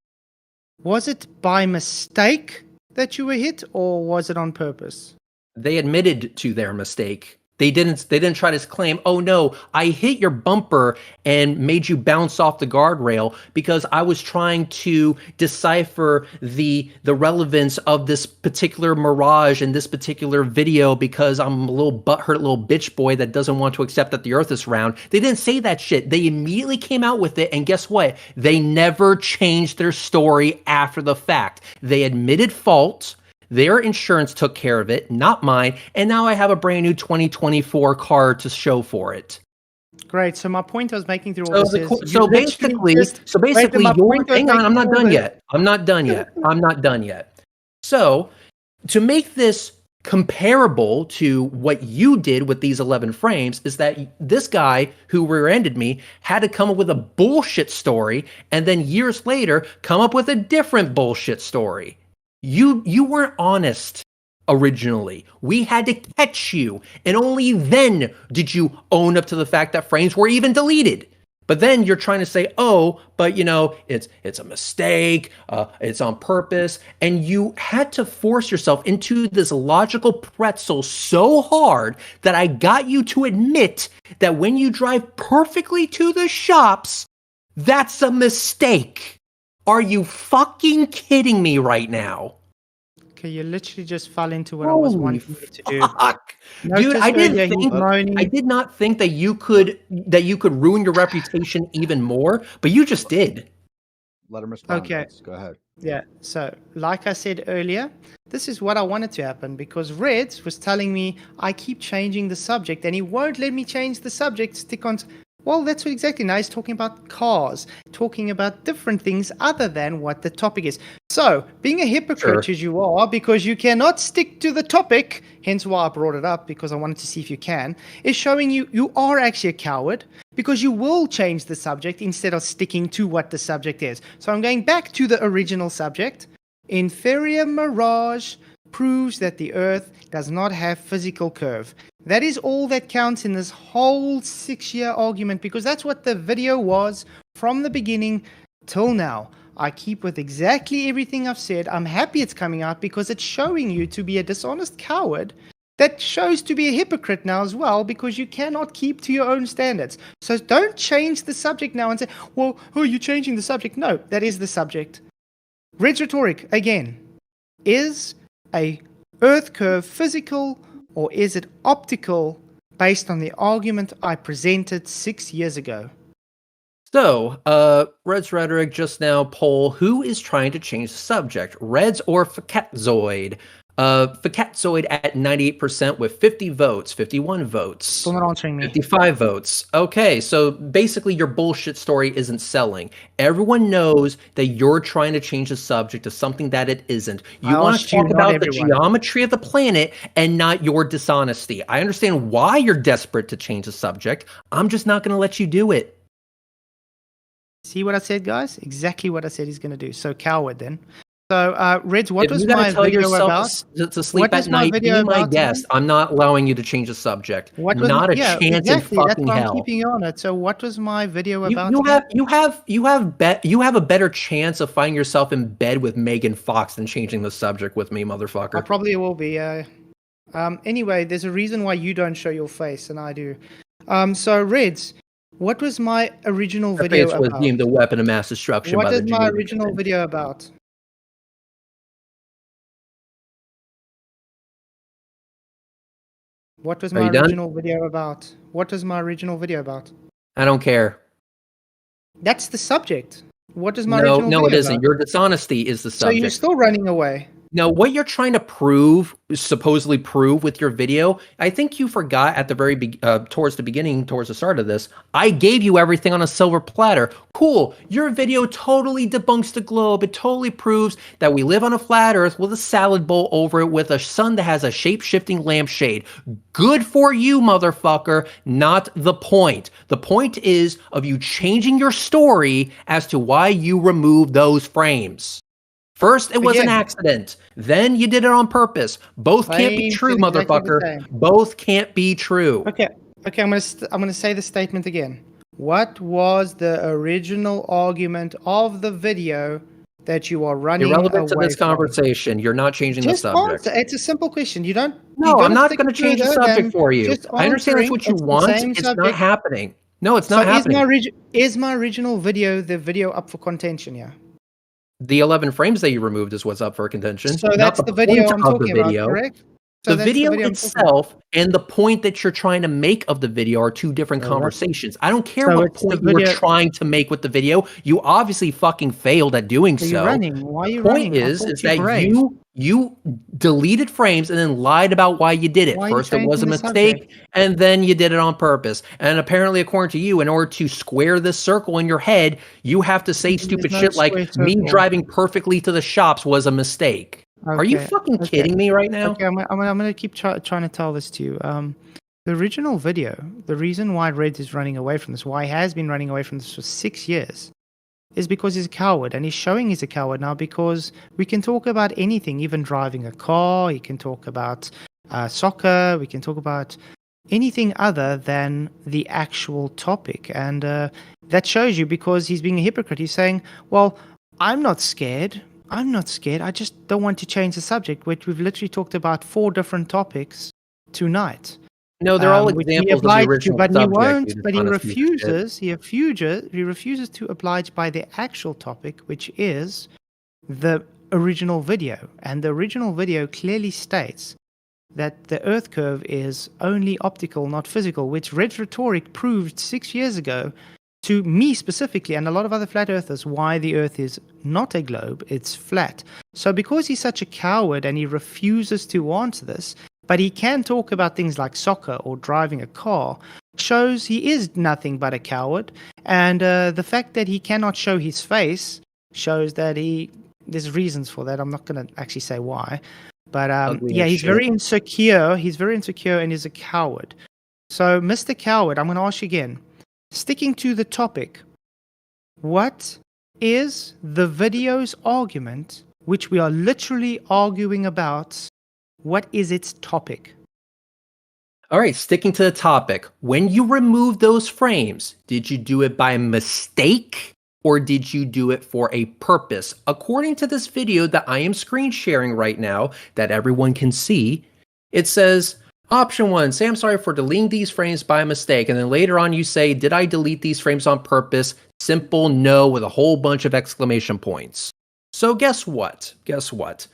Speaker 2: was it by mistake that you were hit, or was it on purpose?
Speaker 1: They admitted to their mistake They didn't try to claim, oh no, I hit your bumper and made you bounce off the guardrail because I was trying to decipher the relevance of this particular mirage in this particular video because I'm a little butthurt little bitch boy that doesn't want to accept that the earth is round. They didn't say that shit. They immediately came out with it, and guess what? They never changed their story after the fact. They admitted fault. Their insurance took care of it, not mine, and now I have a brand new 2024 car to show for it.
Speaker 2: Great. So my point I was making through all this is...
Speaker 1: So basically, hang on, I'm not done yet. I'm not done yet. So, to make this comparable to what you did with these 11 frames is that this guy who rear-ended me had to come up with a bullshit story, and then years later, come up with a different bullshit story. You weren't honest originally. We had to catch you, and only then did you own up to the fact that frames were even deleted. But then you're trying to say, oh, but it's a mistake, it's on purpose, and you had to force yourself into this logical pretzel so hard that I got you to admit that when you drive perfectly to the shops, that's a mistake. Are you fucking kidding me right now?
Speaker 2: Okay, you literally just fell into what I was wanting you to do.
Speaker 1: Dude, I did not think that you could ruin your reputation even more, but you just did.
Speaker 3: Let him respond.
Speaker 2: Okay.
Speaker 3: Go ahead.
Speaker 2: Yeah, so like I said earlier, this is what I wanted to happen because Reds was telling me I keep changing the subject and he won't let me change the subject, stick on... Well, that's what exactly. Now he's talking about cars, talking about different things other than what the topic is. So, being a hypocrite as you are, because you cannot stick to the topic, hence why I brought it up, because I wanted to see if you can, is showing you are actually a coward, because you will change the subject instead of sticking to what the subject is. So I'm going back to the original subject. Inferior mirage proves that the Earth does not have physical curve. That is all that counts in this whole 6-year argument, because that's what the video was from the beginning till now. I keep with exactly everything I've said. I'm happy it's coming out because it's showing you to be a dishonest coward that shows to be a hypocrite now as well, because you cannot keep to your own standards. So don't change the subject now and say, well, oh, you're changing the subject. No, that is the subject. Rhetoric, again, is a Earth curve physical or is it optical based on the argument I presented 6 years ago?
Speaker 1: So, Red's Rhetoric just now poll, who is trying to change the subject, Reds or Fkatzoid? Fkatzoid at 98% with 50 votes, 51 votes.
Speaker 2: Still not answering me.
Speaker 1: 55 votes. Okay, so basically your bullshit story isn't selling. Everyone knows that you're trying to change the subject to something that it isn't. You want to talk about the geometry of the planet and not your dishonesty. I understand why you're desperate to change the subject. I'm just not going to let you do it.
Speaker 2: See what I said, guys? Exactly what I said he's going to do. So coward then. So, Reds, what was my video about?
Speaker 1: To sleep at night, be my guest. I'm not allowing you to change the subject. Not a chance in fucking
Speaker 2: that's why
Speaker 1: hell.
Speaker 2: I'm keeping you on it. So, what was my video about?
Speaker 1: You have a better chance of finding yourself in bed with Megan Fox than changing the subject with me, motherfucker.
Speaker 2: I probably will be. Anyway, there's a reason why you don't show your face and I do. So, Reds, what was my original video about?
Speaker 1: It was deemed a weapon of mass destruction.
Speaker 2: What is my original video about? What was my original video about? What was my original video about?
Speaker 1: I don't care.
Speaker 2: That's the subject. What is my original video about?
Speaker 1: No, it isn't. Your dishonesty is the subject.
Speaker 2: So you're still running away.
Speaker 1: Now, what you're trying to supposedly prove with your video, I think you forgot at the very towards the start of this, I gave you everything on a silver platter. Cool. Your video totally debunks the globe. It totally proves that we live on a flat earth with a salad bowl over it with a sun that has a shape-shifting lampshade. Good for you, motherfucker. Not the point. The point is of you changing your story as to why you removed those frames. First, it was an accident. Then you did it on purpose. Both can't be true, motherfucker. Both can't be true.
Speaker 2: Okay. I'm gonna say the statement again. What was the original argument of the video that you are running
Speaker 1: Irrelevant to
Speaker 2: away
Speaker 1: this
Speaker 2: from?
Speaker 1: conversation. You're not changing the
Speaker 2: Just
Speaker 1: subject.
Speaker 2: answer. It's a simple question. You don't.
Speaker 1: No,
Speaker 2: you don't
Speaker 1: I'm
Speaker 2: have
Speaker 1: not
Speaker 2: to
Speaker 1: going to
Speaker 2: think
Speaker 1: change the
Speaker 2: further
Speaker 1: subject
Speaker 2: than
Speaker 1: for you.
Speaker 2: just
Speaker 1: I understand that's
Speaker 2: answering.
Speaker 1: what you
Speaker 2: It's the
Speaker 1: want.
Speaker 2: same
Speaker 1: It's not
Speaker 2: subject.
Speaker 1: happening. No, it's
Speaker 2: So
Speaker 1: not happening.
Speaker 2: is my original video the video up for contention? Yeah.
Speaker 1: The 11 frames that you removed is what's up for contention,
Speaker 2: So
Speaker 1: not
Speaker 2: that's
Speaker 1: the
Speaker 2: the video
Speaker 1: point
Speaker 2: I'm
Speaker 1: of the
Speaker 2: talking about,
Speaker 1: video.
Speaker 2: correct?
Speaker 1: The
Speaker 2: So that's
Speaker 1: video
Speaker 2: I'm talking about.
Speaker 1: itself and the point that you're trying to make of the video are two different
Speaker 2: So that's-
Speaker 1: conversations. I don't care
Speaker 2: so
Speaker 1: what
Speaker 2: it's the
Speaker 1: point you were
Speaker 2: video-
Speaker 1: trying to make with the video. You obviously fucking failed at doing
Speaker 2: Are you
Speaker 1: so.
Speaker 2: running? Why are you
Speaker 1: Point
Speaker 2: running? I
Speaker 1: is
Speaker 2: thought
Speaker 1: that
Speaker 2: brave.
Speaker 1: you deleted frames and then lied about why you did it.
Speaker 2: Why are you
Speaker 1: First, it was a
Speaker 2: changing the
Speaker 1: mistake,
Speaker 2: subject?
Speaker 1: and then you did it on purpose. And apparently, according to you, in order to square this circle in your head, you have to say
Speaker 2: There's
Speaker 1: stupid
Speaker 2: no
Speaker 1: shit like
Speaker 2: square
Speaker 1: me
Speaker 2: circle.
Speaker 1: driving perfectly to the shops was a mistake. Are you fucking kidding me right now?
Speaker 2: Okay, I'm going to keep trying to tell this to you. The original video, the reason why Red is running away from this, why he has been running away from this for 6 years, is because he's a coward. And he's showing he's a coward now because we can talk about anything, even driving a car. He can talk about soccer. We can talk about anything other than the actual topic. And that shows you because he's being a hypocrite. He's saying, well, I'm not scared. I'm not scared. I just don't want to change the subject, which we've literally talked about 4 different topics tonight.
Speaker 1: No, they're all
Speaker 2: which he
Speaker 1: examples of the
Speaker 2: obliged to,
Speaker 1: original
Speaker 2: but
Speaker 1: subject.
Speaker 2: he won't.
Speaker 1: you
Speaker 2: But he
Speaker 1: dishonest piece of shit.
Speaker 2: refuses. He refuses to oblige by the actual topic, which is the original video. And the original video clearly states that the Earth curve is only optical, not physical, which Rhetoric proved 6 years ago to me specifically and a lot of other flat earthers why the Earth is not a globe, it's flat. So because he's such a coward and he refuses to answer this, but he can talk about things like soccer or driving a car, shows he is nothing but a coward. And the fact that he cannot show his face shows that there's reasons for that. I'm not going to actually say why. But yeah, he's very insecure. He's very insecure and is a coward. So, Mr. Coward, I'm going to ask you again. Sticking to the topic, what is the video's argument, which we are literally arguing about? What is its topic?
Speaker 1: All right, sticking to the topic. When you removed those frames, did you do it by mistake or did you do it for a purpose? According to this video that I am screen sharing right now that everyone can see, it says, Option 1, say I'm sorry for deleting these frames by mistake. And then later on you say, did I delete these frames on purpose? Simple no with a whole bunch of exclamation points. So guess what? Guess what?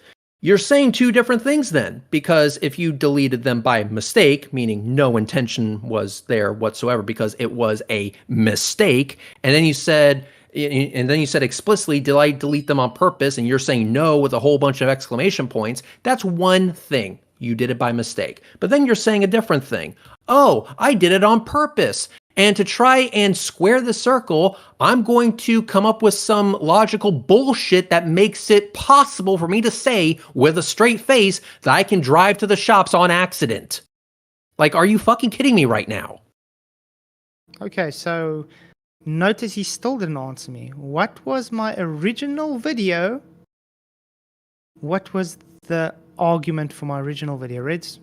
Speaker 1: You're saying two different things then, because if you deleted them by mistake, meaning no intention was there whatsoever because it was a mistake, and then you said explicitly, did I delete them on purpose? And you're saying no with a whole bunch of exclamation points. That's one thing. You did it by mistake. But then you're saying a different thing. Oh, I did it on purpose. And to try and square the circle, I'm going to come up with some logical bullshit that makes it possible for me to say with a straight face that I can drive to the shops on accident. Like, are you fucking kidding me right now?
Speaker 2: Okay, so notice he still didn't answer me. What was my original video? What was the argument for my original video, Reds?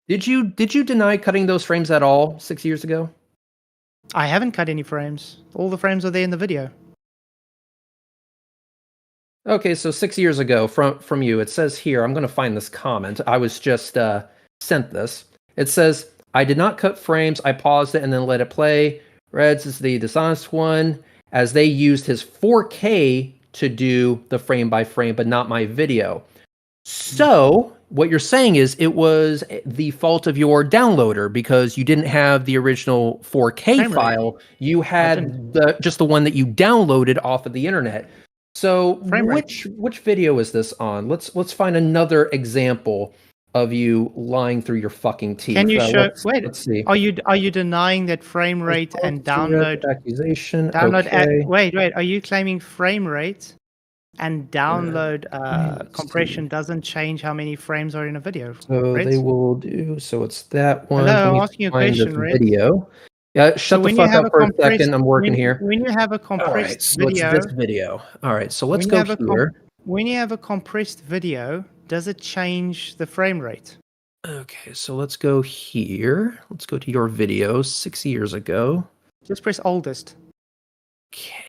Speaker 1: Did you deny cutting those frames at all 6 years ago?
Speaker 2: I haven't cut any frames. All the frames are there in the video.
Speaker 1: Okay, so 6 years ago from you, it says here, I'm going to find this comment. I was just sent this. It says, I did not cut frames. I paused it and then let it play. Reds is the dishonest one, as they used his 4K to do the frame by frame, but not my video. So what you're saying is it was the fault of your downloader because you didn't have the original 4K file. You had just the one that you downloaded off of the internet. So which video is this on? Let's find another example of you lying through your fucking teeth.
Speaker 2: Can you show?
Speaker 1: Let's see.
Speaker 2: Are you denying that frame rate and download
Speaker 1: accusation?
Speaker 2: Download.
Speaker 1: Okay.
Speaker 2: Wait. Are you claiming frame rate and download compression doesn't change how many frames are in a video?
Speaker 1: So
Speaker 2: Reds?
Speaker 1: they will do. So it's that one.
Speaker 2: Hello, I'm asking you a question, Reds.
Speaker 1: Video. Yeah, shut the fuck up for a second. I'm working here.
Speaker 2: When you have a compressed video,
Speaker 1: it's this video. All right, so let's go here.
Speaker 2: When you have a compressed video, does it change the frame rate?
Speaker 1: Okay, so let's go here. Let's go to your video 6 years ago.
Speaker 2: Just press oldest.
Speaker 1: Okay.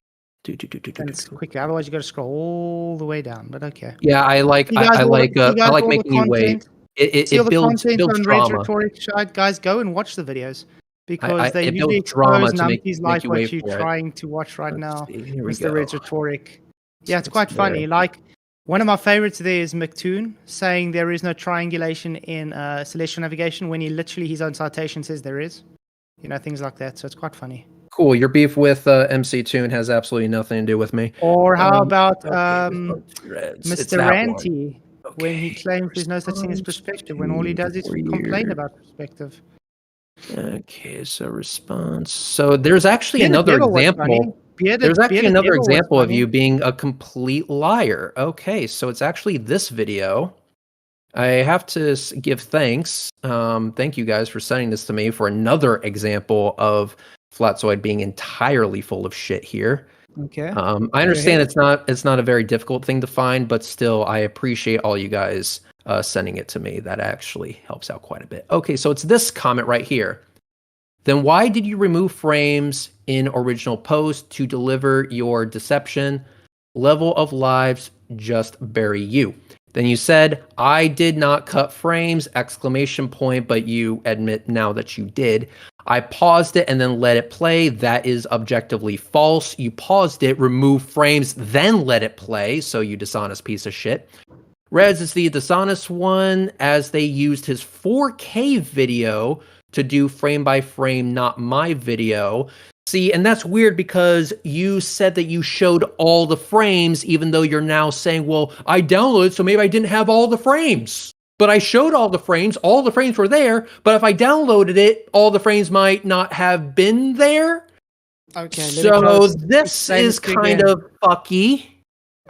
Speaker 2: And it's quicker. Otherwise, you got to scroll all the way down. But okay.
Speaker 1: Yeah, I like
Speaker 2: See, guys,
Speaker 1: I like
Speaker 2: see, guys, all the
Speaker 1: making you wait.
Speaker 2: content.
Speaker 1: It
Speaker 2: See all the
Speaker 1: builds
Speaker 2: content on Red's
Speaker 1: drama.
Speaker 2: Rhetoric side, guys. Go and watch the videos because they
Speaker 1: it
Speaker 2: usually
Speaker 1: builds drama
Speaker 2: expose
Speaker 1: to make
Speaker 2: numpties
Speaker 1: you
Speaker 2: like what
Speaker 1: wait
Speaker 2: you're
Speaker 1: for it.
Speaker 2: trying to watch right
Speaker 1: Let's
Speaker 2: now,
Speaker 1: see, here we
Speaker 2: Mr.
Speaker 1: go.
Speaker 2: Red's Rhetoric. Yeah, it's
Speaker 1: So
Speaker 2: quite
Speaker 1: it's
Speaker 2: funny.
Speaker 1: there.
Speaker 2: Like one of my favorites there is McToon saying there is no triangulation in celestial navigation when he literally his own citation says there is. You know, things like that. So it's quite funny.
Speaker 1: Cool. Your beef with MC Toon has absolutely nothing to do with me.
Speaker 2: Or how about
Speaker 1: Reds. It's
Speaker 2: Mr.
Speaker 1: that
Speaker 2: Ranty when he
Speaker 1: Okay,
Speaker 2: claims there's no such thing as perspective when all he does is complain about perspective.
Speaker 1: Okay, so response. So there's actually
Speaker 2: Bearded
Speaker 1: another
Speaker 2: Devil was
Speaker 1: example.
Speaker 2: funny.
Speaker 1: There's actually
Speaker 2: Bearded
Speaker 1: another
Speaker 2: Devil was
Speaker 1: example of
Speaker 2: funny.
Speaker 1: you being a complete liar. Okay, so it's actually this video. I have to give thanks. Thank you guys for sending this to me for another example of Fkatzoid being entirely full of shit here.
Speaker 2: Okay.
Speaker 1: I understand it's not a very difficult thing to find, but still, I appreciate all you guys sending it to me. That actually helps out quite a bit. Okay, so it's this comment right here. Then why did you remove frames in original post to deliver your deception? Level of lives just bury you. Then you said, I did not cut frames, exclamation point, but you admit now that you did. I paused it and then let it play. That is objectively false. You paused it, removed frames, then let it play. So you dishonest piece of shit. Reds is the dishonest one as they used his 4K video to do frame by frame, not my video. See, and that's weird because you said that you showed all the frames, even though you're now saying, well, I downloaded, so maybe I didn't have all the frames. But I showed all the frames were there, but if I downloaded it, all the frames might not have been there.
Speaker 2: Okay,
Speaker 1: so this is kind of fucky.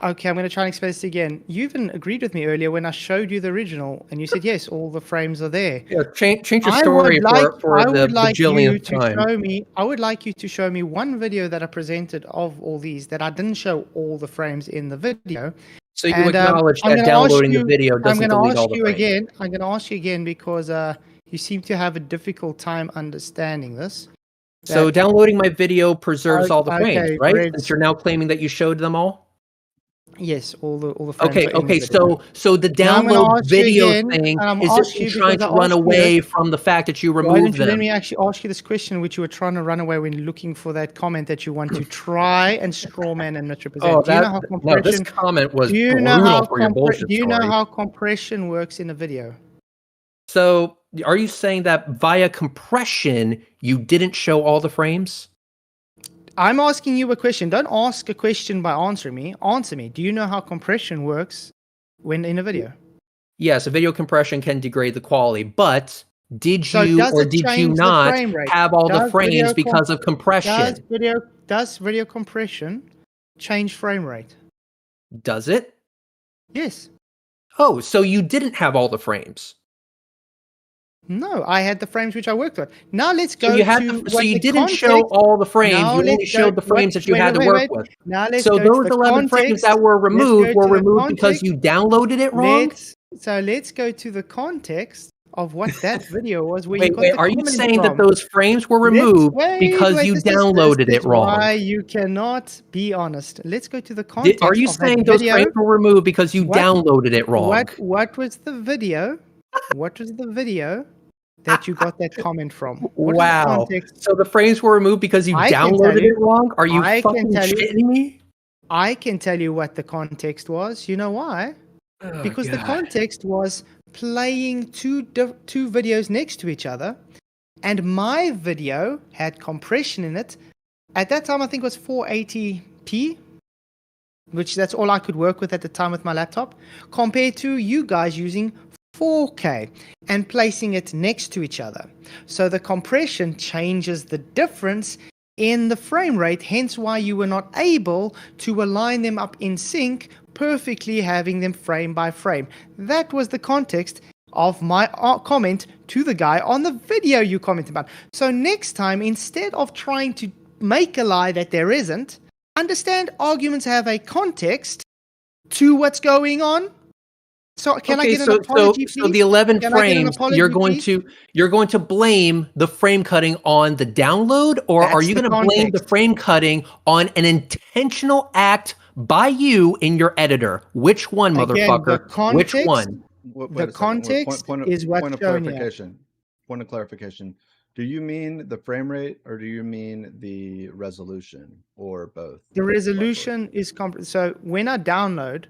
Speaker 2: Okay, I'm going to try and explain this again. You even agreed with me earlier when I showed you the original, and you said, yes, all the frames are there.
Speaker 1: Yeah, change your story for the bajillionth time.
Speaker 2: I would like you to show me one video that I presented of all these that I didn't show all the frames in the video.
Speaker 1: So you acknowledge that downloading the video doesn't delete all the frames.
Speaker 2: I'm going to ask you again because you seem to have a difficult time understanding this.
Speaker 1: So downloading my video preserves all the frames, right? Since you're now claiming that you showed them all?
Speaker 2: Yes, all the frames.
Speaker 1: Okay. So the download video thing is just you trying to run away from the fact that you removed them.
Speaker 2: Let me actually ask you this question, which you were trying to run away when looking for that comment that you want to try and strawman and misrepresent.
Speaker 1: Oh, this comment was brutal for your bullshit story.
Speaker 2: Do you know how compression works in a video?
Speaker 1: So are you saying that via compression you didn't show all the frames?
Speaker 2: I'm asking you a question. Don't ask a question by answering me. Answer me. Do you know how compression works when in a video?
Speaker 1: Yes, a video compression can degrade the quality, but did you or did you not have all the frames because of compression?
Speaker 2: Does video compression change frame rate?
Speaker 1: Does it?
Speaker 2: Yes.
Speaker 1: Oh, so you didn't have all the frames?
Speaker 2: No, I had the frames which I worked with. Now let's go
Speaker 1: so you didn't show all the frames. You only showed the frames that you had to work with.
Speaker 2: Now let's
Speaker 1: so those 11 frames that were removed because you downloaded it wrong?
Speaker 2: Let's go to the context of what that video was.
Speaker 1: Wait, are you saying that those frames were removed because you downloaded it wrong?
Speaker 2: Why you cannot be honest. Let's go to the context.
Speaker 1: Are you saying those frames were removed because you downloaded it wrong?
Speaker 2: What was the video? What was the video that you got that comment from?
Speaker 1: Wow. So the frames were removed because you downloaded it wrong? Are you fucking shitting me?
Speaker 2: I can tell you what the context was. You know why? Because the context was playing two videos next to each other, and my video had compression in it. At that time, I think it was 480p, which that's all I could work with at the time with my laptop, compared to you guys using 4K and placing it next to each other. So the compression changes the difference in the frame rate, hence why you were not able to align them up in sync perfectly, having them frame by frame. That was the context of my comment to the guy on the video you commented about. So next time, instead of trying to make a lie that there isn't, understand arguments have a context to what's going on. So can I
Speaker 1: Okay,
Speaker 2: get an apology, please?
Speaker 1: so the 11
Speaker 2: Can I get an
Speaker 1: frames,
Speaker 2: apology, please?
Speaker 1: you're going to blame the frame cutting on the download, or are
Speaker 2: That's
Speaker 1: you
Speaker 2: the
Speaker 1: going to blame the
Speaker 2: context.
Speaker 1: frame cutting on an intentional act by you in your editor? Which one,
Speaker 2: Again, the
Speaker 1: motherfucker? Which
Speaker 2: context,
Speaker 1: one?
Speaker 2: the
Speaker 3: Wait a second.
Speaker 2: context is what's
Speaker 3: Point of
Speaker 2: shown here.
Speaker 3: clarification. Point of clarification. Do you mean the frame rate or do you mean the resolution or both?
Speaker 2: The resolution is so when I download,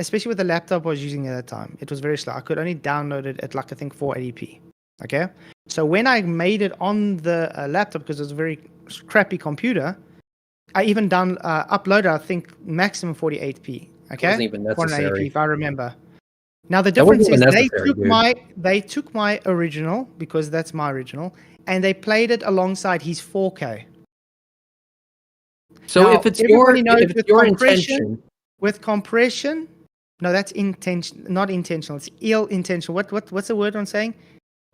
Speaker 2: especially with the laptop I was using at the time, it was very slow. I could only download it at like I think 480p. Okay, so when I made it on the laptop, because it was a very crappy computer, I even uploaded I think maximum 48p. Okay,
Speaker 1: Wasn't even
Speaker 2: 480p
Speaker 1: necessary.
Speaker 2: if I remember. Now the
Speaker 1: That wasn't
Speaker 2: difference is
Speaker 1: even
Speaker 2: they
Speaker 1: necessary,
Speaker 2: took
Speaker 1: dude.
Speaker 2: they took my original, because that's my original, and they played it alongside his 4K.
Speaker 1: So
Speaker 2: Now,
Speaker 1: if it's
Speaker 2: everybody knows
Speaker 1: if it's your intention,
Speaker 2: with compression, no, that's not intentional. It's ill intentional. What's the word I'm saying?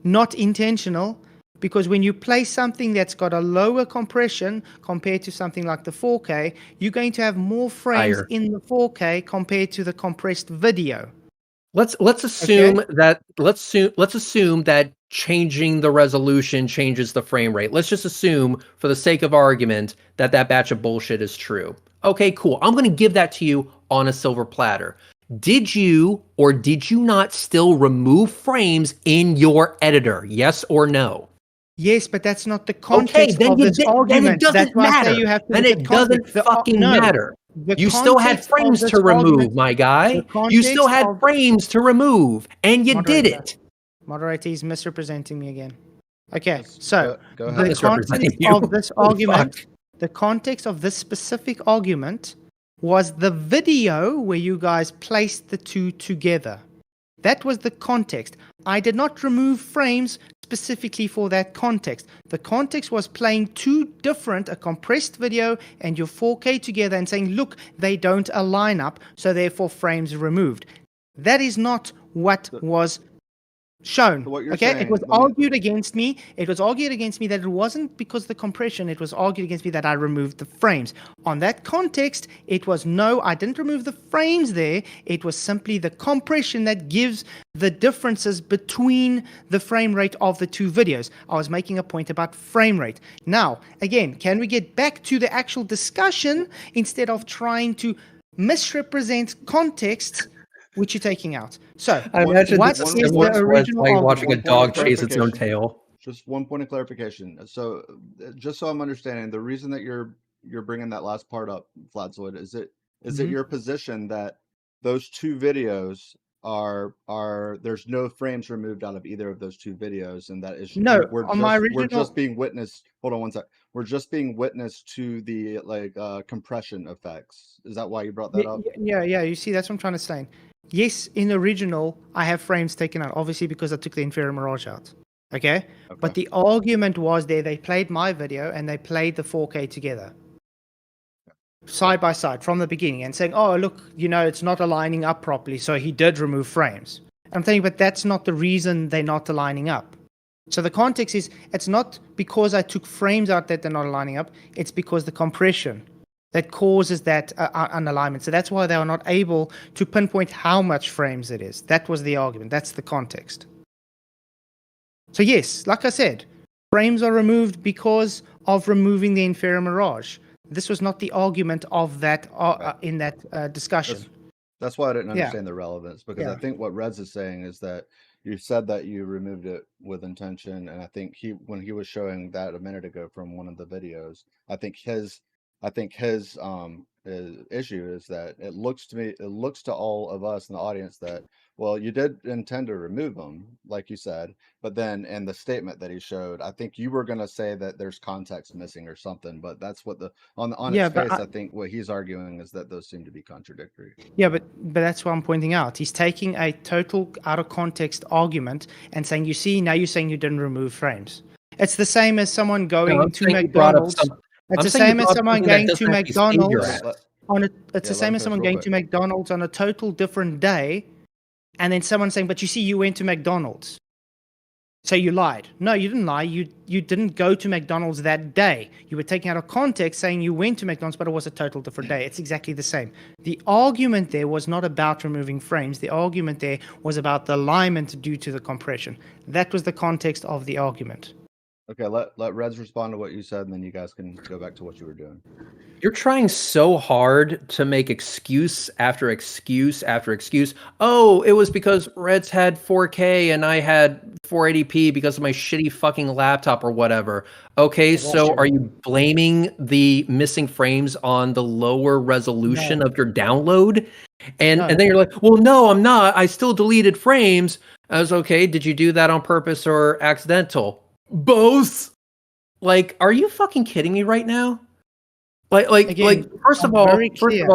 Speaker 2: Not intentional, because when you play something that's got a lower compression compared to something like the 4K, you're going to have more frames
Speaker 1: higher.
Speaker 2: in the 4K compared to the compressed video.
Speaker 1: Let's assume that let's assume that changing the resolution changes the frame rate. Let's just assume, for the sake of argument, that that batch of bullshit is true. Okay, cool. I'm going to give that to you on a silver platter. Did you or did you not still remove frames in your editor? Yes or no?
Speaker 2: Yes, but that's not the
Speaker 1: Okay,
Speaker 2: context
Speaker 1: then
Speaker 2: of this
Speaker 1: then
Speaker 2: argument.
Speaker 1: it doesn't
Speaker 2: That's why I say
Speaker 1: matter.
Speaker 2: you have to
Speaker 1: Then
Speaker 2: look at
Speaker 1: it doesn't
Speaker 2: context.
Speaker 1: fucking
Speaker 2: No,
Speaker 1: matter.
Speaker 2: the
Speaker 1: You still had
Speaker 2: context of
Speaker 1: frames
Speaker 2: this
Speaker 1: to remove,
Speaker 2: argument,
Speaker 1: my
Speaker 2: the
Speaker 1: guy. You still
Speaker 2: context
Speaker 1: had
Speaker 2: of
Speaker 1: frames to remove, and you did
Speaker 2: moderator.
Speaker 1: it.
Speaker 2: Moderator is misrepresenting me again. Okay,
Speaker 3: Yes,
Speaker 2: so
Speaker 3: go
Speaker 1: I'm
Speaker 3: ahead.
Speaker 2: the
Speaker 1: misrepresenting
Speaker 2: context
Speaker 1: you.
Speaker 2: of this
Speaker 1: Holy
Speaker 2: argument,
Speaker 1: fuck.
Speaker 2: the context of this specific argument was the video where you guys placed the two together. That was the context. I did not remove frames specifically for that context. The context was playing two different, a compressed video and your 4K together and saying, look, they don't align up, so therefore frames removed. That is not what was shown.
Speaker 3: So what you're
Speaker 2: Okay,
Speaker 3: saying,
Speaker 2: it was
Speaker 3: let me-
Speaker 2: argued against me. It was argued against me that it wasn't because of the compression. It was argued against me that I removed the frames. On that context, it was no, I didn't remove the frames there. It was simply the compression that gives the differences between the frame rate of the two videos. I was making a point about frame rate. Now, again, can we get back to the actual discussion instead of trying to misrepresent context, which you're taking out? So,
Speaker 1: I imagine
Speaker 2: what
Speaker 1: this
Speaker 2: is
Speaker 1: is
Speaker 2: the
Speaker 1: similar to
Speaker 2: original
Speaker 1: like
Speaker 2: argument?
Speaker 1: watching a
Speaker 3: One point of
Speaker 1: dog chase its own
Speaker 3: clarification.
Speaker 1: tail.
Speaker 3: Just one point of clarification. So, just so I'm understanding, the reason that you're bringing that last part up, Flatzoid, is it
Speaker 2: Mhm.
Speaker 3: your position that those two videos are there's no frames removed out of either of those two videos, and that is
Speaker 2: No,
Speaker 3: we're
Speaker 2: on my
Speaker 3: just
Speaker 2: original.
Speaker 3: being witness. Hold on one sec. We're just being witness to the compression effects. Is that why you brought that up?
Speaker 2: Yeah. You see, that's what I'm trying to say. Yes, in the original, I have frames taken out, obviously because I took the inferior mirage out. Okay? But the argument was there, they played my video and they played the 4K together. Side by side from the beginning and saying, oh, look, it's not aligning up properly. So he did remove frames. I'm thinking, but that's not the reason they're not aligning up. So the context is, it's not because I took frames out that they're not aligning up. It's because the compression that causes that unalignment. So that's why they are not able to pinpoint how much frames it is. That was the argument. That's the context. So yes, like I said, frames are removed because of removing the inferior mirage. This was not the argument of that in that discussion.
Speaker 3: That's why I didn't understand the relevance, because I
Speaker 2: Yeah.
Speaker 3: think what Reds is saying is that you said that you removed it with intention, and I think when he was showing that a minute ago from one of the videos, I think his issue is that it looks to all of us in the audience that, well, you did intend to remove them, like you said, but then in the statement that he showed, I think you were going to say that there's context missing or something, but that's what on its face, I think what he's arguing is that those seem to be contradictory.
Speaker 2: Yeah, but that's what I'm pointing out. He's taking a total out of context argument and saying, you see, now you're saying you didn't remove frames. It's the same as someone going to McDonald's. It's the same as someone going to McDonald's it's the same as someone going to McDonald's on a total different day, and then someone saying, but you see, you went to McDonald's. So you lied. No, you didn't lie. You didn't go to McDonald's that day. You were taking out of context saying you went to McDonald's, but it was a total different day. It's exactly the same. The argument there was not about removing frames. The argument there was about the alignment due to the compression. That was the context of the argument.
Speaker 3: Okay, let Reds respond to what you said, and then you guys can go back to what you were doing.
Speaker 1: You're trying so hard to make excuse after excuse after excuse. Oh, it was because Reds had 4K and I had 480p because of my shitty fucking laptop or whatever. Okay, so are you blaming the missing frames on the lower resolution of your download? And then you're like, well, no, I'm not. I still deleted frames. I was okay. Did you do that on purpose or accidental? Both. Like, are you fucking kidding me right now? Again, first of all,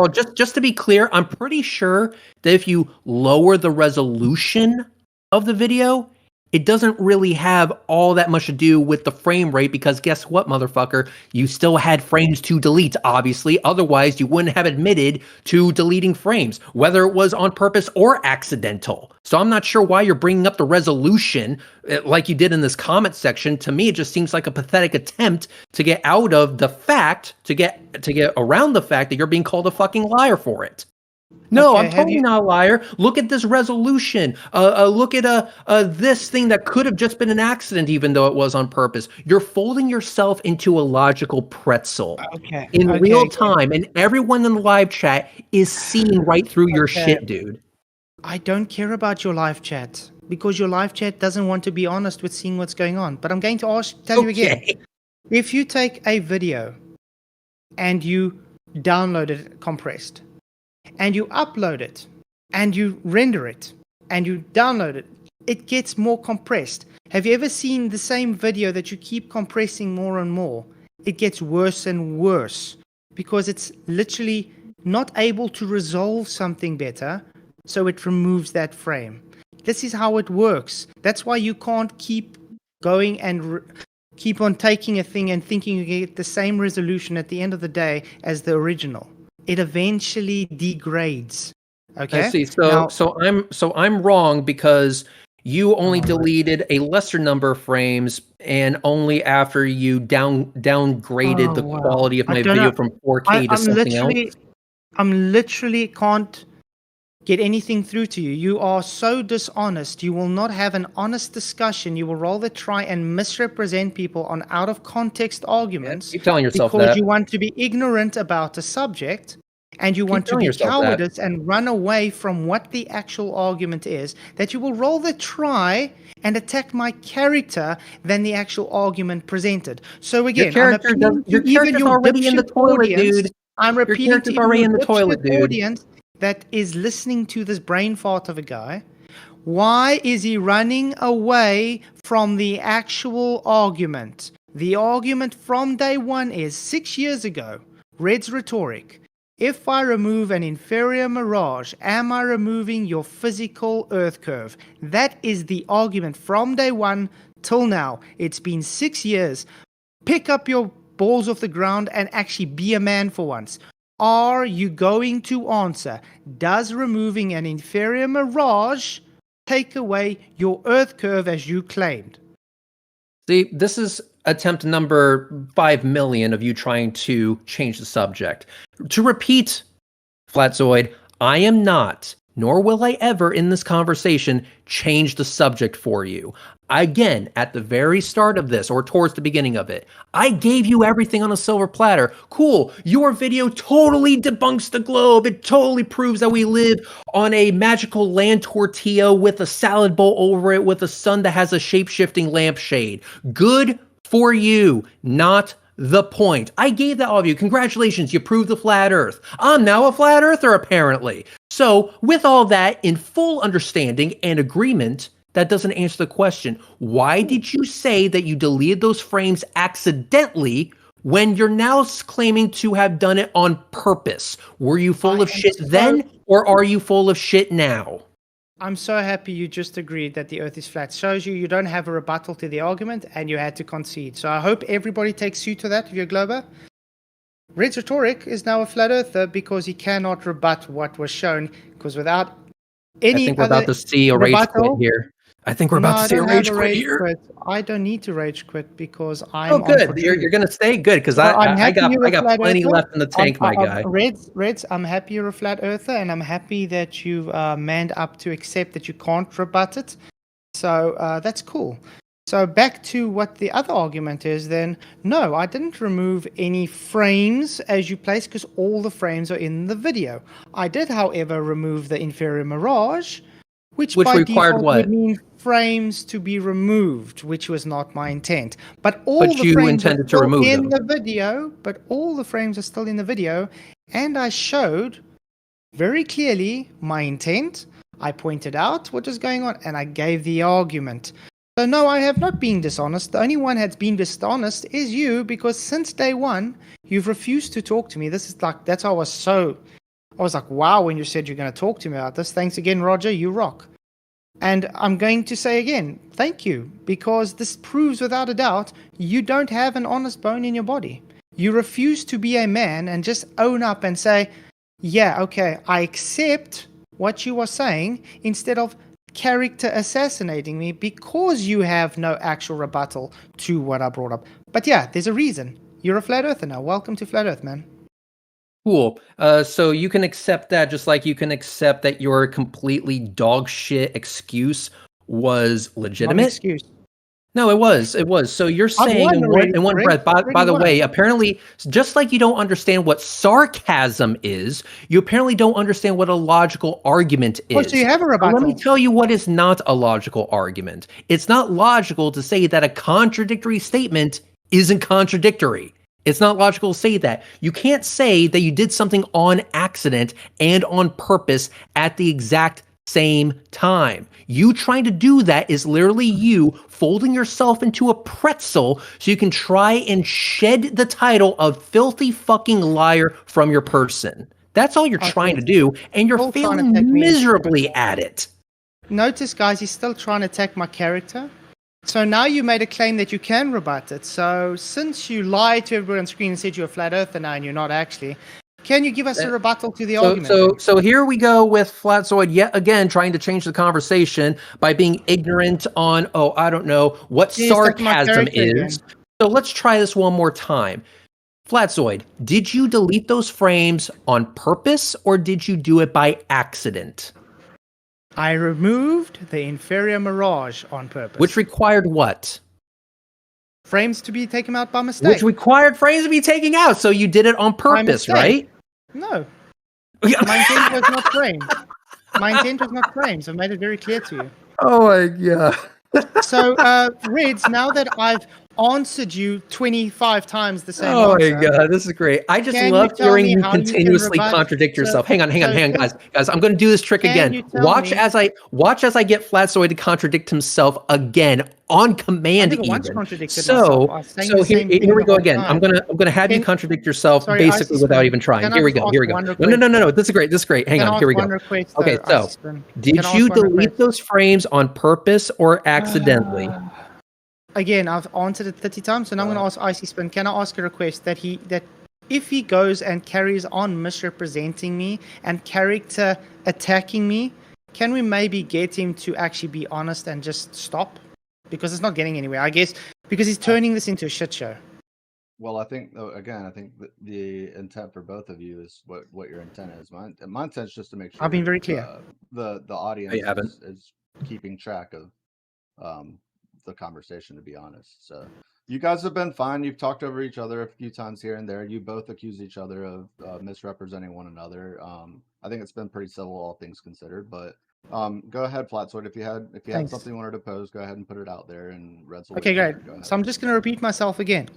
Speaker 1: just to be clear, I'm pretty sure that if you lower the resolution of the video, it doesn't really have all that much to do with the frame rate, because guess what, motherfucker? You still had frames to delete, obviously. Otherwise, you wouldn't have admitted to deleting frames, whether it was on purpose or accidental. So I'm not sure why you're bringing up the resolution like you did in this comment section. To me, it just seems like a pathetic attempt to get out of the fact, to get around the fact that you're being called a fucking liar for it. No, I'm totally not a liar. Look at this resolution. Look at this thing that could have just been an accident, even though it was on purpose. You're folding yourself into a logical pretzel in real time, and everyone in the live chat is seeing right through your shit, dude.
Speaker 2: I don't care about your live chat because your live chat doesn't want to be honest with seeing what's going on. But I'm going to tell you again. If you take a video and you download it compressed, and you upload it, and you render it, and you download it, it gets more compressed. Have you ever seen the same video that you keep compressing more and more? It gets worse and worse because it's literally not able to resolve something better, so it removes that frame. This is how it works. That's why you can't keep going and keep on taking a thing and thinking you get the same resolution at the end of the day as the original. It eventually degrades. Okay.
Speaker 1: I see. So I'm wrong because you only deleted a lesser number of frames, and only after you downgraded the quality of my video from 4K to something else.
Speaker 2: I'm literally can't get anything through to you. You are so dishonest. You will not have an honest discussion. You will rather try and misrepresent people on out of context arguments.
Speaker 1: Keep telling yourself
Speaker 2: because
Speaker 1: that.
Speaker 2: You want to be ignorant about a subject, and you want to be cowardice and run away from what the actual argument is, that you will rather try and attack my character than the actual argument presented. So again,
Speaker 1: your character's already in the toilet, dude.
Speaker 2: I'm repeating
Speaker 1: your character's already in the toilet, dude.
Speaker 2: Audience that is listening to this brain fart of a guy. Why is he running away from the actual argument? The argument from day one is 6 years ago. Red's Rhetoric. If I remove an inferior mirage, am I removing your physical earth curve? That is the argument from day one till now. It's been 6 years. Pick up your balls off the ground and actually be a man for once. Are you going to answer? Does removing an inferior mirage take away your earth curve as you claimed?
Speaker 1: See, this is attempt number 5 million of you trying to change the subject. To repeat, Fkatzoid, I am not, nor will I ever in this conversation change the subject for you. Again, at the very start of this, or towards the beginning of it, I gave you everything on a silver platter. Cool, your video totally debunks the globe. It totally proves that we live on a magical land tortilla with a salad bowl over it with a sun that has a shape-shifting lampshade. Good for you, not the point. I gave that all of you. Congratulations, you proved the flat earth. I'm now a flat earther, apparently. So, with all that in full understanding and agreement, that doesn't answer the question. Why did you say that you deleted those frames accidentally when you're now claiming to have done it on purpose? Were you full of shit then, or are you full of shit now?
Speaker 2: I'm so happy you just agreed that the earth is flat. Shows you don't have a rebuttal to the argument and you had to concede. So I hope everybody takes suit to that if you're Glober. Red's Rhetoric is now a flat earther because he cannot rebut what was shown, because without any
Speaker 1: I think we're about to see a rage quit here. I think we're
Speaker 2: No,
Speaker 1: about to
Speaker 2: I
Speaker 1: see a
Speaker 2: don't have
Speaker 1: rage
Speaker 2: a
Speaker 1: quit
Speaker 2: rage
Speaker 1: here.
Speaker 2: quit. I don't need to rage quit because
Speaker 1: Oh,
Speaker 2: I'm on for
Speaker 1: good. You're
Speaker 2: truth.
Speaker 1: gonna stay good because
Speaker 2: So I'm
Speaker 1: I
Speaker 2: happy
Speaker 1: got
Speaker 2: you're
Speaker 1: I
Speaker 2: a
Speaker 1: got
Speaker 2: flat
Speaker 1: plenty
Speaker 2: earther.
Speaker 1: left in the tank, my guy.
Speaker 2: Reds, I'm happy you're a flat earther, and I'm happy that you've manned up to accept that you can't rebut it. So that's cool. So back to what the other argument is then. No, I didn't remove any frames as you place because all the frames are in the video. I did, however, remove the inferior mirage, which by
Speaker 1: required
Speaker 2: default
Speaker 1: what?
Speaker 2: would mean frames to be removed, which was not my intent. But all
Speaker 1: But
Speaker 2: the
Speaker 1: you
Speaker 2: frames are
Speaker 1: intended to
Speaker 2: still
Speaker 1: remove
Speaker 2: in
Speaker 1: them.
Speaker 2: the video. But all the frames are still in the video, and I showed very clearly my intent. I pointed out what was going on, and I gave the argument. So no, I have not been dishonest. The only one that's been dishonest is you, because since day one, you've refused to talk to me. This is like, that's how I was like, wow, when you said you're going to talk to me about this. Thanks again, Roger. You rock. And I'm going to say again, thank you, because this proves without a doubt you don't have an honest bone in your body. You refuse to be a man and just own up and say, yeah, okay, I accept what you are saying, instead of character assassinating me because you have no actual rebuttal to what I brought up. But yeah, there's a reason. You're a flat earther now. Welcome to Flat Earth, man.
Speaker 1: Cool. So you can accept that, just like you can accept that your completely dog shit excuse was
Speaker 2: Not an
Speaker 1: legitimate.
Speaker 2: excuse.
Speaker 1: No, it was. It was. So you're saying
Speaker 2: won already,
Speaker 1: in one breath,
Speaker 2: correct?
Speaker 1: by the
Speaker 2: Already
Speaker 1: way,
Speaker 2: won.
Speaker 1: apparently, just like you don't understand what sarcasm is, you apparently don't understand what a logical argument
Speaker 2: Oh,
Speaker 1: is.
Speaker 2: so you have a
Speaker 1: Now, let me
Speaker 2: rebuttal.
Speaker 1: tell you what is not a logical argument. It's not logical to say that a contradictory statement isn't contradictory. It's not logical to say that. You can't say that you did something on accident and on purpose at the exact same time. You trying to do that is literally you folding yourself into a pretzel so you can try and shed the title of filthy fucking liar from your person. That's all you're trying to do, and you're
Speaker 2: Still trying to
Speaker 1: failing
Speaker 2: take me in.
Speaker 1: miserably at it.
Speaker 2: Notice, guys, he's still trying to attack my character. So now you made a claim that you can rebut it. So since you lied to everyone on screen and said you're a flat earther now and you're not actually, can you give us a rebuttal to the argument?
Speaker 1: So here we go with Fkatzoid yet again trying to change the conversation by being ignorant on, I don't know, what sarcasm is. So let's try this one more time. Fkatzoid, did you delete those frames on purpose or did you do it by accident?
Speaker 2: I removed the inferior mirage on purpose.
Speaker 1: Which required what?
Speaker 2: Frames to be taken out by mistake.
Speaker 1: Which required frames to be taken out. So you did it on purpose, right?
Speaker 2: No. My intent was not frames. My intent was not frames. I've made it very clear to you.
Speaker 1: Oh my God.
Speaker 2: So, Reds, now that I've answered you 25 times the same
Speaker 1: answer.
Speaker 2: answer.
Speaker 1: Oh my God, this is great. I just love hearing you continuously contradict yourself. Hang on, guys. I'm going to do this trick again. Watch as I get Fkatzoid to contradict himself again on command. So here we go again. I'm gonna have you contradict yourself basically without even trying. Here we go. No. This is great. Hang on. Here we go. Okay, so did you delete those frames on purpose or accidentally?
Speaker 2: Again, I've answered it 30 times, so now I'm going to ask Icy Spin. Can I ask a request that if he goes and carries on misrepresenting me and character attacking me, can we maybe get him to actually be honest and just stop? Because it's not getting anywhere, I guess, because he's turning this into a shit show.
Speaker 3: Well, I think the intent for both of you is what your intent is. My intent is just to make sure
Speaker 2: I've been very clear.
Speaker 3: The audience is keeping track of the conversation, to be honest. So you guys have been fine. You've talked over each other a few times here and there. You both accuse each other of misrepresenting one another. I think it's been pretty civil, all things considered. But go ahead, Fkatzoid. If you had something you wanted to pose, go ahead and put it out there. And Reds will.
Speaker 2: Okay, great. So I'm just going to repeat myself again.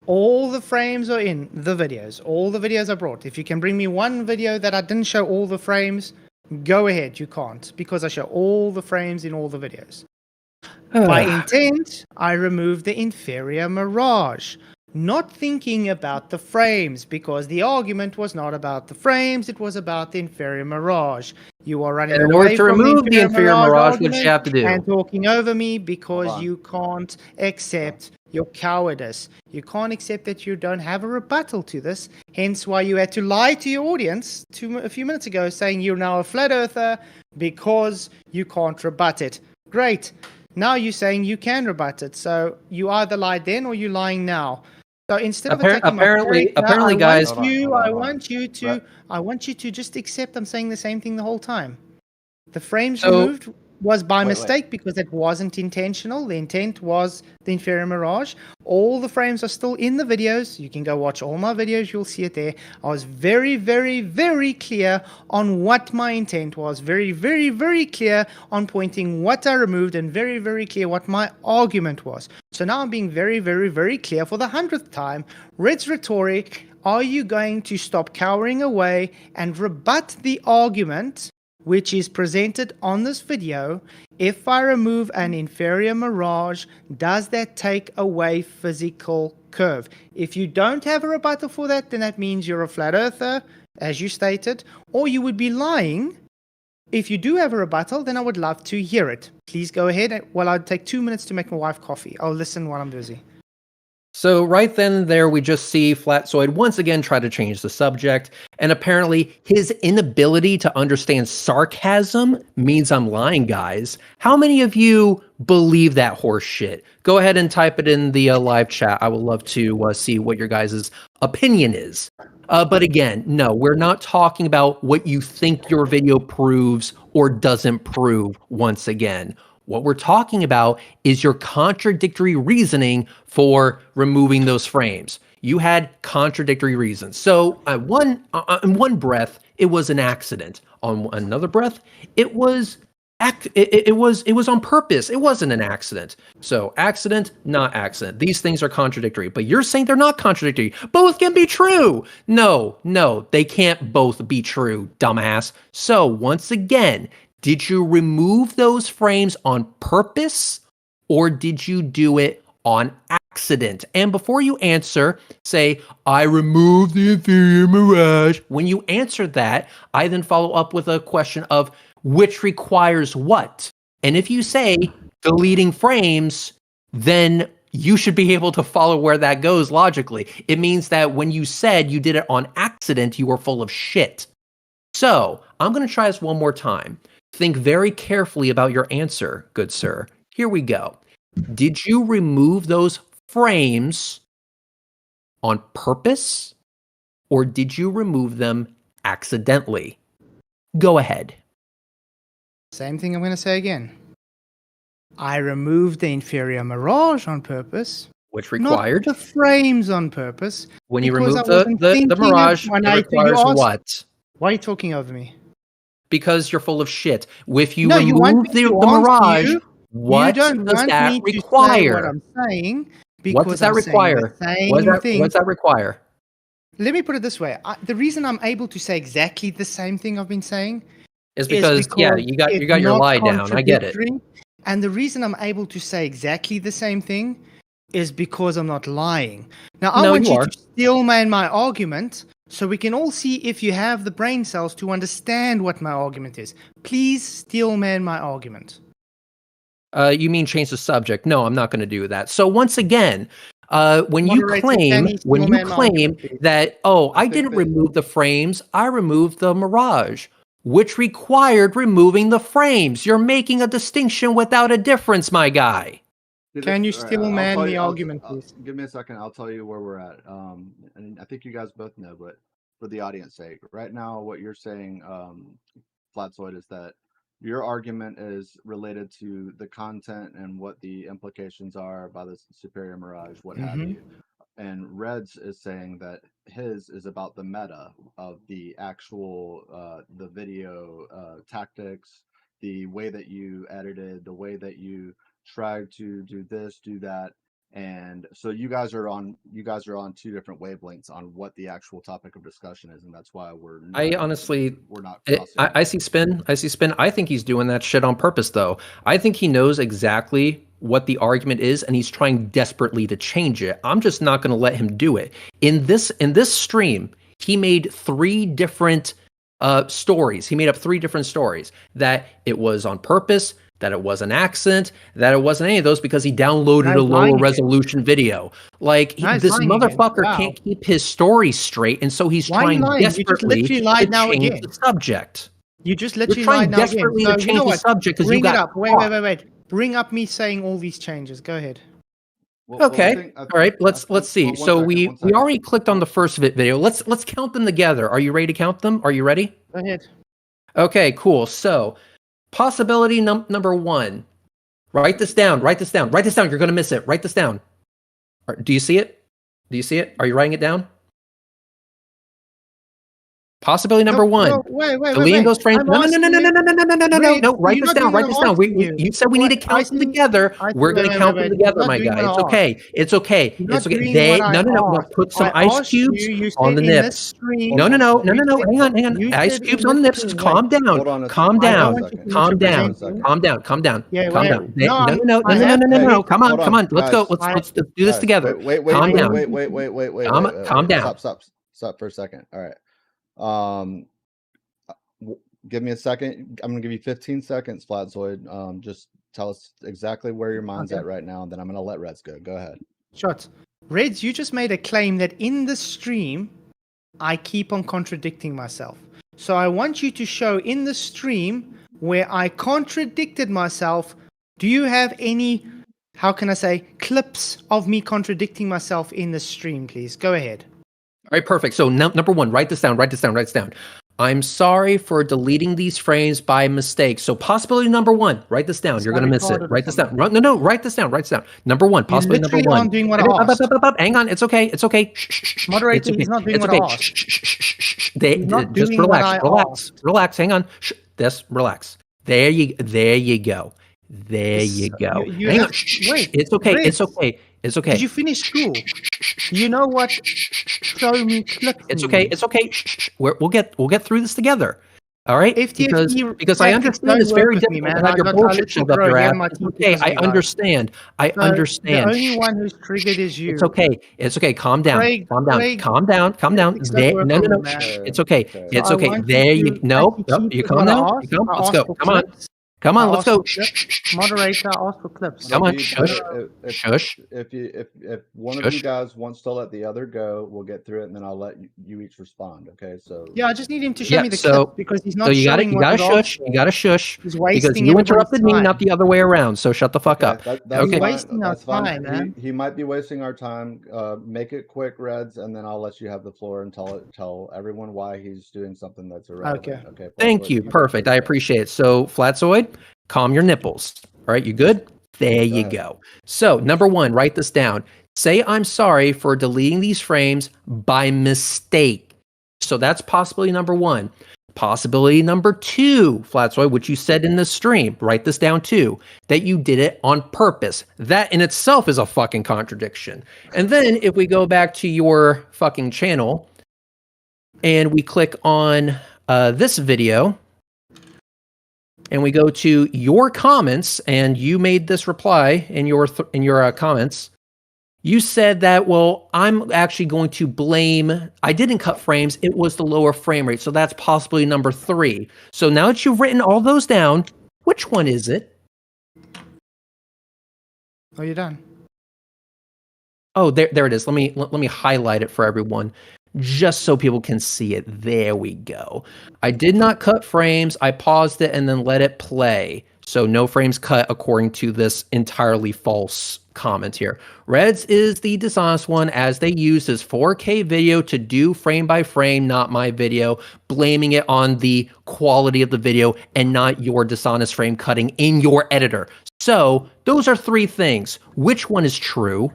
Speaker 2: All the frames are in the videos. All the videos I brought. If you can bring me one video that I didn't show all the frames, go ahead. You can't, because I show all the frames in all the videos. By intent, I removed the inferior mirage, not thinking about the frames, because the argument was not about the frames, it was about the inferior mirage. You are running away from the inferior mirage, what you have to do, and talking over me because you can't accept your cowardice. You can't accept that you don't have a rebuttal to this, hence why you had to lie to your audience a few minutes ago saying you're now a flat earther because you can't rebut it. Great. Now you're saying you can rebut it. So you either lied then or you're lying now. So instead of attacking
Speaker 1: apparently,
Speaker 2: my
Speaker 1: guys.
Speaker 2: I want you to just accept I'm saying the same thing the whole time. The frames removed was by mistake because it wasn't intentional. The intent was the inferior mirage. All the frames are still in the videos. You can go watch all my videos. You'll see it there. I was very, very, very clear on what my intent was. Very, very, very clear on pointing what I removed and very, very clear what my argument was. So now I'm being very, very, very clear for the 100th time. Red's Rhetoric, are you going to stop cowering away and rebut the argument which is presented on this video? If I remove an inferior mirage, does that take away physical curve? If you don't have a rebuttal for that, then that means you're a flat earther, as you stated, or you would be lying. If you do have a rebuttal, then I would love to hear it. Please go ahead. Well, I'd take 2 minutes to make my wife coffee. I'll listen while I'm busy.
Speaker 1: So right then and there, we just see Fkatzoid once again try to change the subject, and apparently his inability to understand sarcasm means I'm lying, guys. How many of you believe that horse shit? Go ahead and type it in the live chat. I would love to see what your guys' opinion is. But again, no, we're not talking about what you think your video proves or doesn't prove once again. What we're talking about is your contradictory reasoning for removing those frames. You had contradictory reasons. So in one breath, it was an accident. On another breath, it was on purpose. It wasn't an accident. So accident, not accident. These things are contradictory. But you're saying they're not contradictory. Both can be true. No, they can't both be true, dumbass. So once again, did you remove those frames on purpose or did you do it on accident? And before you answer, say, I removed the inferior mirage. When you answer that, I then follow up with a question of which requires what? And if you say deleting frames, then you should be able to follow where that goes logically. It means that when you said you did it on accident, you were full of shit. So I'm going to try this one more time. Think very carefully about your answer, good sir. Here we go. Did you remove those frames on purpose or did you remove them accidentally? Go ahead.
Speaker 2: Same thing I'm going to say again. I removed the inferior mirage on purpose.
Speaker 1: Which required?
Speaker 2: Not the frames on purpose.
Speaker 1: When you remove the mirage, it requires what?
Speaker 2: Why are you talking over me?
Speaker 1: Because you're full of shit. If you remove the mirage, what does that require?
Speaker 2: What I'm saying,
Speaker 1: what does that require? What does that require?
Speaker 2: Let me put it this way. The reason I'm able to say exactly the same thing I've been saying
Speaker 1: is because you got your lie down. I get it.
Speaker 2: And the reason I'm able to say exactly the same thing is because I'm not lying. Now, I want you to steel man my argument so we can all see if you have the brain cells to understand what my argument is. Please steel man my argument.
Speaker 1: You mean change the subject? No, I'm not going to do that. So once again, when you claim that, I didn't remove the frames, I removed the mirage, which required removing the frames. You're making a distinction without a difference, my guy.
Speaker 2: Can you still man the argument, please?
Speaker 3: Give me a second. I'll tell you where we're at. And I think you guys both know, but for the audience sake, right now, what you're saying, Fkatzoid, is that your argument is related to the content and what the implications are by the superior mirage, what have you. And Reds is saying that his is about the meta of the actual, the video tactics, the way that you edited, the way that you tried to do this, do that. And so you guys are on two different wavelengths on what the actual topic of discussion is, and that's why we're not.
Speaker 1: I see spin. I think he's doing that shit on purpose, though. I think he knows exactly what the argument is, and he's trying desperately to change it. I'm just not going to let him do it. In this stream, he made 3 different stories. He made up 3 different stories that it was on purpose, that it was an accident, that it wasn't any of those because he downloaded a lower resolution video. Like, this motherfucker can't keep his story straight, and so he's trying desperately to change the subject.
Speaker 2: You just literally lied now again.
Speaker 1: to change the subject because you got
Speaker 2: Wait. bring up me saying all these changes. Go ahead.
Speaker 1: Okay. All right. Let's see.
Speaker 3: One
Speaker 1: So
Speaker 3: second,
Speaker 1: we
Speaker 3: 1 second.
Speaker 1: already clicked on the first video. Let's count them together. Are you ready to count them? Are you ready?
Speaker 2: Go ahead.
Speaker 1: Okay, cool. So possibility number 1. Write this down. Write this down. Write this down. You're going to miss it. Write this down. Do you see it? Do you see it? Are you writing it down? Possibility number 1.
Speaker 2: No, wait.
Speaker 1: Deleting those frames. No. Write
Speaker 2: You're
Speaker 1: this
Speaker 2: not
Speaker 1: down.
Speaker 2: doing
Speaker 1: Write
Speaker 2: what
Speaker 1: this
Speaker 2: I'm
Speaker 1: down.
Speaker 2: asking
Speaker 1: You said we need to count them together. We're going to count them together, my guy. It's okay. It's okay.
Speaker 2: You're
Speaker 1: It's
Speaker 2: not
Speaker 1: okay.
Speaker 2: doing what I
Speaker 1: No.
Speaker 2: asked.
Speaker 1: Put some
Speaker 2: I
Speaker 1: ice
Speaker 2: asked you,
Speaker 1: cubes
Speaker 2: you
Speaker 1: on
Speaker 2: said
Speaker 1: the
Speaker 2: in this
Speaker 1: nips.
Speaker 2: stream-
Speaker 1: No.
Speaker 2: You
Speaker 1: Hang on.
Speaker 2: you
Speaker 1: Ice
Speaker 2: said
Speaker 1: cubes
Speaker 2: in
Speaker 1: on the
Speaker 2: this
Speaker 1: nips.
Speaker 2: stream-
Speaker 1: Calm
Speaker 3: Hold on
Speaker 1: down.
Speaker 3: a
Speaker 1: Calm
Speaker 3: second.
Speaker 1: down.
Speaker 3: Hold on a second.
Speaker 1: Calm down.
Speaker 3: Second.
Speaker 1: Calm down. Calm down.
Speaker 2: Yeah,
Speaker 1: Calm
Speaker 2: wait.
Speaker 1: down.
Speaker 2: No, I have
Speaker 1: No.
Speaker 2: to-
Speaker 1: Come on.
Speaker 3: Hold
Speaker 1: Come on.
Speaker 3: on,
Speaker 1: Let's go.
Speaker 3: guys.
Speaker 1: Let's do this together.
Speaker 3: Wait.
Speaker 1: Calm down.
Speaker 3: Wait.
Speaker 1: Calm down.
Speaker 3: Stop for a second. All right. Give me a second. I'm gonna give you 15 seconds, Flatzoid. Just tell us exactly where your mind's at right now, and then I'm gonna let Reds go. Go ahead.
Speaker 2: Shots. Reds, you just made a claim that in the stream, I keep on contradicting myself. So I want you to show in the stream where I contradicted myself. Do you have any, how can I say, clips of me contradicting myself in the stream, please? Go ahead.
Speaker 1: All right, perfect. So number 1, write this down. I'm sorry for deleting these frames by mistake. So possibility number 1, write this down. You're going to miss it. Write this down. No, write this down. Number 1, possibility number 1.
Speaker 2: Aren't doing what I asked.
Speaker 1: Hang on. It's okay. Shh.
Speaker 2: Moderator, he's not doing what I asked.
Speaker 1: Shh.
Speaker 2: not
Speaker 1: Just
Speaker 2: doing what I
Speaker 1: relax. Hang on. Shh. Relax. There you go. Hang on.
Speaker 2: Wait.
Speaker 1: It's okay.
Speaker 2: Reds,
Speaker 1: It's okay.
Speaker 2: Did you finish school? You know what? Show me clips.
Speaker 1: It's okay. Shh. We'll get through this together. All right?
Speaker 2: FTFE
Speaker 1: Because I understand it's very difficult to have your bullshit shoved up your ass. It's okay. I understand.
Speaker 2: The only one who's triggered is you.
Speaker 1: It's okay. Calm down.
Speaker 2: Craig,
Speaker 1: Calm down.
Speaker 2: There,
Speaker 1: no. It's okay. It's okay. There you no. You calm down. Let's go. Come on, let's go.
Speaker 2: Moderator, ask for clips.
Speaker 1: Come on, shush.
Speaker 3: If one of you guys wants to let the other go, we'll get through it, and then I'll let you each respond. Okay, so
Speaker 2: yeah, I just need him to show me the clip because he's not.
Speaker 1: So you gotta shush. You gotta shush because you interrupted me, not the other way around. So shut the fuck up.
Speaker 3: That's
Speaker 2: He's wasting our time, man.
Speaker 3: He might be wasting our time. Make it quick, Reds, and then I'll let you have the floor and tell everyone why he's doing something that's irrelevant. Okay.
Speaker 1: Thank you. Perfect. I appreciate it. So Flatzoid, calm your nipples. All right, you good? There you go. So, number 1, write this down. Say I'm sorry for deleting these frames by mistake. So that's possibility number 1. Possibility number 2, Flatzoid, which you said in the stream, write this down too, that you did it on purpose. That in itself is a fucking contradiction. And then if we go back to your fucking channel and we click on this video, and we go to your comments, and you made this reply in your comments. You said that, well, I'm actually going to blame, I didn't cut frames, it was the lower frame rate. So that's possibly number 3. So now that you've written all those down, which one is it?
Speaker 2: Oh, you're done.
Speaker 1: Oh, there it is. Let me highlight it for everyone, just so people can see it. There we go. I did not cut frames. I paused it and then let it play. So no frames cut according to this entirely false comment here. Reds is the dishonest one, as they used his 4K video to do frame by frame, not my video, blaming it on the quality of the video and not your dishonest frame cutting in your editor. So those are 3 things. Which one is true?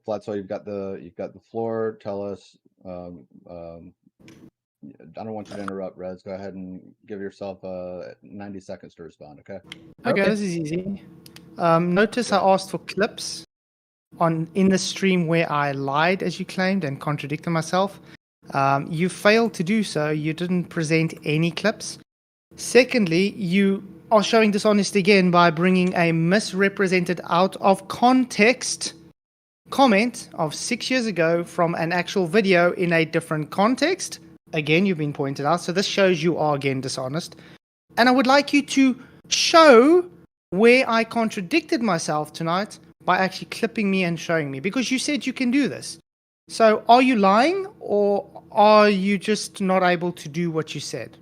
Speaker 3: Flatso, you've got the floor. Tell us. I don't want you to interrupt, Reds. Go ahead and give yourself 90 seconds to respond. Okay.
Speaker 2: Okay, this is easy. Notice I asked for clips in the stream where I lied, as you claimed, and contradicted myself. You failed to do so. You didn't present any clips. Secondly, you are showing dishonesty again by bringing a misrepresented out of context comment of 6 years ago from an actual video in a different context. Again, you've been pointed out. So this shows you are again dishonest. And I would like you to show where I contradicted myself tonight by actually clipping me and showing me, because you said you can do this. So are you lying, or are you just not able to do what you said?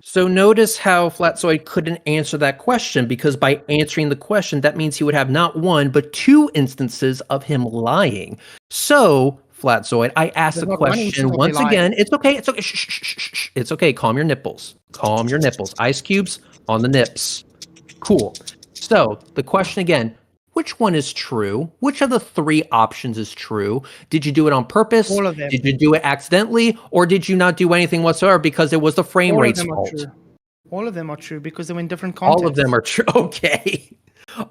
Speaker 1: So notice how Fkatzoid couldn't answer that question, because by answering the question, that means he would have not one, but two instances of him lying. So, Fkatzoid, I asked
Speaker 2: There's
Speaker 1: the
Speaker 2: not one instance
Speaker 1: question
Speaker 2: of me
Speaker 1: once
Speaker 2: lying.
Speaker 1: again. It's okay. It's okay. Shh, shh, shh, shh, shh. It's okay. Calm your nipples. Calm your nipples. Ice cubes on the nips. Cool. So, the question again. Which one is true? Which of the three options is true? Did you do it on purpose?
Speaker 2: All of them.
Speaker 1: Did you do it accidentally? Or did you not do anything whatsoever because it was the frame
Speaker 2: All of
Speaker 1: rate's
Speaker 2: them are
Speaker 1: fault?
Speaker 2: true. All of them are true because they were in different contexts.
Speaker 1: All of them are true. Okay.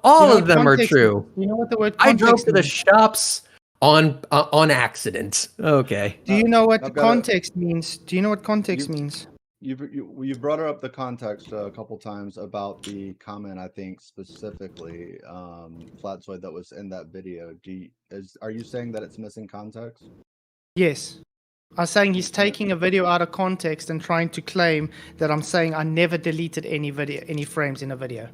Speaker 1: All
Speaker 2: know
Speaker 1: of
Speaker 2: what
Speaker 1: them are
Speaker 2: context
Speaker 1: true.
Speaker 2: means? You know what the word
Speaker 1: I drove
Speaker 2: context
Speaker 1: to the
Speaker 2: means?
Speaker 1: shops on accident. Okay.
Speaker 2: Do you know what
Speaker 3: I've
Speaker 2: the
Speaker 3: got a-
Speaker 2: context means? Do you know what context means?
Speaker 3: You brought up the context a couple times about the comment. I think specifically, Flatsoid, that was in that video. Are you saying that it's missing context?
Speaker 2: Yes. I'm saying he's taking a video out of context and trying to claim that I'm saying I never deleted any frames in a video.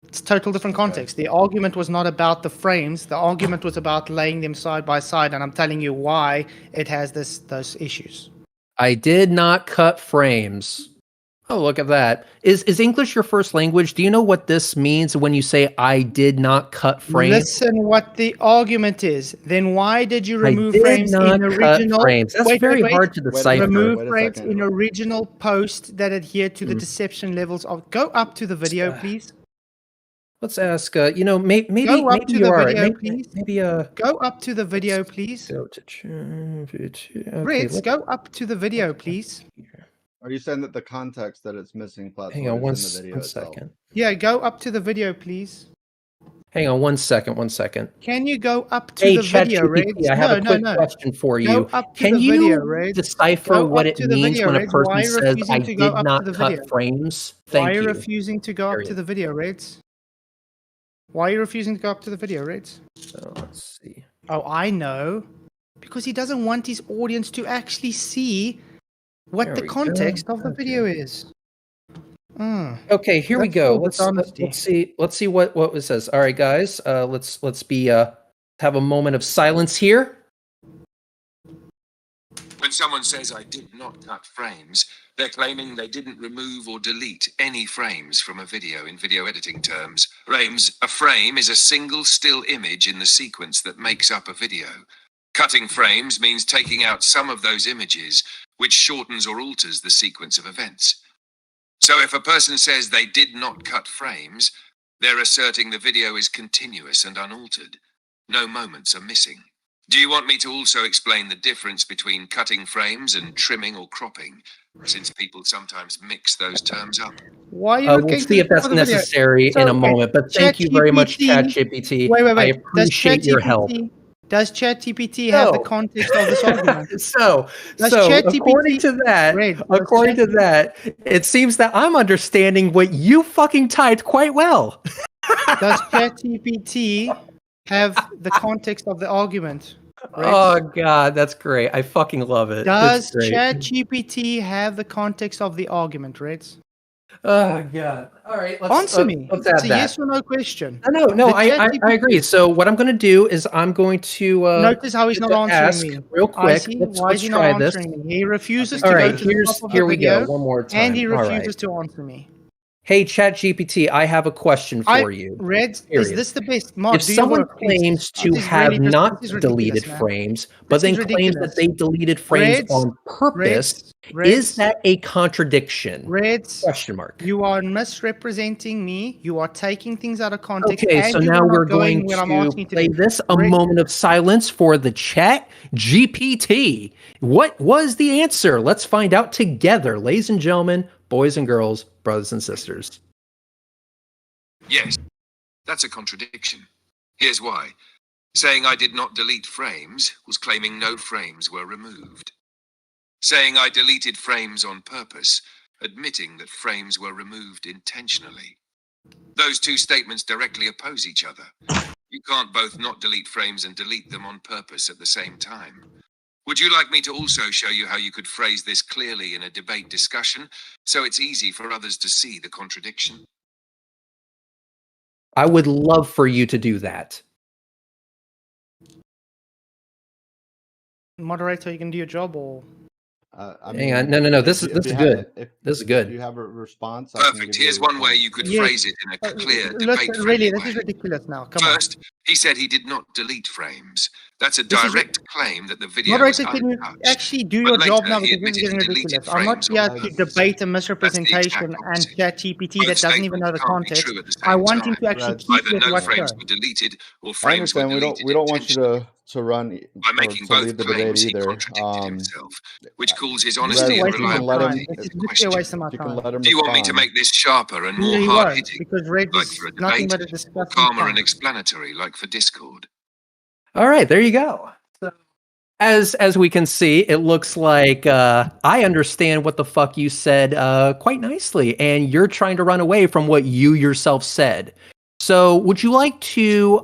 Speaker 2: It's total different context. The argument was not about the frames. The argument was about laying them side by side, and I'm telling you why it has those issues.
Speaker 1: I did not cut frames. Oh, look at that. Is English your first language? Do you know what this means when you say I did not cut frames?
Speaker 2: Listen what the argument is. Then why did you remove
Speaker 1: I did
Speaker 2: frames
Speaker 1: not
Speaker 2: in
Speaker 1: cut
Speaker 2: original?
Speaker 1: frames. That's very hard to
Speaker 3: Wait a
Speaker 1: decipher.
Speaker 3: second,
Speaker 2: Remove
Speaker 3: wait a
Speaker 2: frames
Speaker 3: second.
Speaker 2: in original post that adhere to the deception levels of. Go up to the video, please.
Speaker 1: Let's ask. Maybe
Speaker 2: Go up to
Speaker 1: you're
Speaker 2: the
Speaker 1: all right.
Speaker 2: video,
Speaker 1: Maybe
Speaker 2: please. Go up to the video, please.
Speaker 1: Go to
Speaker 2: Reds, go up to the video, please.
Speaker 3: Are you saying that the context that it's missing, Flatsoid,
Speaker 1: Hang on
Speaker 3: is in the video
Speaker 1: one
Speaker 3: itself?
Speaker 1: second.
Speaker 2: Yeah, go up to the video, please.
Speaker 1: Hang on 1 second. 1 second.
Speaker 2: Can you go up to
Speaker 1: Hey,
Speaker 2: the video,
Speaker 1: ChatGPT,
Speaker 2: Reds?
Speaker 1: I have
Speaker 2: No,
Speaker 1: a quick question for you.
Speaker 2: Go up to
Speaker 1: Can
Speaker 2: the
Speaker 1: you
Speaker 2: video, Reds.
Speaker 1: decipher
Speaker 2: Go
Speaker 1: what
Speaker 2: up
Speaker 1: it
Speaker 2: to the
Speaker 1: means
Speaker 2: video,
Speaker 1: when a
Speaker 2: Reds.
Speaker 1: person
Speaker 2: Why are you
Speaker 1: says,
Speaker 2: refusing
Speaker 1: I
Speaker 2: to go
Speaker 1: did
Speaker 2: up
Speaker 1: not
Speaker 2: to the
Speaker 1: cut
Speaker 2: video?
Speaker 1: frames?
Speaker 2: Why
Speaker 1: Thank
Speaker 2: are you
Speaker 1: you.
Speaker 2: refusing to go up to the video, Reds? Why are you refusing to go up to the video, Reds?
Speaker 1: So let's see.
Speaker 2: Oh, I know. Because he doesn't want his audience to actually see what
Speaker 1: There
Speaker 2: the
Speaker 1: we go.
Speaker 2: context of the
Speaker 1: Okay.
Speaker 2: video is.
Speaker 1: Okay, here we
Speaker 2: That's
Speaker 1: go.
Speaker 2: called dishonesty.
Speaker 1: Let's see what it says. All right, guys. Let's have a moment of silence here.
Speaker 4: When someone says I did not cut frames, they're claiming they didn't remove or delete any frames from a video in video editing terms. A frame is a single still image in the sequence that makes up a video. Cutting frames means taking out some of those images, which shortens or alters the sequence of events. So if a person says they did not cut frames, they're asserting the video is continuous and unaltered. No moments are missing. Do you want me to also explain the difference between cutting frames and trimming or cropping, since people sometimes mix those terms up?
Speaker 2: Why are you
Speaker 1: We'll
Speaker 2: looking
Speaker 1: see if that's
Speaker 2: for the video?
Speaker 1: necessary
Speaker 2: So,
Speaker 1: in a
Speaker 2: okay,
Speaker 1: moment. But thank you very much,
Speaker 2: ChatGPT.
Speaker 1: ChatGPT.
Speaker 2: Wait.
Speaker 1: I appreciate your help.
Speaker 2: Does ChatGPT have the
Speaker 1: So-
Speaker 2: context of this argument?
Speaker 1: So
Speaker 2: Does
Speaker 1: according
Speaker 2: ChatGPT
Speaker 1: to that,
Speaker 2: Red, does
Speaker 1: according to that, it seems that I'm understanding what you fucking typed quite well.
Speaker 2: Does ChatGPT have the context of the argument? Red?
Speaker 1: Oh god, that's great. I fucking love it.
Speaker 2: Does
Speaker 1: It's great.
Speaker 2: ChatGPT have the context of the argument, Reds?
Speaker 1: Oh god. All right,
Speaker 2: Answer me.
Speaker 1: Let's
Speaker 2: It's
Speaker 1: add
Speaker 2: a
Speaker 1: that.
Speaker 2: yes or no question.
Speaker 1: No,
Speaker 2: The
Speaker 1: I
Speaker 2: ChatGPT
Speaker 1: agree. So what I'm going to do is I'm going to
Speaker 2: Notice how he's not answering
Speaker 1: ask
Speaker 2: me.
Speaker 1: real
Speaker 2: I
Speaker 1: quick.
Speaker 2: see.
Speaker 1: Let's
Speaker 2: Why is he not
Speaker 1: try this.
Speaker 2: answering me? He refuses
Speaker 3: All
Speaker 2: to
Speaker 1: right,
Speaker 2: go to the top of the
Speaker 1: here we go.
Speaker 2: video,
Speaker 1: One more time.
Speaker 2: and he
Speaker 1: All right.
Speaker 2: refuses to answer me.
Speaker 1: Hey, ChatGPT, I have a question for you.
Speaker 2: Red, is
Speaker 1: Period.
Speaker 2: this the best? Mark,
Speaker 1: If
Speaker 2: do your
Speaker 1: someone
Speaker 2: work, please.
Speaker 1: claims to
Speaker 2: This is
Speaker 1: have
Speaker 2: really
Speaker 1: not
Speaker 2: this is ridiculous,
Speaker 1: deleted
Speaker 2: man.
Speaker 1: frames, but
Speaker 2: This
Speaker 1: then
Speaker 2: is
Speaker 1: claims that
Speaker 2: ridiculous.
Speaker 1: they deleted frames
Speaker 2: Reds,
Speaker 1: on purpose,
Speaker 2: Reds,
Speaker 1: is that a contradiction?
Speaker 2: Reds,
Speaker 1: Question mark.
Speaker 2: you are misrepresenting me. You are taking things out of context.
Speaker 1: Okay,
Speaker 2: and
Speaker 1: so
Speaker 2: you
Speaker 1: now
Speaker 2: are not
Speaker 1: we're going
Speaker 2: where I'm
Speaker 1: to
Speaker 2: asking you
Speaker 1: play
Speaker 2: do.
Speaker 1: this a
Speaker 2: Red-
Speaker 1: moment of silence for the chat GPT. What was the answer? Let's find out together, ladies and gentlemen, boys and girls, brothers and sisters.
Speaker 4: Yes, that's a contradiction. Here's why. Saying I did not delete frames was claiming no frames were removed. Saying I deleted frames on purpose, admitting that frames were removed intentionally. Those two statements directly oppose each other. You can't both not delete frames and delete them on purpose at the same time. Would you like me to also show you how you could phrase this clearly in a debate discussion, so it's easy for others to see the contradiction?
Speaker 1: I would love for you to do that.
Speaker 2: Moderator, you can do your job, or
Speaker 1: Hang on. No. This is good. This is good.
Speaker 3: If you have a response,
Speaker 4: Perfect. Here's one way you could phrase it in a clear, debate-friendly
Speaker 2: this
Speaker 4: way.
Speaker 2: is ridiculous now. Come on.
Speaker 4: First, he said he did not delete frames. That's a direct claim that the video
Speaker 2: Moderator,
Speaker 4: was
Speaker 2: can you
Speaker 4: untouched.
Speaker 2: actually do your
Speaker 4: But
Speaker 2: job
Speaker 4: later,
Speaker 2: now
Speaker 4: he
Speaker 2: because this is
Speaker 4: admitted
Speaker 2: getting
Speaker 4: he deleted
Speaker 2: ridiculous. I'm not
Speaker 4: frames
Speaker 2: here
Speaker 4: on
Speaker 2: to
Speaker 4: purpose.
Speaker 2: debate a
Speaker 4: That's
Speaker 2: misrepresentation
Speaker 4: the exact
Speaker 2: and
Speaker 4: opposite.
Speaker 2: ChatGPT
Speaker 4: Both
Speaker 2: that doesn't even know the
Speaker 4: statements can't be
Speaker 2: context.
Speaker 4: true at the
Speaker 2: I
Speaker 4: same
Speaker 2: want him
Speaker 4: time.
Speaker 2: to actually
Speaker 3: Reds.
Speaker 2: keep
Speaker 4: Either
Speaker 2: with
Speaker 4: no
Speaker 2: what's
Speaker 4: frames
Speaker 2: there.
Speaker 4: were deleted or
Speaker 3: I
Speaker 4: frames were
Speaker 3: understand
Speaker 4: deleted
Speaker 3: we don't want you
Speaker 4: intentionally.
Speaker 3: to run
Speaker 4: By
Speaker 3: or
Speaker 4: making
Speaker 3: to
Speaker 4: both
Speaker 3: leave the debate
Speaker 4: claims, he
Speaker 3: either.
Speaker 4: contradicted himself, which calls his
Speaker 2: This is
Speaker 4: honesty
Speaker 2: a
Speaker 4: and
Speaker 2: waste of my
Speaker 4: reliability
Speaker 2: time. This
Speaker 4: into
Speaker 2: is literally a
Speaker 4: question.
Speaker 2: waste of my
Speaker 3: You can
Speaker 2: time.
Speaker 3: let him
Speaker 4: Do you want me to
Speaker 3: respond.
Speaker 4: make this sharper and more
Speaker 2: He won't,
Speaker 4: hard-hitting,
Speaker 2: because Red
Speaker 4: like
Speaker 2: is
Speaker 4: for a
Speaker 2: nothing
Speaker 4: debate,
Speaker 2: but a
Speaker 4: or
Speaker 2: disgusting
Speaker 4: calmer and
Speaker 2: cunt.
Speaker 4: explanatory, like for Discord?
Speaker 1: All right, there you go. So, as we can see, it looks like I understand what the fuck you said quite nicely, and you're trying to run away from what you yourself said. So, would you like to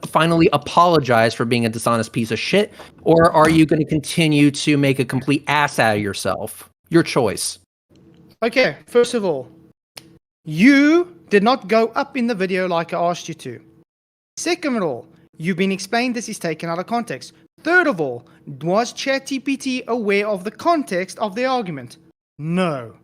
Speaker 1: finally apologize for being a dishonest piece of shit, or are you going to continue to make a complete ass out of yourself? Your choice.
Speaker 2: Okay, first of all, you did not go up in the video like I asked you to. Second of all, you've been explained this is taken out of context. Third of all, was ChatGPT aware of the context of the argument? No.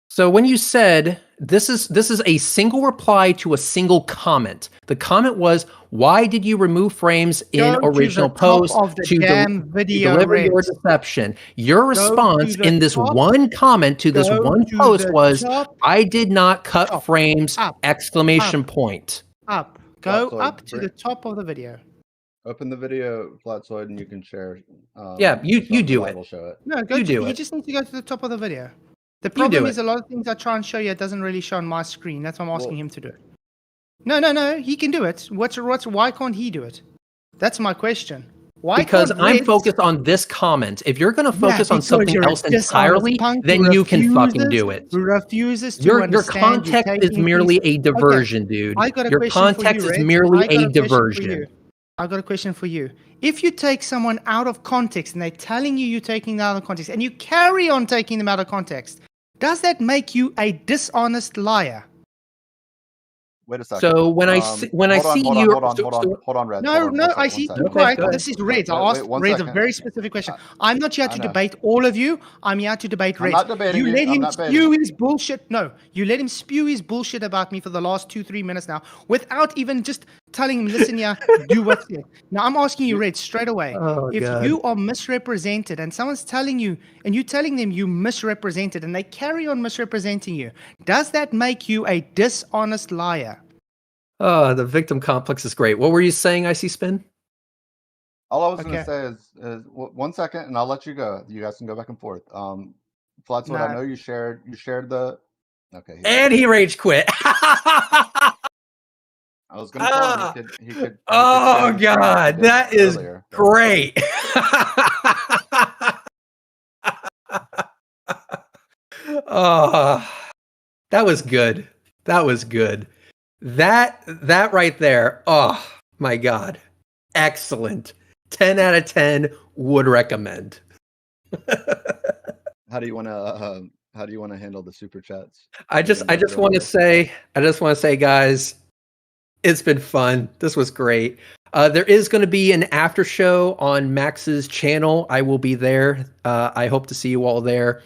Speaker 1: So when you said this is a single reply to a single comment. The comment was, "Why did you remove frames in
Speaker 2: Go
Speaker 1: original
Speaker 2: to the top
Speaker 1: post
Speaker 2: of the
Speaker 1: to
Speaker 2: damn video,
Speaker 1: deliver your
Speaker 2: Red.
Speaker 1: deception?" Your response
Speaker 2: the
Speaker 1: in this
Speaker 2: top.
Speaker 1: one comment to this
Speaker 2: Go
Speaker 1: one
Speaker 2: to
Speaker 1: post
Speaker 2: the
Speaker 1: was,
Speaker 2: top.
Speaker 1: "I did not cut
Speaker 2: Top.
Speaker 1: frames!"
Speaker 2: Up.
Speaker 1: Exclamation
Speaker 2: Up.
Speaker 1: point.
Speaker 2: Up. Go
Speaker 3: Fkatzoid,
Speaker 2: up to the top of the video.
Speaker 3: Open the video, Fkatzoid, and you can share.
Speaker 1: Yeah, you do
Speaker 3: I
Speaker 1: it.
Speaker 3: will show it.
Speaker 2: No,
Speaker 1: You do
Speaker 2: you
Speaker 1: it.
Speaker 2: just need to go to the top of the video. The
Speaker 1: You do
Speaker 2: problem
Speaker 1: it.
Speaker 2: is a lot of things I try and show you, it doesn't really show on my screen. That's why I'm asking him to do it. No, he can do it. Why can't he do it? That's my question. Why
Speaker 1: Because
Speaker 2: can't
Speaker 1: I'm
Speaker 2: Reds-
Speaker 1: focused on this comment. If you're going to focus on
Speaker 2: because
Speaker 1: something
Speaker 2: you're a
Speaker 1: else
Speaker 2: dishonest
Speaker 1: entirely,
Speaker 2: punk
Speaker 1: then
Speaker 2: who
Speaker 1: you can fucking
Speaker 2: refuses-
Speaker 1: do it.
Speaker 2: Who refuses to
Speaker 1: Your
Speaker 2: understand you
Speaker 1: context is
Speaker 2: taking
Speaker 1: merely
Speaker 2: things-
Speaker 1: a diversion, dude.
Speaker 2: I got a
Speaker 1: Your
Speaker 2: question for
Speaker 1: context
Speaker 2: you,
Speaker 1: is
Speaker 2: Reds.
Speaker 1: merely
Speaker 2: I got
Speaker 1: a
Speaker 2: question for
Speaker 1: diversion.
Speaker 2: you. I got a question for you. If you take someone out of context and they're telling you you're taking them out of context and you carry on taking them out of context, does that make you a dishonest liar?
Speaker 3: Wait a second.
Speaker 1: So when I see you,
Speaker 3: hold on, Red.
Speaker 2: No, I see. Quiet.
Speaker 1: go ahead.
Speaker 2: This is Reds. I
Speaker 3: Wait,
Speaker 2: asked
Speaker 3: one
Speaker 2: Reds a
Speaker 3: second.
Speaker 2: very specific question. I'm not here
Speaker 3: I
Speaker 2: to
Speaker 3: know.
Speaker 2: debate all of you. I'm here to debate
Speaker 3: I'm
Speaker 2: Reds.
Speaker 3: not debating
Speaker 2: you
Speaker 3: you.
Speaker 2: let
Speaker 3: I'm
Speaker 2: him
Speaker 3: not
Speaker 2: spew
Speaker 3: debating.
Speaker 2: his bullshit. No, you let him spew his bullshit about me for the last 2-3 minutes now, without even just telling him, "Listen here, do what's here." Now I'm asking you, Reds, straight away.
Speaker 1: Oh,
Speaker 2: if
Speaker 1: God.
Speaker 2: you are misrepresented and someone's telling you, and you're telling them you misrepresented, and they carry on misrepresenting you, does that make you a dishonest liar?
Speaker 1: Oh, the victim complex is great. What were you saying, Icy Spin?
Speaker 3: All I was going
Speaker 2: Okay.
Speaker 3: to say is 1 second, and I'll let you go. You guys can go back and forth. Fkatzoid,
Speaker 2: Nah.
Speaker 3: I know you shared the. Okay.
Speaker 1: And he rage quit.
Speaker 3: I was going to tell him he could.
Speaker 1: Oh God, that is
Speaker 3: earlier.
Speaker 1: great. Oh, that was good. That was good. That right there. Oh my God, excellent. 10 out of 10 would recommend.
Speaker 3: How do you want to handle the super chats?
Speaker 1: I just want to say, guys, it's been fun. This was great. There is going to be an after show on Max's channel. I will be there. I hope to see you all there.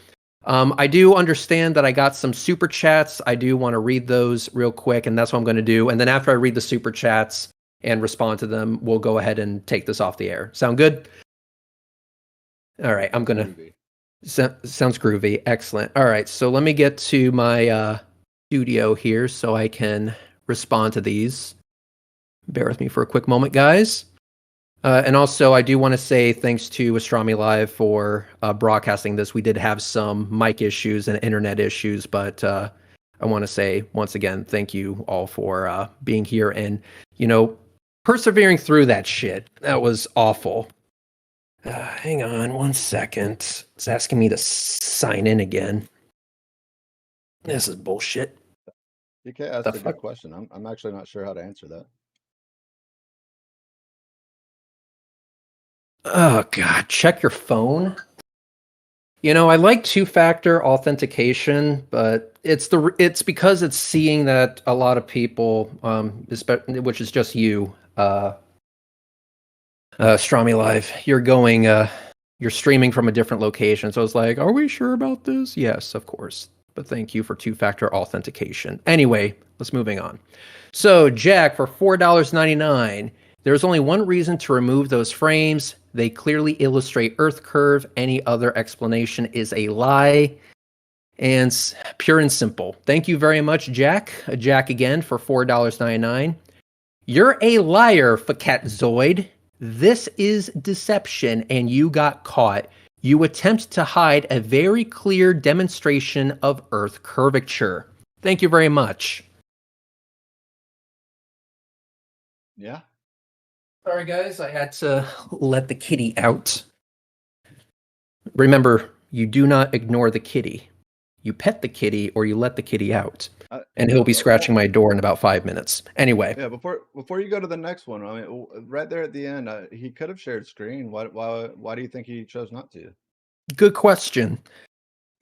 Speaker 1: I do understand that I got some super chats. I do want to read those real quick, and that's what I'm going to do. And then after I read the super chats and respond to them, we'll go ahead and take this off the air. Sound good? All right, I'm going to... Sounds groovy. Excellent. All right, so let me get to my studio here so I can respond to these. Bear with me for a quick moment, guys. And also, I do want to say thanks to Astronomy Live for broadcasting this. We did have some mic issues and internet issues, but I want to say once again, thank you all for being here and, persevering through that shit. That was awful. Hang on 1 second. It's asking me to sign in again. This is bullshit.
Speaker 3: DK asked a good question. I'm actually not sure how to answer that.
Speaker 1: Oh God, check your phone. I like two-factor authentication, but it's because it's seeing that a lot of people, which is just you, Strami Live, you're going you're streaming from a different location. So it's like, are we sure about this? Yes, of course. But thank you for two-factor authentication. Anyway, let's moving on. So Jack, for $4.99, there's only one reason to remove those frames. They clearly illustrate Earth curve. Any other explanation is a lie. And pure and simple. Thank you very much, Jack. Jack again for $4.99. You're a liar, Fkatzoid. This is deception, and you got caught. You attempt to hide a very clear demonstration of Earth curvature. Thank you very much.
Speaker 3: Yeah.
Speaker 1: Sorry, guys. I had to let the kitty out. Remember, you do not ignore the kitty. You pet the kitty or you let the kitty out. And he'll be scratching my door in about 5 minutes. Anyway.
Speaker 3: Yeah, before you go to the next one, I mean, right there at the end, he could have shared screen. Why do you think he chose not to?
Speaker 1: Good question.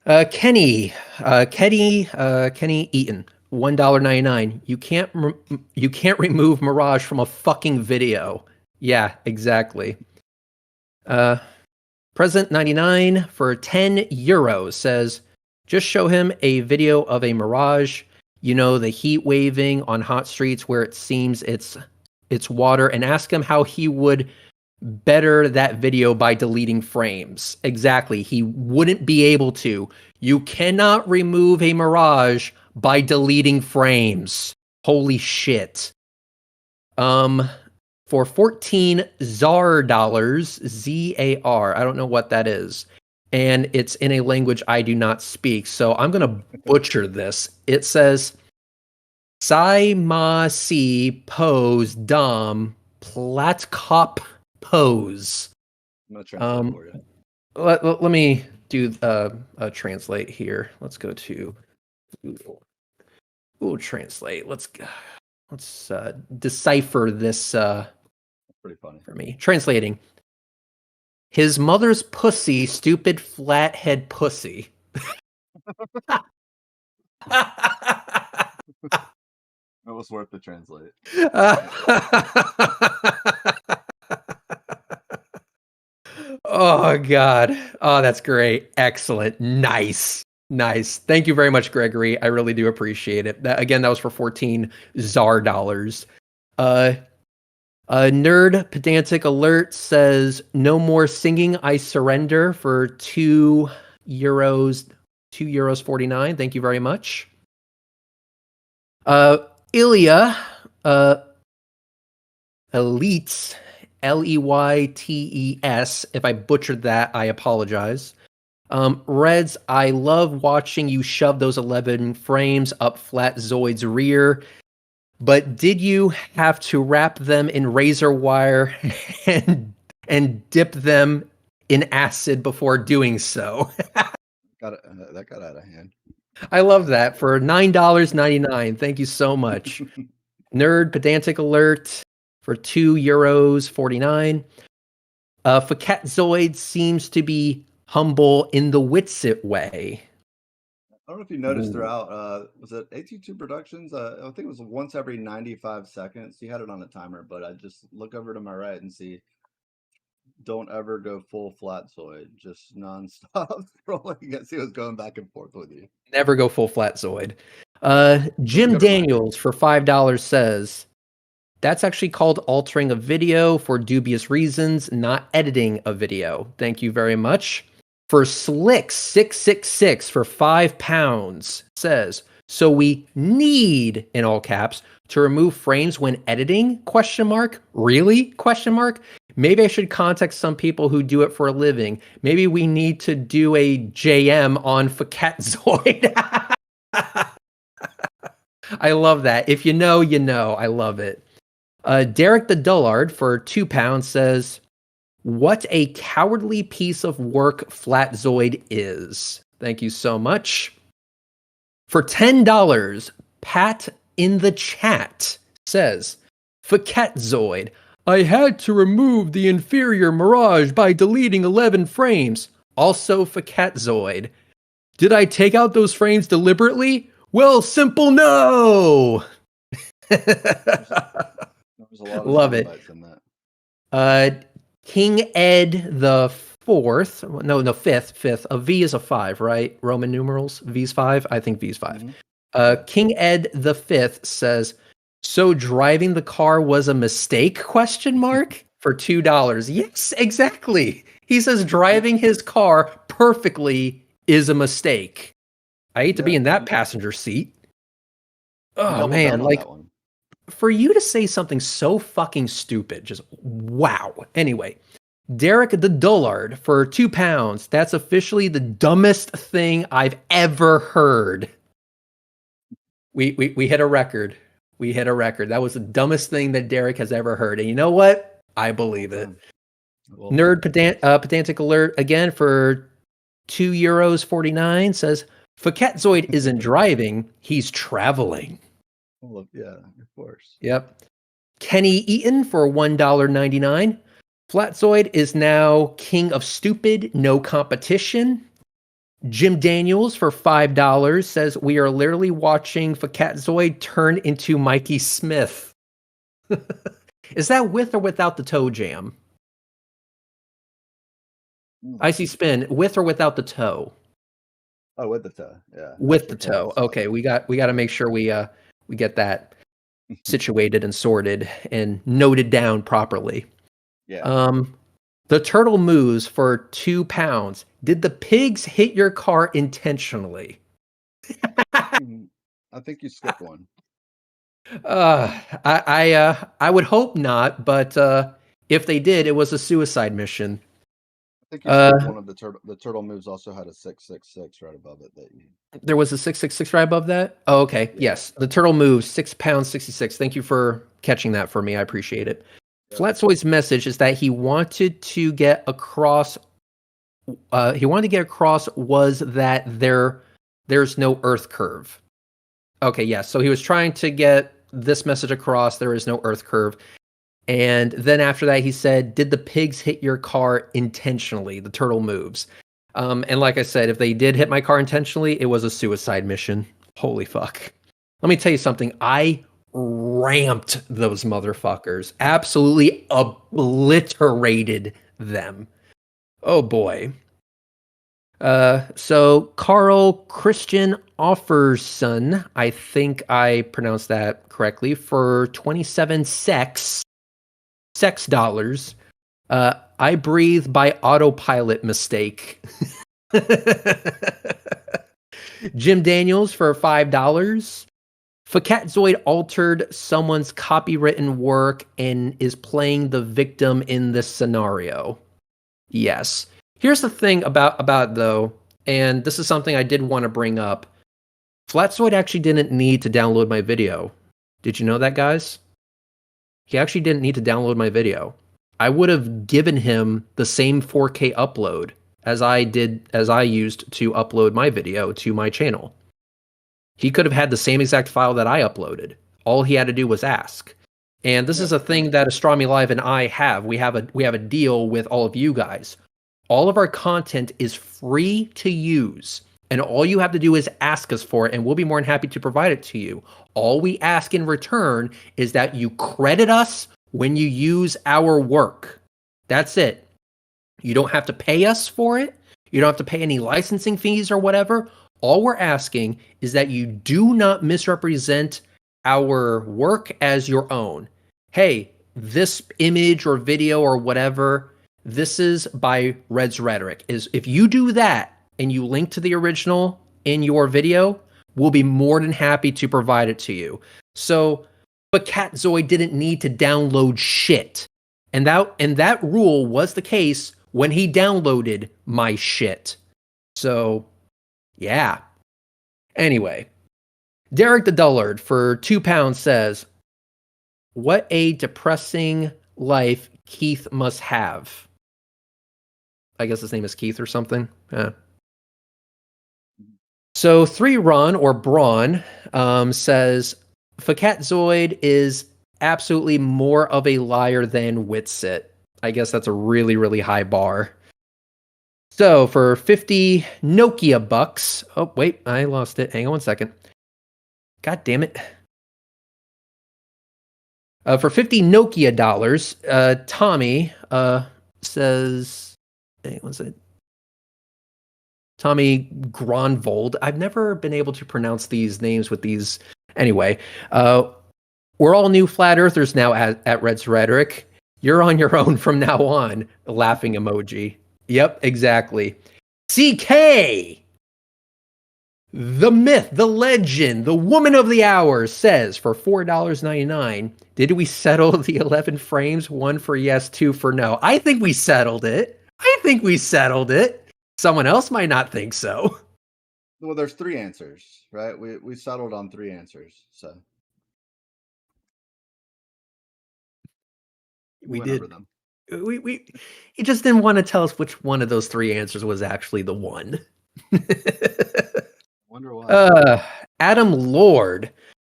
Speaker 1: Kenny Eaton, $1.99. You can't remove Mirage from a fucking video. Yeah, exactly. President 99 for €10 says, just show him a video of a Mirage. You know, the heat waving on hot streets where it seems it's water, and ask him how he would better that video by deleting frames. Exactly. He wouldn't be able to. You cannot remove a Mirage by deleting frames. Holy shit. For 14 ZAR dollars, Z-A-R, I don't know what that is. And it's in a language I do not speak, so I'm going to butcher this. It says, Sai Ma Si Pose Dom Platkop Pose.
Speaker 3: I'm going to translate for you.
Speaker 1: Let me do a translate here. Let's go to Google. Google Translate. Let's decipher this.
Speaker 3: Pretty funny
Speaker 1: for me. Translating. His mother's pussy, stupid flathead pussy.
Speaker 3: It was worth the translate.
Speaker 1: Oh, God. Oh, that's great. Excellent. Nice. Thank you very much, Gregory. I really do appreciate it. That was for 14 ZAR dollars. Nerd Pedantic Alert says, no more singing, I surrender for €2, €2.49. Thank you very much. Ilya, Elites, Leytes. If I butchered that, I apologize. Reds, I love watching you shove those 11 frames up Fkatzoid's rear. But did you have to wrap them in razor wire and dip them in acid before doing so?
Speaker 3: That got out of hand.
Speaker 1: I love that for $9.99. Thank you so much. Nerd Pedantic Alert for €2.49. Fkatzoid seems to be humble in the Witsit way.
Speaker 3: I don't know if you noticed throughout, was it AT2 Productions? I think it was once every 95 seconds. He had it on a timer, but I just look over to my right and see, don't ever go full Fkatzoid, just nonstop scrolling. You can see what's going back and forth with you.
Speaker 1: Never go full Fkatzoid. Jim Daniels for $5 says, that's actually called altering a video for dubious reasons, not editing a video. Thank you very much. For Slick666 for £5 says, so we need, in all caps, to remove frames when editing? ? Really? ? Maybe I should contact some people who do it for a living. Maybe we need to do a JM on Fkatzoid. I love that. If you know, you know. I love it. Derek the Dullard for £2 says, what a cowardly piece of work Fkatzoid is. Thank you so much. For $10, Pat in the chat says, Fkatzoid, I had to remove the inferior Mirage by deleting 11 frames. Also Fkatzoid. Did I take out those frames deliberately? Well, simple no!
Speaker 3: There's a lot of
Speaker 1: love it.
Speaker 3: in that.
Speaker 1: King Ed the 4th. No, fifth. A V is a 5, right? Roman numerals. V's 5. I think V's 5. King Ed the Fifth says, "So driving the car was a mistake?" Question mark for $2. Yes, exactly. He says driving his car perfectly is a mistake. I hate to be in that passenger seat. Oh man, like for you to say something so fucking stupid, just wow. Anyway, Derek the Dullard for £2. That's officially the dumbest thing I've ever heard. We hit a record. We hit a record. That was the dumbest thing that Derek has ever heard. And you know what? I believe it. Nerd pedantic alert again for €2.49 says Fkatzoid isn't driving, he's traveling.
Speaker 3: Well, yeah, of course.
Speaker 1: Yep. Kenny Eaton for $1.99. Flatzoid is now king of stupid, no competition. Jim Daniels for $5 says we are literally watching Fkatzoid turn into Mikey Smith. Is that with or without the toe jam? Icy Spin, with or without the toe?
Speaker 3: Oh, with the toe, yeah.
Speaker 1: With the toe. Okay, we got to make sure we get that situated and sorted and noted down properly.
Speaker 3: Yeah.
Speaker 1: The turtle moves for £2. Did the pigs hit your car intentionally?
Speaker 3: I think you skipped one.
Speaker 1: I would hope not, but if they did, it was a suicide mission.
Speaker 3: I think you skipped one of the turtle moves. Also had a 666 right above it.
Speaker 1: There was a 666 right above that. Oh, okay. Yeah. Yes, the turtle moves £6.66. Thank you for catching that for me. I appreciate it. Yep. Flatzoid's message is that he wanted to get across. Was that there's no Earth curve. Okay, yes. So he was trying to get this message across. There is no Earth curve. And then after that, he said, "Did the pigs hit your car intentionally?" The turtle moves. And like I said, if they did hit my car intentionally, it was a suicide mission. Holy fuck. Let me tell you something. I ramped those motherfuckers. Absolutely obliterated them. Oh boy. So Carl Christian Offerson, I think I pronounced that correctly, for 27 sex dollars. I breathe by autopilot mistake. Jim Daniels for $5. Fkatzoid altered someone's copywritten work and is playing the victim in this scenario. Yes. Here's the thing about though, and this is something I did want to bring up. Flatzoid actually didn't need to download my video. Did you know that, guys? He actually didn't need to download my video. I would have given him the same 4K upload as I used to upload my video to my channel. He could have had the same exact file that I uploaded. All he had to do was ask. And this is a thing that Astronomy Live and I have. We have a deal with all of you guys. All of our content is free to use, and all you have to do is ask us for it, and we'll be more than happy to provide it to you. All we ask in return is that you credit us when you use our work. That's it. You don't have to pay us for it. You don't have to pay any licensing fees or whatever. All we're asking is that you do not misrepresent our work as your own. Hey, this image or video or whatever, this is by Rhetoric. If you do that and you link to the original in your video, we'll be more than happy to provide it to you. So, but Fkatzoid didn't need to download shit. And that rule was the case when he downloaded my shit. So, yeah. Anyway, Derek the Dullard for £2 says, "What a depressing life Keith must have." I guess his name is Keith or something. Yeah. So 3Ron or Braun says, Fkatzoid is absolutely more of a liar than Witsit. I guess that's a really, really high bar. So for 50 Nokia bucks. Oh, wait, I lost it. Hang on one second. God damn it. For 50 Nokia dollars, Tommy says, was it Tommy Gronvold? I've never been able to pronounce these names with these. Anyway, we're all new flat earthers now at Red's Rhetoric. You're on your own from now on. Laughing emoji. Yep, exactly. CK, the myth, the legend, the woman of the hour says for $4.99, did we settle the 11 frames? 1 for yes, 2 for no. I think we settled it. Someone else might not think so.
Speaker 3: Well, there's 3 answers, right? We settled on 3 answers, so
Speaker 1: We
Speaker 3: went
Speaker 1: did.
Speaker 3: over them.
Speaker 1: He just didn't want to tell us which one of those 3 answers was actually the one.
Speaker 3: Wonder why.
Speaker 1: Adam Lord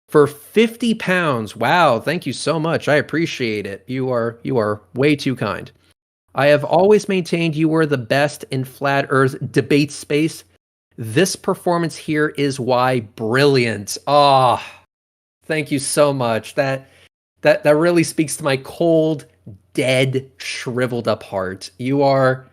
Speaker 1: for 50 pounds. Wow, thank you so much. I appreciate it. You are way too kind. I have always maintained you were the best in flat earth debate space. This performance here is why. Brilliant. Ah, thank you so much. That really speaks to my cold, dead, shriveled up heart. You're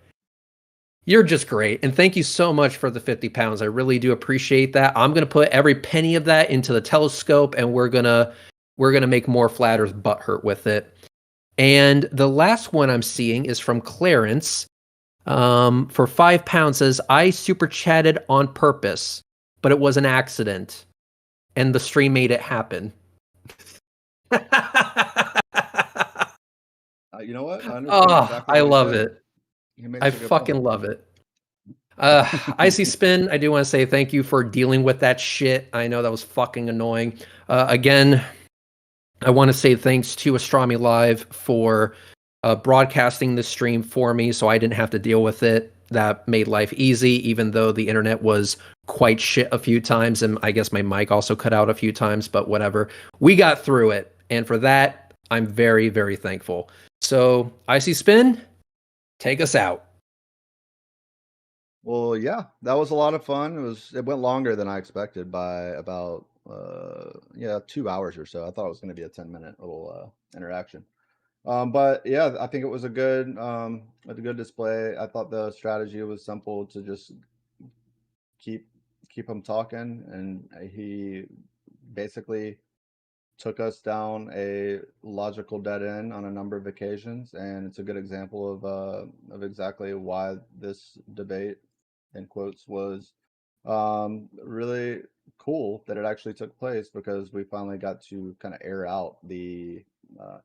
Speaker 1: just great. And thank you so much for the 50 pounds. I really do appreciate that. I'm going to put every penny of that into the telescope, and we're going to make more flat earth butthurt with it. And the last one I'm seeing is from Clarence. For 5 pounds, says, I super chatted on purpose, but it was an accident. And the stream made it happen.
Speaker 3: You know what? I understand
Speaker 1: Oh,
Speaker 3: exactly
Speaker 1: I
Speaker 3: what he
Speaker 1: love
Speaker 3: said.
Speaker 1: it.
Speaker 3: He makes
Speaker 1: I
Speaker 3: a good
Speaker 1: fucking
Speaker 3: point.
Speaker 1: love it. Icy Spin, I do want to say thank you for dealing with that shit. I know that was fucking annoying. Again, I want to say thanks to Astronomy Live for broadcasting the stream for me so I didn't have to deal with it. That made life easy, even though the internet was quite shit a few times, and I guess my mic also cut out a few times, but whatever. We got through it, and for that, I'm very, very thankful. So, Icy Spin, take us out.
Speaker 3: Well, yeah, that was a lot of fun. It went longer than I expected by about 2 hours or so. I thought it was going to be a 10-minute little interaction. But yeah, I think it was a good display. I thought the strategy was simple to just keep him talking, and he basically took us down a logical dead end on a number of occasions, and it's a good example of exactly why this debate, in quotes, was really cool that it actually took place, because we finally got to kind of air out the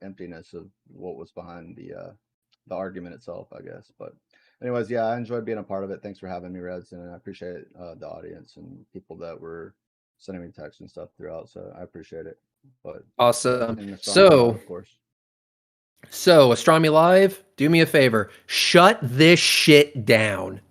Speaker 3: emptiness of what was behind the argument itself, I guess. But anyways, yeah, I enjoyed being a part of it. Thanks for having me, Reds, and I appreciate the audience and people that were sending me texts and stuff throughout. So I appreciate it. But
Speaker 1: Awesome.
Speaker 3: and Astronomy
Speaker 1: So,
Speaker 3: Live, of course.
Speaker 1: So, Astronomy Live, do me a favor. Shut this shit down.